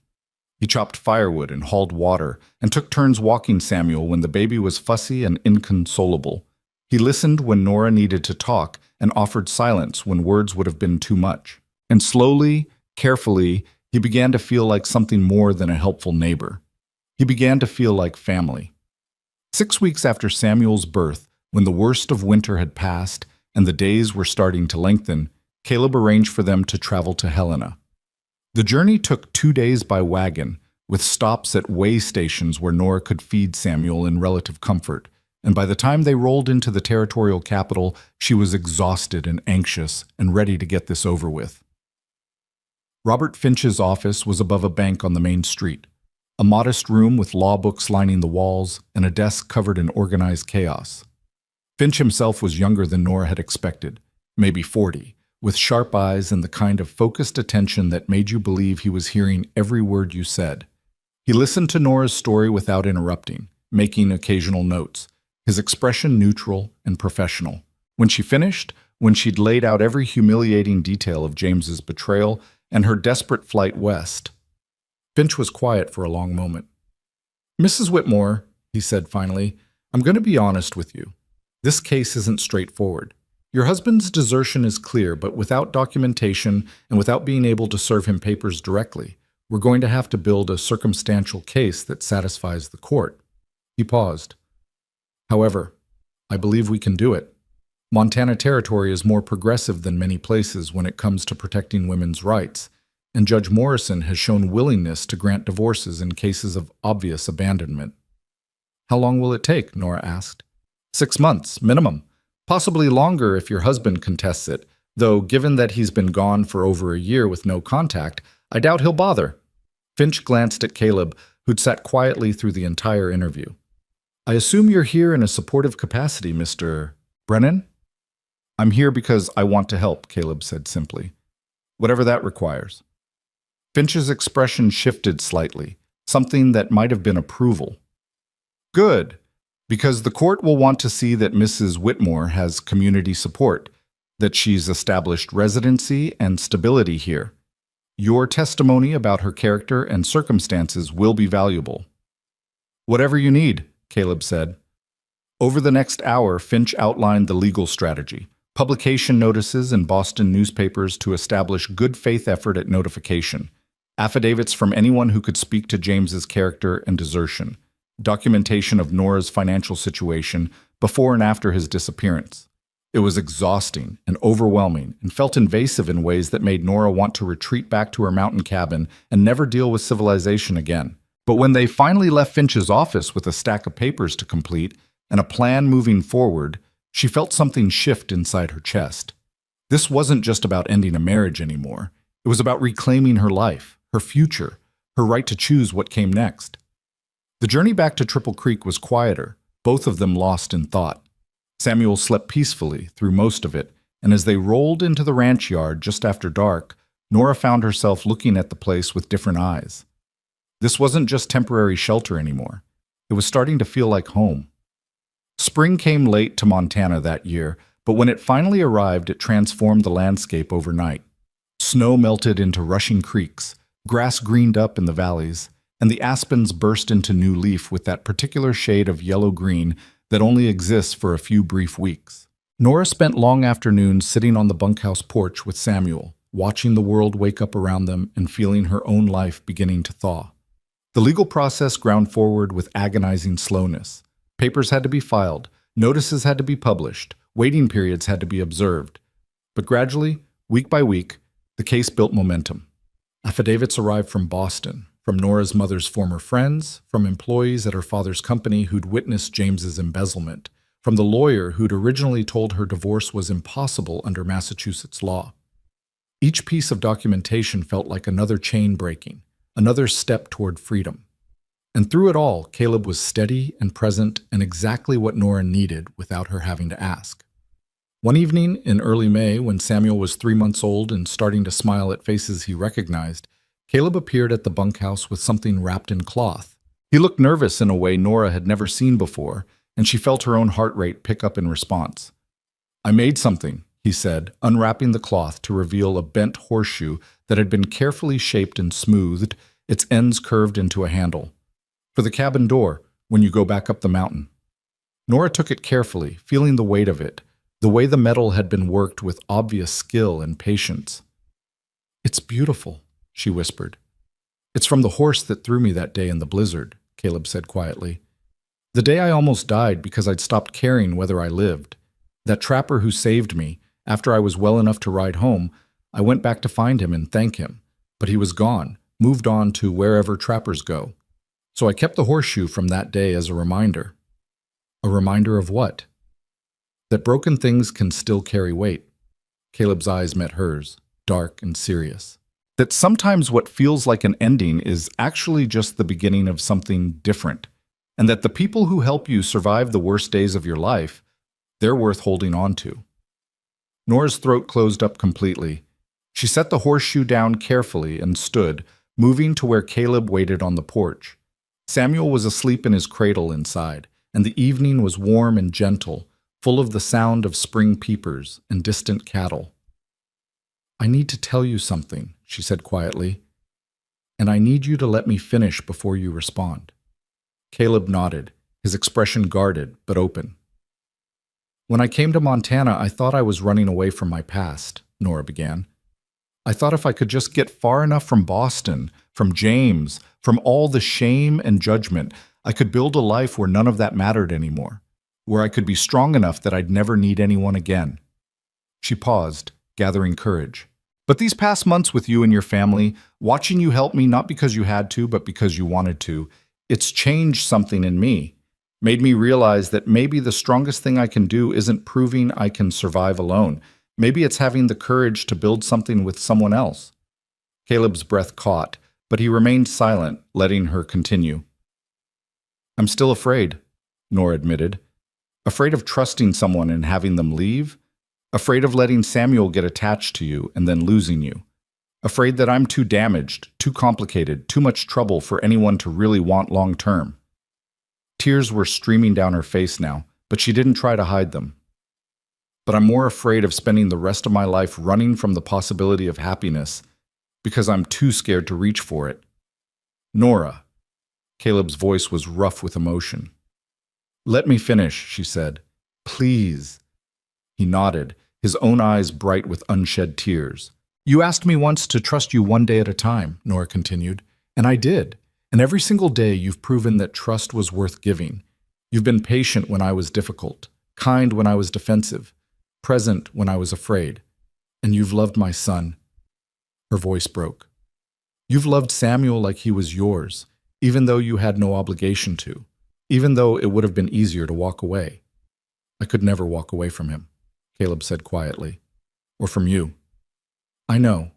He chopped firewood and hauled water and took turns walking Samuel when the baby was fussy and inconsolable. He listened when Nora needed to talk and offered silence when words would have been too much. And slowly, carefully, he began to feel like something more than a helpful neighbor. He began to feel like family. 6 weeks after Samuel's birth, when the worst of winter had passed and the days were starting to lengthen, Caleb arranged for them to travel to Helena. The journey took 2 days by wagon, with stops at way stations where Nora could feed Samuel in relative comfort, and by the time they rolled into the territorial capital, she was exhausted and anxious and ready to get this over with. Robert Finch's office was above a bank on the main street, a modest room with law books lining the walls and a desk covered in organized chaos. Finch himself was younger than Nora had expected, maybe 40, with sharp eyes and the kind of focused attention that made you believe he was hearing every word you said. He listened to Nora's story without interrupting, making occasional notes, his expression neutral and professional. When she finished, when she'd laid out every humiliating detail of James's betrayal and her desperate flight west, Finch was quiet for a long moment. Mrs. Whitmore, he said finally, I'm going to be honest with you. This case isn't straightforward. Your husband's desertion is clear, but without documentation and without being able to serve him papers directly, we're going to have to build a circumstantial case that satisfies the court. He paused. However, I believe we can do it. Montana Territory is more progressive than many places when it comes to protecting women's rights, and Judge Morrison has shown willingness to grant divorces in cases of obvious abandonment. How long will it take? Nora asked. 6 months, minimum. Possibly longer if your husband contests it, though given that he's been gone for over a year with no contact, I doubt he'll bother. Finch glanced at Caleb, who'd sat quietly through the entire interview. I assume you're here in a supportive capacity, Mr. Brennan? I'm here because I want to help, Caleb said simply. Whatever that requires. Finch's expression shifted slightly, something that might have been approval. Good, because the court will want to see that Mrs. Whitmore has community support, that she's established residency and stability here. Your testimony about her character and circumstances will be valuable. Whatever you need, Caleb said. Over the next hour, Finch outlined the legal strategy, publication notices in Boston newspapers to establish good faith effort at notification, affidavits from anyone who could speak to James's character and desertion, documentation of Nora's financial situation before and after his disappearance. It was exhausting and overwhelming and felt invasive in ways that made Nora want to retreat back to her mountain cabin and never deal with civilization again. But when they finally left Finch's office with a stack of papers to complete and a plan moving forward, she felt something shift inside her chest. This wasn't just about ending a marriage anymore. It was about reclaiming her life, her future, her right to choose what came next. The journey back to Triple Creek was quieter, both of them lost in thought. Samuel slept peacefully through most of it, and as they rolled into the ranch yard just after dark, Nora found herself looking at the place with different eyes. This wasn't just temporary shelter anymore. It was starting to feel like home. Spring came late to Montana that year, but when it finally arrived, it transformed the landscape overnight. Snow melted into rushing creeks, grass greened up in the valleys, and the aspens burst into new leaf with that particular shade of yellow-green that only exists for a few brief weeks. Nora spent long afternoons sitting on the bunkhouse porch with Samuel, watching the world wake up around them and feeling her own life beginning to thaw. The legal process ground forward with agonizing slowness. Papers had to be filed, notices had to be published, waiting periods had to be observed. But gradually, week by week, the case built momentum. Affidavits arrived from Boston, from Nora's mother's former friends, from employees at her father's company who'd witnessed James's embezzlement, from the lawyer who'd originally told her divorce was impossible under Massachusetts law. Each piece of documentation felt like another chain breaking, another step toward freedom. And through it all, Caleb was steady and present and exactly what Nora needed without her having to ask. One evening in early May, when Samuel was 3 months old and starting to smile at faces he recognized, Caleb appeared at the bunkhouse with something wrapped in cloth. He looked nervous in a way Nora had never seen before, and she felt her own heart rate pick up in response. I made something, he said, unwrapping the cloth to reveal a bent horseshoe that had been carefully shaped and smoothed, its ends curved into a handle. For the cabin door, when you go back up the mountain. Nora took it carefully, feeling the weight of it, the way the metal had been worked with obvious skill and patience. It's beautiful, she whispered. It's from the horse that threw me that day in the blizzard, Caleb said quietly. The day I almost died because I'd stopped caring whether I lived. That trapper who saved me, after I was well enough to ride home, I went back to find him and thank him. But he was gone, moved on to wherever trappers go. So I kept the horseshoe from that day as a reminder. A reminder of what? That broken things can still carry weight. Caleb's eyes met hers, dark and serious. That sometimes what feels like an ending is actually just the beginning of something different, and that the people who help you survive the worst days of your life, they're worth holding on to. Nora's throat closed up completely. She set the horseshoe down carefully and stood, moving to where Caleb waited on the porch. Samuel was asleep in his cradle inside, and the evening was warm and gentle, full of the sound of spring peepers and distant cattle. I need to tell you something, she said quietly, and I need you to let me finish before you respond. Caleb nodded, his expression guarded but open. When I came to Montana, I thought I was running away from my past, Nora began. I thought if I could just get far enough from Boston, from James, from all the shame and judgment, I could build a life where none of that mattered anymore, where I could be strong enough that I'd never need anyone again. She paused, gathering courage. But these past months with you and your family, watching you help me not because you had to, but because you wanted to, it's changed something in me. Made me realize that maybe the strongest thing I can do isn't proving I can survive alone. Maybe it's having the courage to build something with someone else. Caleb's breath caught, but he remained silent, letting her continue. I'm still afraid, Nora admitted. Afraid of trusting someone and having them leave. Afraid of letting Samuel get attached to you and then losing you. Afraid that I'm too damaged, too complicated, too much trouble for anyone to really want long term. Tears were streaming down her face now, but she didn't try to hide them. But I'm more afraid of spending the rest of my life running from the possibility of happiness because I'm too scared to reach for it. Nora. Caleb's voice was rough with emotion. Let me finish, she said. Please. He nodded, his own eyes bright with unshed tears. You asked me once to trust you one day at a time, Nora continued, and I did. And every single day you've proven that trust was worth giving. You've been patient when I was difficult, kind when I was defensive, present when I was afraid. And you've loved my son. Her voice broke. You've loved Samuel like he was yours, even though you had no obligation to, even though it would have been easier to walk away. I could never walk away from him, Caleb said quietly. Or from you. I know.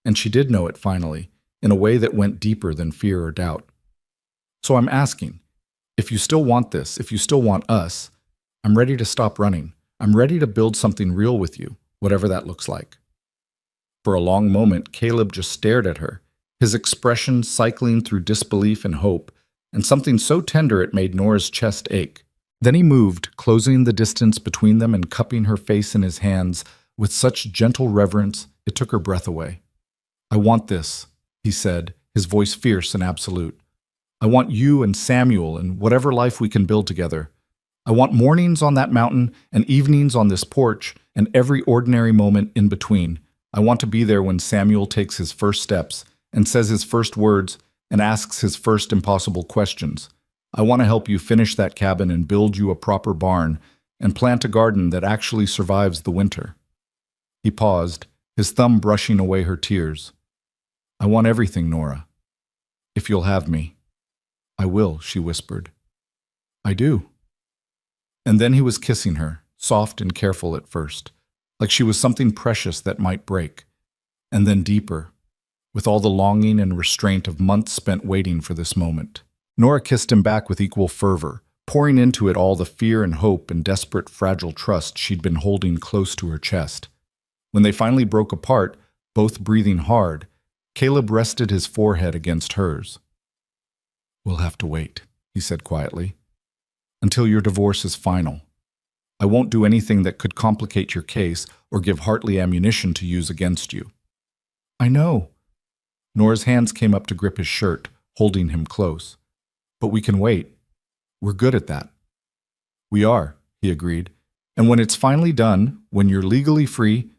And she did know it finally, in a way that went deeper than fear or doubt. So I'm asking, if you still want this, if you still want us, I'm ready to stop running. I'm ready to build something real with you, whatever that looks like. For a long moment, Caleb just stared at her, his expression cycling through disbelief and hope, and something so tender it made Nora's chest ache. Then he moved, closing the distance between them and cupping her face in his hands with such gentle reverence it took her breath away. I want this, he said, his voice fierce and absolute. I want you and Samuel and whatever life we can build together. I want mornings on that mountain and evenings on this porch and every ordinary moment in between. I want to be there when Samuel takes his first steps and says his first words and asks his first impossible questions. I want to help you finish that cabin and build you a proper barn and plant a garden that actually survives the winter. He paused, his thumb brushing away her tears. I want everything, Nora. If you'll have me. I will, she whispered. I do. And then he was kissing her, soft and careful at first, like she was something precious that might break, and then deeper, with all the longing and restraint of months spent waiting for this moment. Nora kissed him back with equal fervor, pouring into it all the fear and hope and desperate, fragile trust she'd been holding close to her chest. When they finally broke apart, both breathing hard, Caleb rested his forehead against hers. We'll have to wait, he said quietly, until your divorce is final. I won't do anything that could complicate your case or give Hartley ammunition to use against you. I know. Nora's hands came up to grip his shirt, holding him close. But we can wait. We're good at that. We are, he agreed. And when it's finally done, when you're legally free,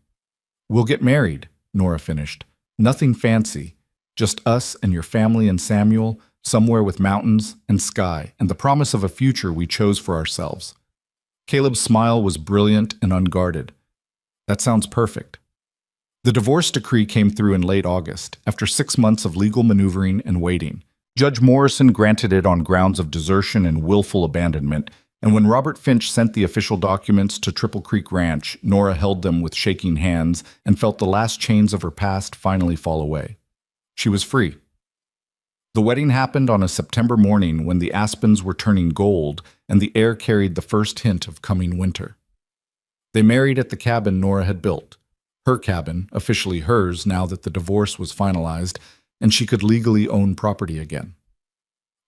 we'll get married, Nora finished. Nothing fancy, just us and your family and Samuel, somewhere with mountains and sky and the promise of a future we chose for ourselves. Caleb's smile was brilliant and unguarded. That sounds perfect. The divorce decree came through in late August, after 6 months of legal maneuvering and waiting. Judge Morrison granted it on grounds of desertion and willful abandonment, and when Robert Finch sent the official documents to Triple Creek Ranch, Nora held them with shaking hands and felt the last chains of her past finally fall away. She was free. The wedding happened on a September morning when the aspens were turning gold and the air carried the first hint of coming winter. They married at the cabin Nora had built, her cabin, officially hers now that the divorce was finalized and she could legally own property again.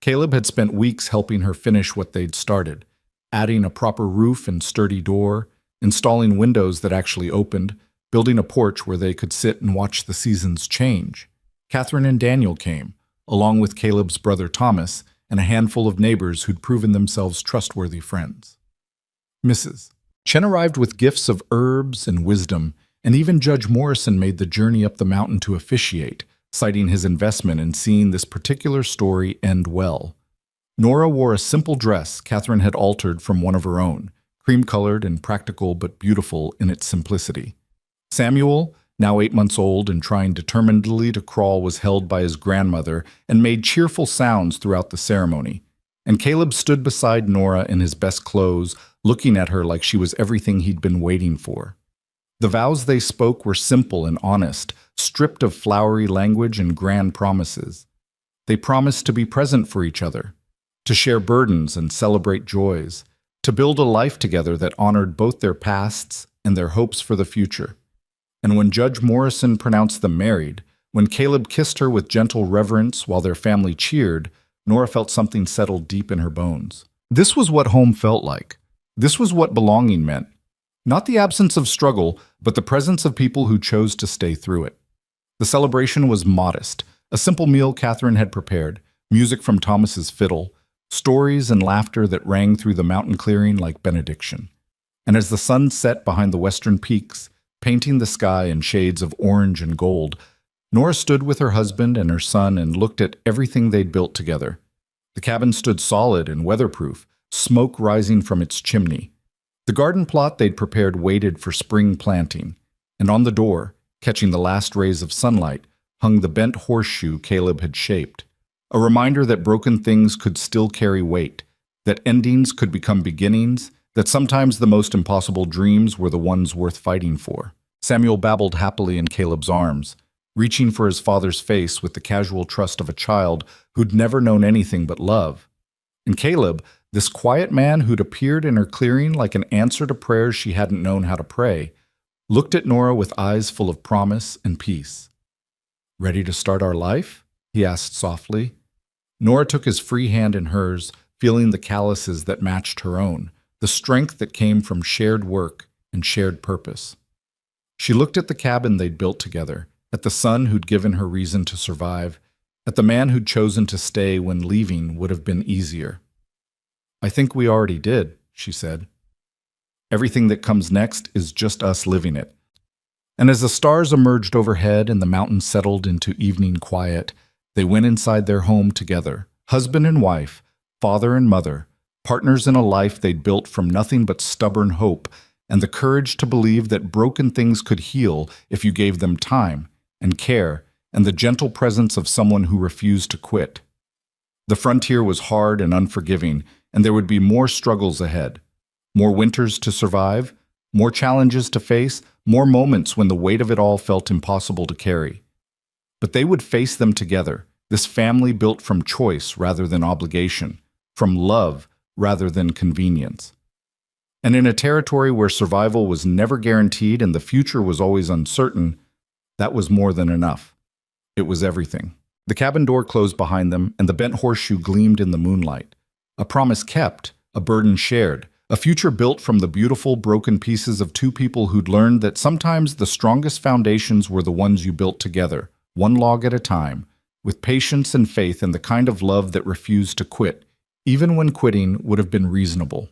Caleb had spent weeks helping her finish what they'd started, adding a proper roof and sturdy door, installing windows that actually opened, building a porch where they could sit and watch the seasons change. Catherine and Daniel came, along with Caleb's brother Thomas and a handful of neighbors who'd proven themselves trustworthy friends. Mrs. Chen arrived with gifts of herbs and wisdom, and even Judge Morrison made the journey up the mountain to officiate, citing his investment in seeing this particular story end well. Nora wore a simple dress Catherine had altered from one of her own, cream-colored and practical but beautiful in its simplicity. Samuel, now 8 months old and trying determinedly to crawl, was held by his grandmother and made cheerful sounds throughout the ceremony. And Caleb stood beside Nora in his best clothes, looking at her like she was everything he'd been waiting for. The vows they spoke were simple and honest, stripped of flowery language and grand promises. They promised to be present for each other, to share burdens and celebrate joys, to build a life together that honored both their pasts and their hopes for the future. And when Judge Morrison pronounced them married, when Caleb kissed her with gentle reverence while their family cheered, Nora felt something settle deep in her bones. This was what home felt like. This was what belonging meant. Not the absence of struggle, but the presence of people who chose to stay through it. The celebration was modest, a simple meal Catherine had prepared, music from Thomas's fiddle, stories and laughter that rang through the mountain clearing like benediction. And as the sun set behind the western peaks, painting the sky in shades of orange and gold, Nora stood with her husband and her son and looked at everything they'd built together. The cabin stood solid and weatherproof, smoke rising from its chimney. The garden plot they'd prepared waited for spring planting, and on the door, catching the last rays of sunlight, hung the bent horseshoe Caleb had shaped, a reminder that broken things could still carry weight, that endings could become beginnings, that sometimes the most impossible dreams were the ones worth fighting for. Samuel babbled happily in Caleb's arms, reaching for his father's face with the casual trust of a child who'd never known anything but love. And Caleb, this quiet man who'd appeared in her clearing like an answer to prayers she hadn't known how to pray, looked at Nora with eyes full of promise and peace. "Ready to start our life?" he asked softly. Nora took his free hand in hers, feeling the calluses that matched her own, the strength that came from shared work and shared purpose. She looked at the cabin they'd built together, at the son who'd given her reason to survive, at the man who'd chosen to stay when leaving would have been easier. "I think we already did," she said. "Everything that comes next is just us living it." And as the stars emerged overhead and the mountains settled into evening quiet, they went inside their home together, husband and wife, father and mother, partners in a life they'd built from nothing but stubborn hope and the courage to believe that broken things could heal if you gave them time and care and the gentle presence of someone who refused to quit. The frontier was hard and unforgiving, and there would be more struggles ahead, more winters to survive, more challenges to face, more moments when the weight of it all felt impossible to carry. But they would face them together, this family built from choice rather than obligation, from love rather than convenience. And in a territory where survival was never guaranteed and the future was always uncertain, that was more than enough. It was everything. The cabin door closed behind them, and the bent horseshoe gleamed in the moonlight. A promise kept, a burden shared, a future built from the beautiful, broken pieces of two people who'd learned that sometimes the strongest foundations were the ones you built together, one log at a time, with patience and faith and the kind of love that refused to quit, even when quitting would have been reasonable.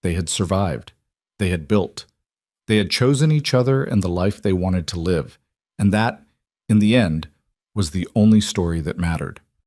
They had survived. They had built. They had chosen each other and the life they wanted to live. And that, in the end, was the only story that mattered.